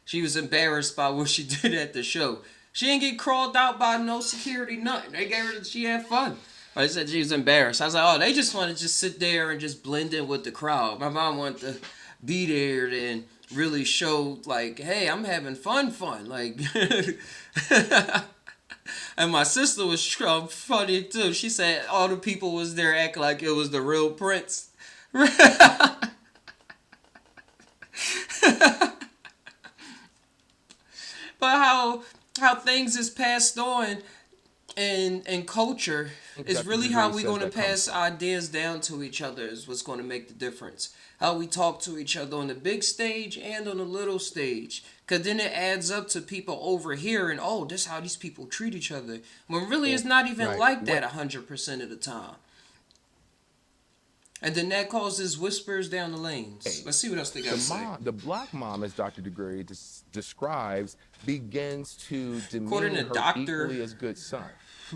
A: She was embarrassed by what she did at the show. She didn't get crawled out by no security, nothing. They gave her, she had fun. I said she was embarrassed. I was like, oh, they just want to just sit there and just blend in with the crowd. My mom wanted to be there and really show, like, hey, I'm having fun. Like, and my sister was funny too. She said all the people was there acting like it was the real Prince. But how things is passed on and culture is really how we're going to pass ideas down to each other is what's going to make the difference. How we talk to each other on the big stage and on the little stage. Because then it adds up to people overhearing, oh, this is how these people treat each other. When really it's not even like that 100% of the time. And then that causes whispers down the lanes. Let's see what else they got to say.
V: The black mom, as Dr. Degree describes, begins to demean her equally as good son.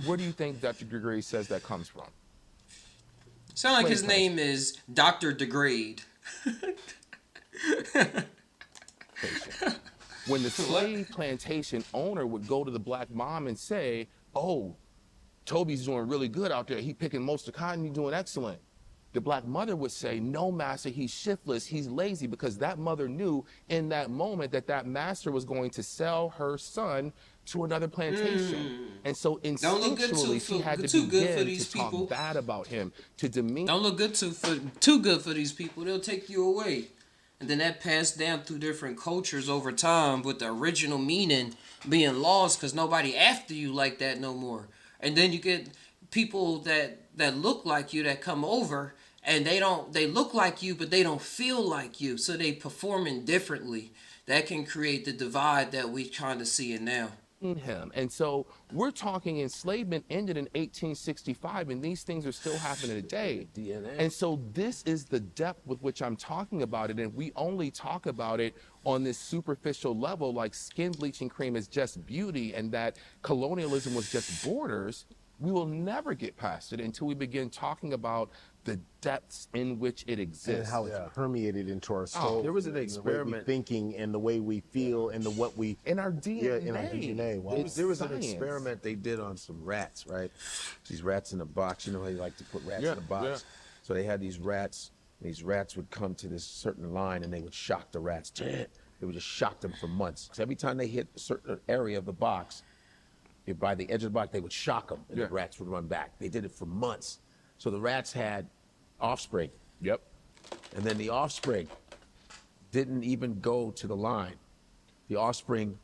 V: Where do you think Dr. Degree says that comes from?
A: Sound like his name is Dr. Degrade.
V: When the slave plantation owner would go to the black mom and say, oh, Toby's doing really good out there. He picking most of the cotton. He's doing excellent. The black mother would say, no, master, he's shiftless, he's lazy, because that mother knew in that moment that master was going to sell her son to another plantation. And so instinctually, she had to begin to talk bad about him, to demean.
A: Don't look too good for these people. They'll take you away. And then that passed down through different cultures over time, with the original meaning being lost because nobody after you like that no more. And then you get people that look like you that come over, and they look like you, but they don't feel like you. So they performing differently. That can create the divide that we kind of see it now.
V: Him. And so we're talking enslavement ended in 1865, and these things are still happening today. DNA. And so this is the depth with which I'm talking about it, and we only talk about it on this superficial level, like skin bleaching cream is just beauty and that colonialism was just borders. We will never get past it until we begin talking about the depths in which it exists.
J: And how it's permeated into our soul.
L: There was an experiment.
J: The way we thinking and the way we feel and the what we...
V: In our DNA.
J: Yeah, in our DNA. Wow.
L: There was an experiment they did on some rats, right? These rats in a box. You know how you like to put rats in a box? Yeah. So they had these rats These rats would come to this certain line and they would shock the rats. They would just shock them for months. Because every time they hit a certain area of the box, by the edge of the box, they would shock them and the rats would run back. They did it for months. So the rats had offspring.
V: Yep.
L: And then the offspring didn't even go to the line. The offspring,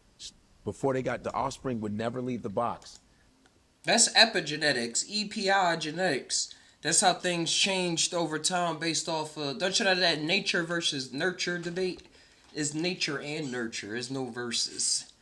L: before they got, the offspring would never leave the box.
A: That's epigenetics, EPI genetics. That's how things changed over time based off of, don't you know that nature versus nurture debate? Is nature and nurture, there's no versus.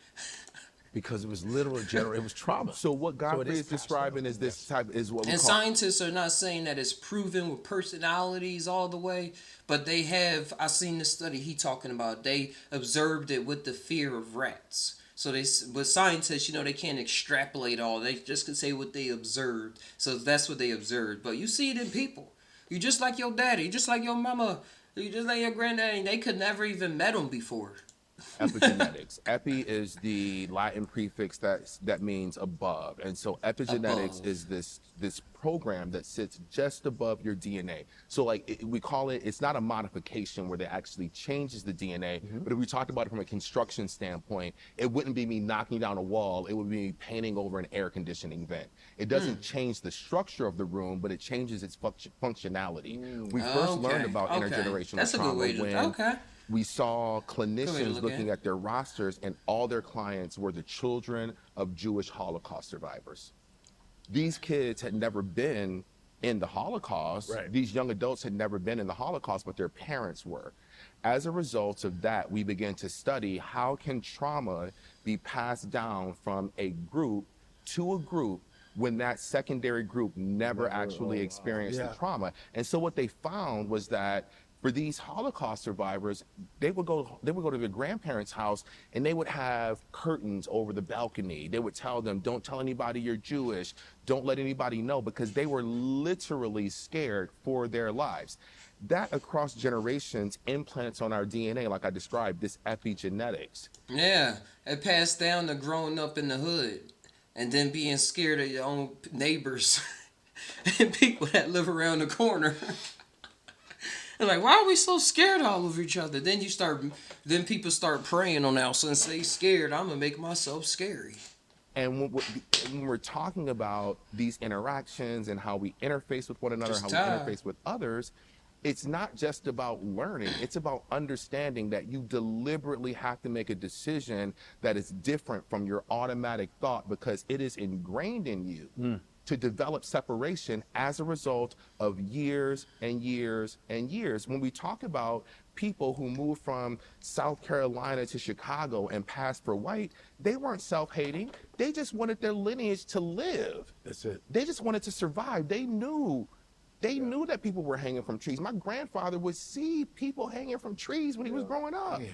L: Because it was literal it was trauma.
V: So what Godfrey is describing is this type is what we
A: And
V: call.
A: scientists are not saying that it's proven with personalities all the way, but they have, I seen the study he talking about, they observed it with the fear of rats. So but scientists, they can't extrapolate all. They just can say what they observed. So that's what they observed. But you see it in people. You just like your daddy, just like your mama, you just like your granddaddy. They could never even met them before.
V: Epigenetics. Epi is the Latin prefix that means above, and so epigenetics is this program that sits just above your DNA. So we call it, it's not a modification where they actually changes the DNA, but if we talked about it from a construction standpoint, it wouldn't be me knocking down a wall, it would be me painting over an air conditioning vent. It doesn't change the structure of the room, but it changes its functionality. We first learned about intergenerational trauma when we saw clinicians looking at their rosters, and all their clients were the children of Jewish Holocaust survivors. These kids had never been in the Holocaust. Right. These young adults had never been in the Holocaust, but their parents were. As a result of that, we began to study how can trauma be passed down from a group to a group when that secondary group never actually experienced the trauma. And so what they found was that for these Holocaust survivors, they would go to their grandparents' house and they would have curtains over the balcony. They would tell them, don't tell anybody you're Jewish, don't let anybody know, because they were literally scared for their lives. That across generations implants on our DNA, like I described, this epigenetics.
A: Yeah, it passed down to growing up in the hood and then being scared of your own neighbors and people that live around the corner. And like, why are we so scared all of each other? Then people start praying on us and say, scared, I'm gonna make myself scary.
V: And when we're talking about these interactions and how we interface with one another, how we interface with others, it's not just about learning. It's about understanding that you deliberately have to make a decision that is different from your automatic thought, because it is ingrained in you to develop separation as a result of years and years and years. When we talk about people who moved from South Carolina to Chicago and passed for white, they weren't self-hating. They just wanted their lineage to live.
L: That's it.
V: They just wanted to survive. They knew that people were hanging from trees. My grandfather would see people hanging from trees when he was growing up. Yeah.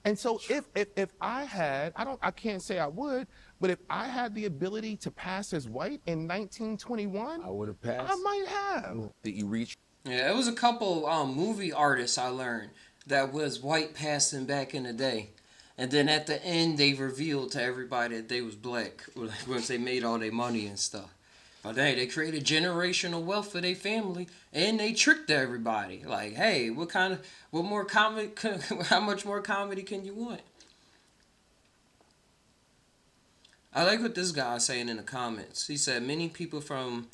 V: And so if I had, I can't say I would, but if I had the ability to pass as white in 1921,
L: I would have passed.
V: I might have. That you reach.
A: Yeah, it was a couple movie artists I learned that was white passing back in the day. And then at the end, they revealed to everybody that they was black, once they made all their money and stuff. But hey, they created generational wealth for their family, and they tricked everybody. Like, hey, how much more comedy can you want? I like what this guy is saying in the comments. He said, many people from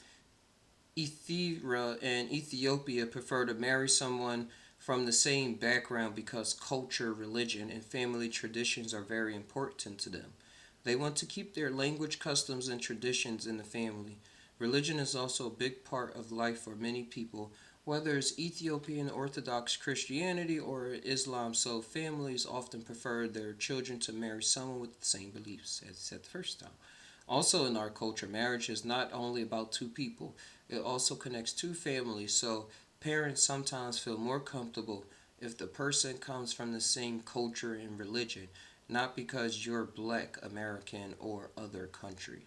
A: Eritrea and Ethiopia prefer to marry someone from the same background because culture, religion, and family traditions are very important to them. They want to keep their language, customs, and traditions in the family. Religion is also a big part of life for many people, whether it's Ethiopian Orthodox Christianity or Islam, so families often prefer their children to marry someone with the same beliefs, as I said the first time. Also in our culture, marriage is not only about two people, it also connects two families, so parents sometimes feel more comfortable if the person comes from the same culture and religion, not because you're black, American, or other country.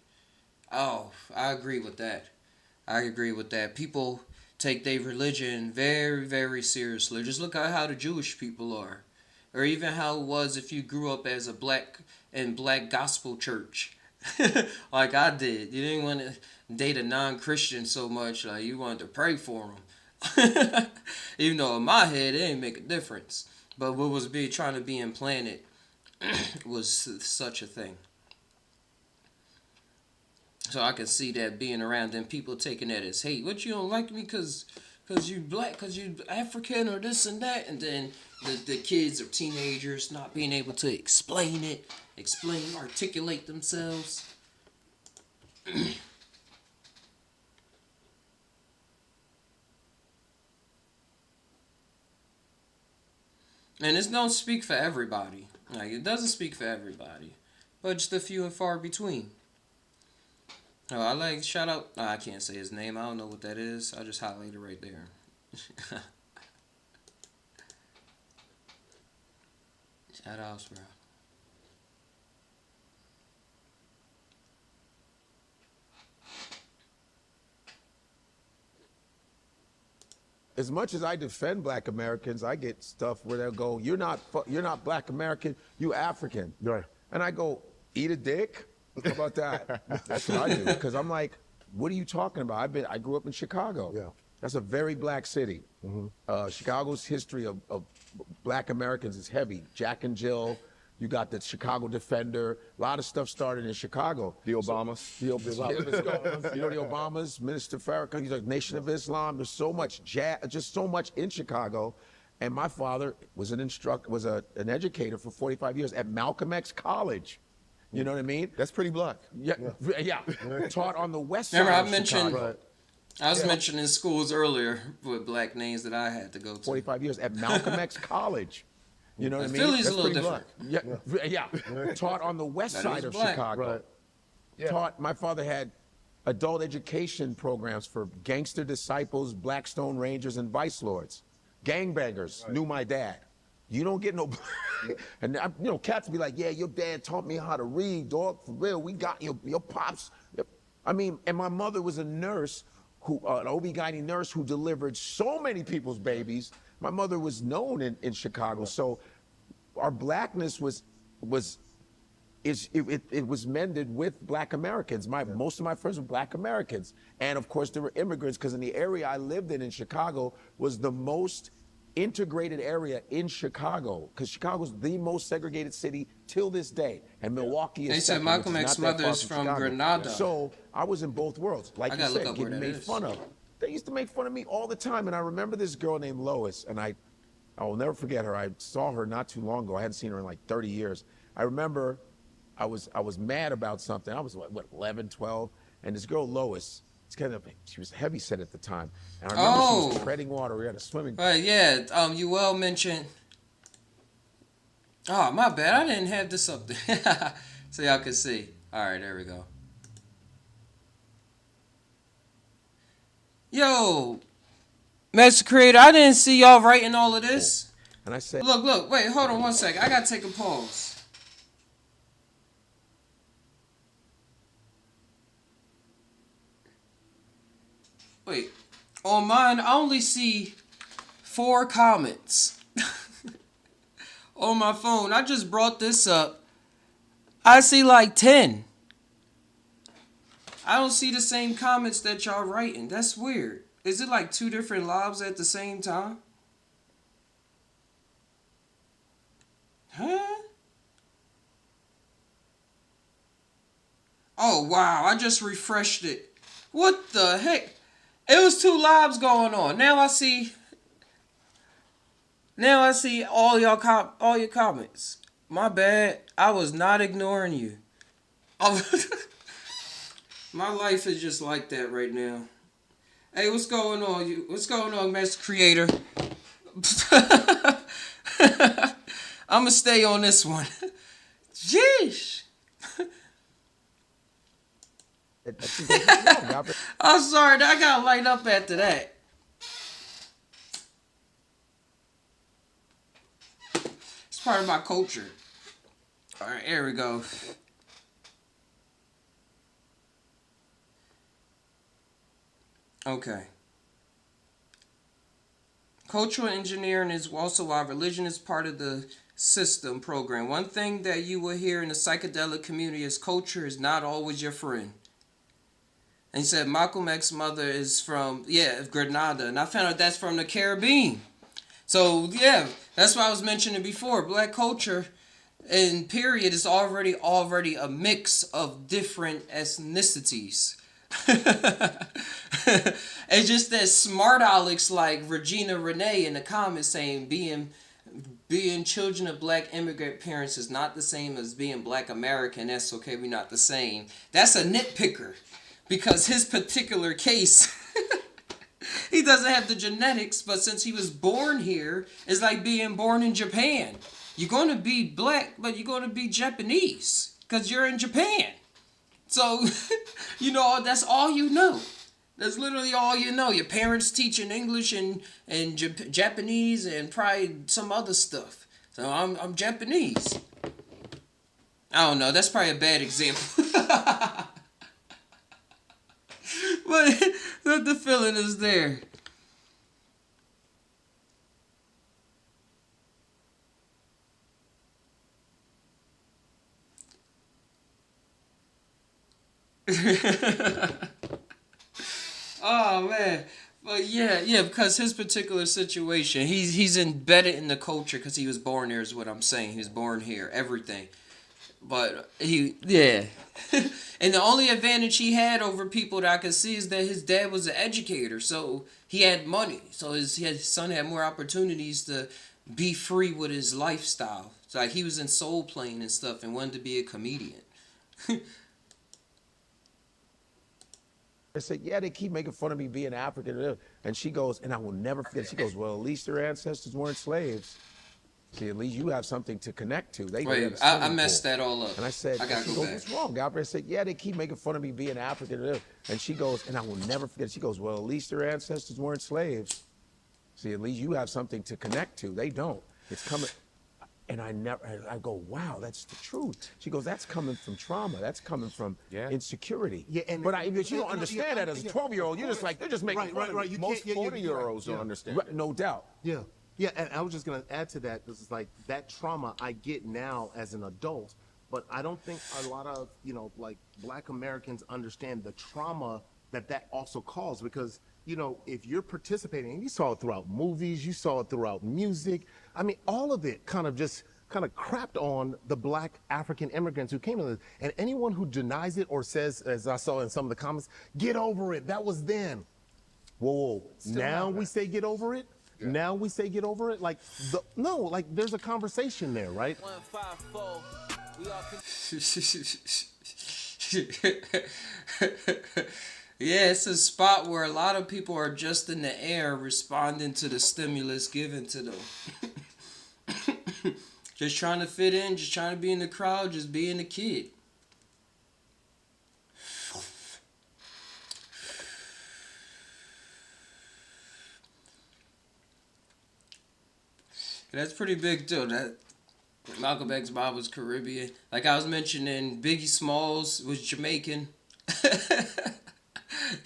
A: Oh, I agree with that. People take their religion very, very seriously. Just look at how the Jewish people are. Or even how it was if you grew up as a black gospel church. Like I did. You didn't want to date a non-Christian so much. Like you wanted to pray for them. Even though in my head it ain't make a difference. But what was trying to be implanted was such a thing. So I can see that being around and people taking that as hate. What, you don't like me because you black, because you African or this and that? And then the kids or teenagers not being able to articulate themselves. And this don't speak for everybody. Like, it doesn't speak for everybody. But just a few and far between. Oh, I like, shout out, I can't say his name. I don't know what that is. I just highlighted it right there. Shout out, bro.
L: As much as I defend black Americans, I get stuff where they'll go, you're not black American, you African.
G: Right.
L: And I go, eat a dick? How about that? That's what I do. Because I'm like, what are you talking about? I grew up in Chicago.
G: Yeah.
L: That's a very black city. Chicago's history of black Americans is heavy. Jack and Jill, you got the Chicago Defender. A lot of stuff started in Chicago.
V: The Obamas.
L: You know the Obamas, Minister Farrakhan, he's like Nation of Islam. There's so much just so much in Chicago. And my father was an educator for 45 years at Malcolm X College. You know what I mean?
V: That's pretty black.
L: Yeah. Taught on the west side
A: Remember,
L: of Chicago.
A: I was mentioning schools earlier with black names that I had to go to.
L: 45 years at Malcolm X College. You know what I mean?
A: Philly's a little different.
L: Yeah. Taught on the west side of Chicago. My father had adult education programs for gangster disciples, Blackstone Rangers, and vice lords. Gangbangers knew my dad. You don't get no... And, cats be like, yeah, your dad taught me how to read, dog. For real, we got your pops. I mean, and my mother was a nurse, an OB-GYN nurse who delivered so many people's babies. My mother was known in Chicago. So our blackness was mended with black Americans. Most of my friends were black Americans. And of course, there were immigrants, because in the area I lived in Chicago was the most integrated area in Chicago, because Chicago's the most segregated city till this day, and Milwaukee is.
A: They said Malcolm X's mother is from Grenada.
L: So I was in both worlds, like you said, getting made fun of. They used to make fun of me all the time, and I remember this girl named Lois, and I will never forget her. I saw her not too long ago. I hadn't seen her in like 30 years. I remember I was mad about something. I was what 11, 12, and this girl Lois. She was heavyset at the time. And I remember she was treading water. We had a swimming pool.
A: Right, yeah. You mentioned. Oh, my bad. I didn't have this up there. So y'all can see. All right, there we go. Yo, Master Creator, I didn't see y'all writing all of this.
L: And I said,
A: Look, wait, hold on one second. I got to take a pause. Wait, on mine, I only see 4 comments. On my phone, I just brought this up. I see like 10. I don't see the same comments that y'all writing. That's weird. Is it like 2 different lives at the same time? Huh? Oh, wow. I just refreshed it. What the heck? It was 2 lives going on. Now I see all your comments. My bad. I was not ignoring you. My life is just like that right now. Hey, what's going on? What's going on, Master Creator? I'ma stay on this one. Jeez. I'm sorry, I gotta light up after that. It's part of my culture. Alright, here we go. Okay. Cultural engineering is also why religion is part of the system program. One thing that you will hear in the psychedelic community is culture is not always your friend. And he said Malcolm X's mother is from Grenada, and I found out that's from the Caribbean. So yeah, that's what I was mentioning before. Black culture, in period, is already a mix of different ethnicities. It's just that smart Alex like Regina Renee in the comments saying being children of black immigrant parents is not the same as being black American. That's okay, we're not the same. That's a nitpicker. Because his particular case, he doesn't have the genetics, but since he was born here, it's like being born in Japan. You're going to be black, but you're going to be Japanese because you're in Japan. So, that's all you know. That's literally all you know. Your parents teaching English and Japanese and probably some other stuff. So I'm Japanese. I don't know. That's probably a bad example. But the feeling is there. Oh man, but yeah, because his particular situation, he's embedded in the culture because he was born there. Is what I'm saying. He was born here, everything. But and the only advantage he had over people that I could see is that his dad was an educator, so he had money. So his son had more opportunities to be free with his lifestyle. It's like he was in soul playing and stuff and wanted to be a comedian.
L: I said, yeah, they keep making fun of me being African. And she goes, and I will never forget, she goes, well, at least their ancestors weren't slaves. See, at least you have something to connect to.
A: Wait, I messed that all up.
L: And I said,
A: I gotta go back.
L: What's wrong, Galbraith? I said, yeah, they keep making fun of me being African. And she goes, and I will never forget, she goes, well, at least their ancestors weren't slaves. See, at least you have something to connect to. They don't. It's coming. And I go, wow, that's the truth. She goes, that's coming from trauma. That's coming from insecurity.
G: Yeah,
L: But you don't understand that as a 12-year-old. You're just like, they're just making fun of me. Most 40-year-olds don't understand.
G: Right,
L: no doubt.
G: Yeah. Yeah, and I was just going to add to that. This is like that trauma I get now as an adult, but I don't think a lot of, black Americans understand the trauma that also caused because, if you're participating, and you saw it throughout movies, you saw it throughout music, I mean, all of it kind of crapped on the black African immigrants who came in. And anyone who denies it or says, as I saw in some of the comments, get over it, that was then. Whoa. Now we say get over it? Yeah. Now we say get over it? There's a conversation there, right?
D: 154. We all
A: Yeah, it's a spot where a lot of people are just in the air responding to the stimulus given to them. Just trying to fit in, just trying to be in the crowd, just being a kid. That's pretty big too. That Malcolm X's mom was Caribbean. Like I was mentioning, Biggie Smalls was Jamaican.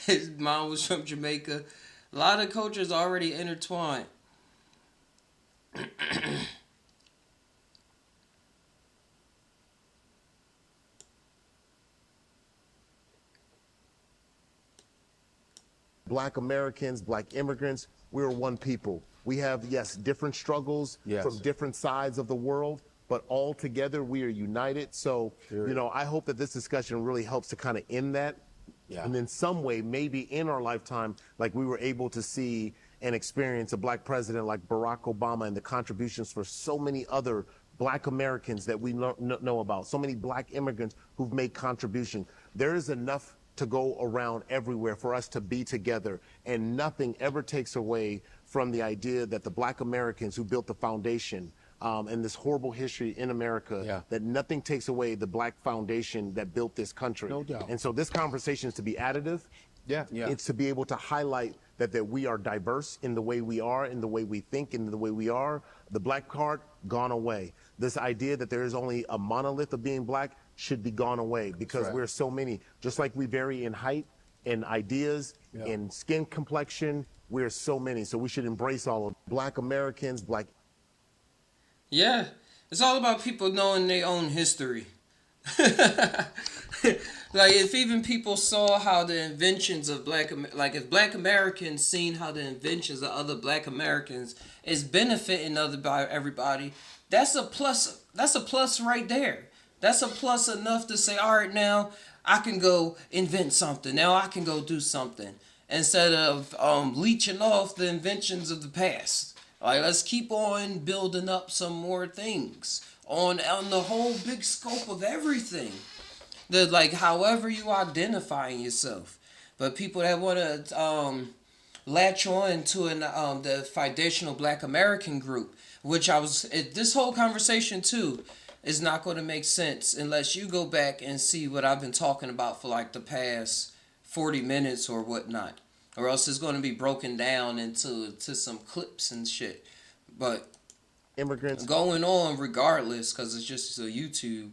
A: His mom was from Jamaica. A lot of cultures already intertwined.
G: Black Americans, black immigrants, we're one people. We have, different struggles from different sides of the world, but all together we are united. So, I hope that this discussion really helps to kind of end that. Yeah. And in some way, maybe in our lifetime, like we were able to see and experience a black president like Barack Obama and the contributions for so many other black Americans that we know about, so many black immigrants who've made contributions. There is enough to go around everywhere for us to be together, and nothing ever takes away from the idea that the black Americans who built the foundation and this horrible history in America, that nothing takes away the black foundation that built this country.
L: No doubt.
G: And so this conversation is to be additive.
L: Yeah.
G: It's to be able to highlight that we are diverse in the way we are, in the way we think, in the way we are. The black card, gone away. This idea that there is only a monolith of being black should be gone away because we're so many. Just like we vary in height, in ideas, in skin complexion, we're so many. So we should embrace all of black Americans, black.
A: Yeah, it's all about people knowing their own history. Like if even people saw how the inventions of like if Black Americans seen how the inventions of other Black Americans is benefiting everybody, that's a plus. That's a plus right there. That's a plus enough to say, all right, now I can go invent something. Now I can go do something instead of leeching off the inventions of the past. Like let's keep on building up some more things on the whole big scope of everything. The like however you identifying yourself, but people that want to latch on to the foundational Black American group, which this whole conversation too is not going to make sense unless you go back and see what I've been talking about for like the past 40 minutes or whatnot, or else it's going to be broken down into some clips and shit. But
G: immigrants
A: going on regardless because it's just a YouTube.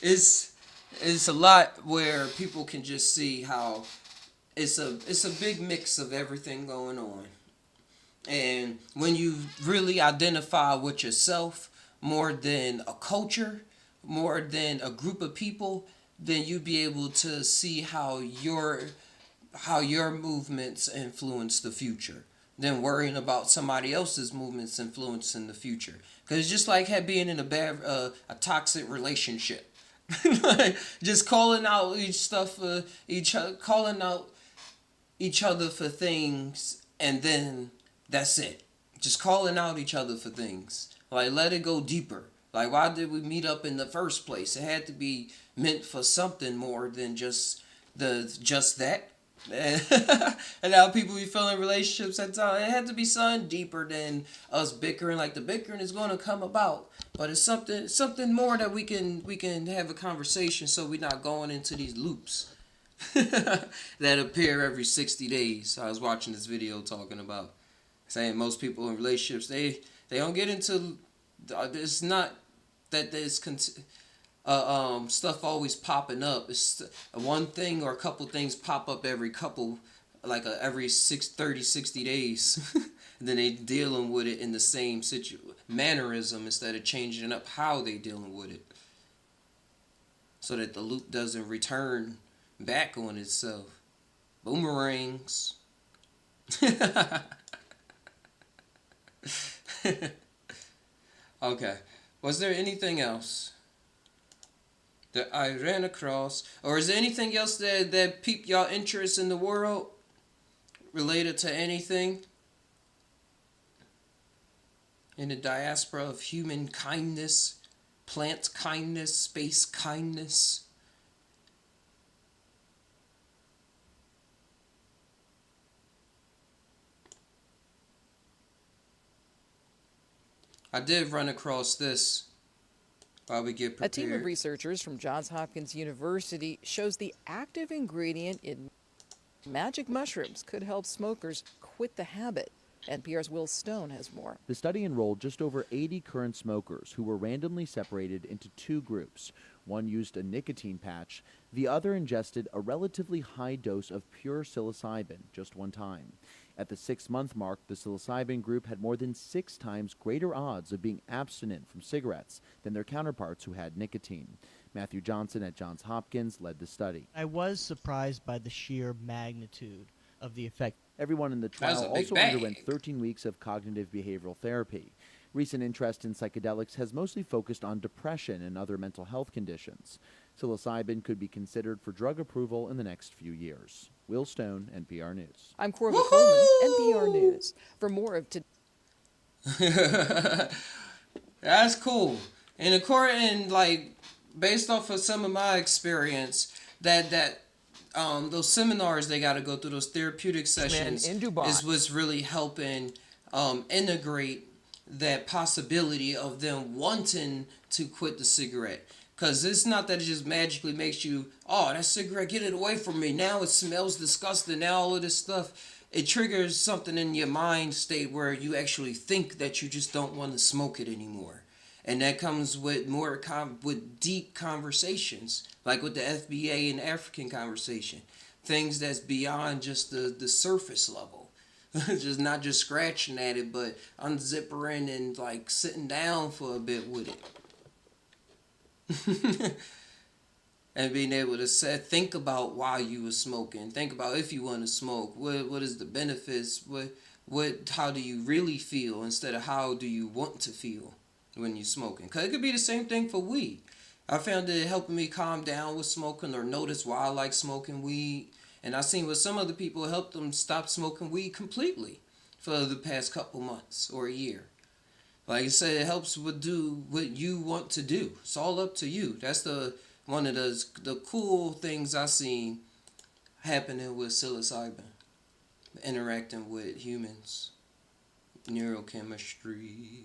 A: It's a lot where people can just see how it's a big mix of everything going on. And when you really identify with yourself more than a culture, more than a group of people, then you be able to see how your movements influence the future than worrying about somebody else's movements influencing the future. Because it's just like being in a toxic relationship. Like, just calling out calling out each other for things, and then that's it. Just calling out each other for things. Like, let it go deeper. Like, why did we meet up in the first place? It had to be meant for something more than just that. And now people be feeling relationships at times. It had to be something deeper than us bickering. Like the bickering is going to come about, but it's something more that we can have a conversation, so we're not going into these loops that appear every 60 days. I was watching this video talking about saying most people in relationships they don't get into. It's not that there's stuff always popping up. It's one thing or a couple things pop up every every 60 days. And then they dealing with it in the same mannerism instead of changing up how they dealing with it, so that the loop doesn't return back on itself. Boomerangs. Okay. Was there anything else that I ran across, or is there anything else that piqued y'all interest in the world related to anything in the diaspora of human kindness, plant kindness, space kindness? I did run across this while we get prepared.
E: A team of researchers from Johns Hopkins University shows the active ingredient in magic mushrooms could help smokers quit the habit. NPR's Will Stone has more.
H: The study enrolled just over 80 current smokers who were randomly separated into two groups. One used a nicotine patch, the other ingested a relatively high dose of pure psilocybin just one time. At the 6-month mark, the psilocybin group had more than 6 times greater odds of being abstinent from cigarettes than their counterparts who had nicotine. Matthew Johnson at Johns Hopkins led the study.
I: I was surprised by the sheer magnitude of the effect.
H: Everyone in the trial also underwent 13 weeks of cognitive behavioral therapy. Recent interest in psychedelics has mostly focused on depression and other mental health conditions. Psilocybin could be considered for drug approval in the next few years. Will Stone, NPR News.
E: I'm Corva Coleman, NPR News. For more of
A: That's cool. And according, based off of some of my experience, those seminars they got to go through, those therapeutic sessions, is what's really helping integrate that possibility of them wanting to quit the cigarette. Because it's not that it just magically makes you, oh, that cigarette, get it away from me. Now it smells disgusting. Now all of this stuff. It triggers something in your mind state where you actually think that you just don't want to smoke it anymore. And that comes with with deep conversations, like with the FBA and African conversation. Things that's beyond just the surface level. Just not just scratching at it, but unzippering and sitting down for a bit with it. and being able to think about why you were smoking, think about if you want to smoke, what is the benefits, how do you really feel instead of how do you want to feel when you're smoking. Because it could be the same thing for weed. I found it helping me calm down with smoking or notice why I like smoking weed. And I seen with some other people it helped them stop smoking weed completely for the past couple months or a year. Like I said, it helps with do what you want to do. It's all up to you. That's one of the cool things I seen happening with psilocybin, interacting with humans, neurochemistry.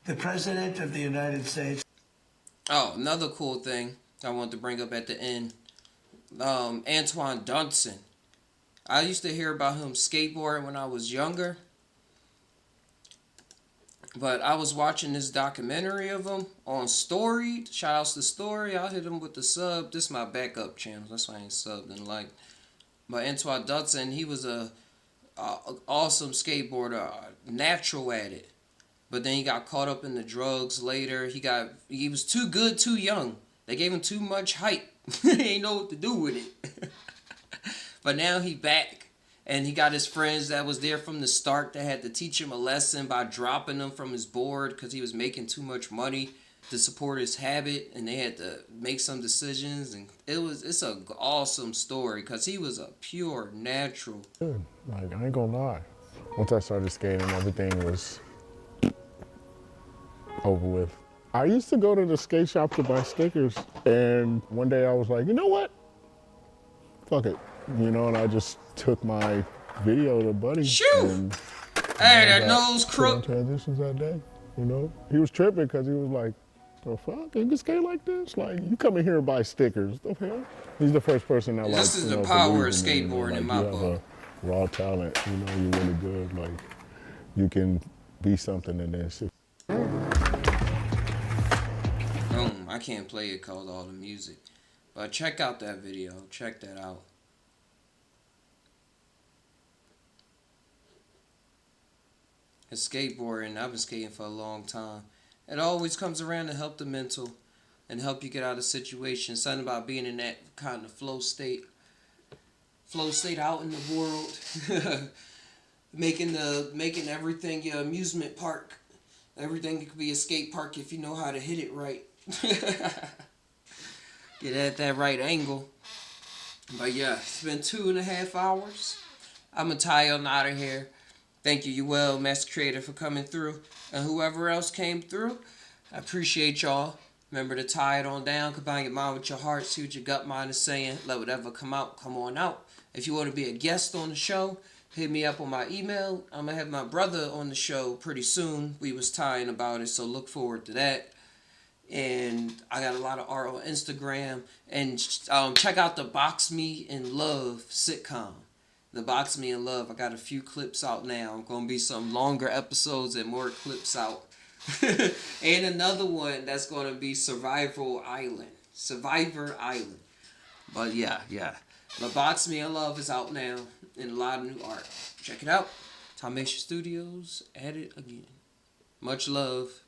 C: The President of the United States.
A: Oh, another cool thing I want to bring up at the end. Antoine Dunson. I used to hear about him skateboarding when I was younger. But I was watching this documentary of him on Story. Shout outs to Story. I'll hit him with the sub. This is my backup channel. That's why I ain't subbed and like. But Antoine Dunson, he was a awesome skateboarder, natural at it. But then he got caught up in the drugs later. He was too good, too young. They gave him too much hype. He ain't know what to do with it. But now he back. And he got his friends that was there from the start that had to teach him a lesson by dropping him from his board because he was making too much money to support his habit. And they had to make some decisions. And it's an awesome story because he was a pure natural.
K: Good. Like, I ain't gonna lie. Once I started skating, everything was over with. I used to go to the skate shop to buy stickers, and one day I was like, you know what? Fuck it. You know, and I just took my video to Buddy.
A: Shoot!
K: And
A: hey, that nose crook.
K: Transitions that day, you know? He was tripping because he was like, the fuck? You can skate like this? Like, you come in here and buy stickers. The hell? He's the first person that
A: This is the power of skateboarding in my book.
K: You have a raw talent, you know, you're really good. Like, you can be something in this.
A: I can't play it called all the music. But check out that video. Check that out. It's skateboarding. I've been skating for a long time. It always comes around to help the mental and help you get out of situations. Something about being in that kind of flow state. Flow state out in the world. making everything your amusement park. Everything could be a skate park if you know how to hit it right. Get at that right angle. But yeah, it's been 2.5 hours. I'm gonna tie on out of here. Thank you, Uel, Master Creator, for coming through. And whoever else came through, I appreciate y'all. Remember to tie it on down, combine your mind with your heart, see what your gut mind is saying. Let whatever come out, come on out. If you want to be a guest on the show, hit me up on my email. I'm going to have my brother on the show pretty soon. We was tying about it, so look forward to that. And I got a lot of art on Instagram. And check out the Box Me in Love sitcom. The Box Me in Love. I got a few clips out now. I'm going to be some longer episodes and more clips out. And another one that's going to be Survivor Island. But yeah. The Box Me in Love is out now. And a lot of new art. Check it out. Talmation Studios at it again. Much love.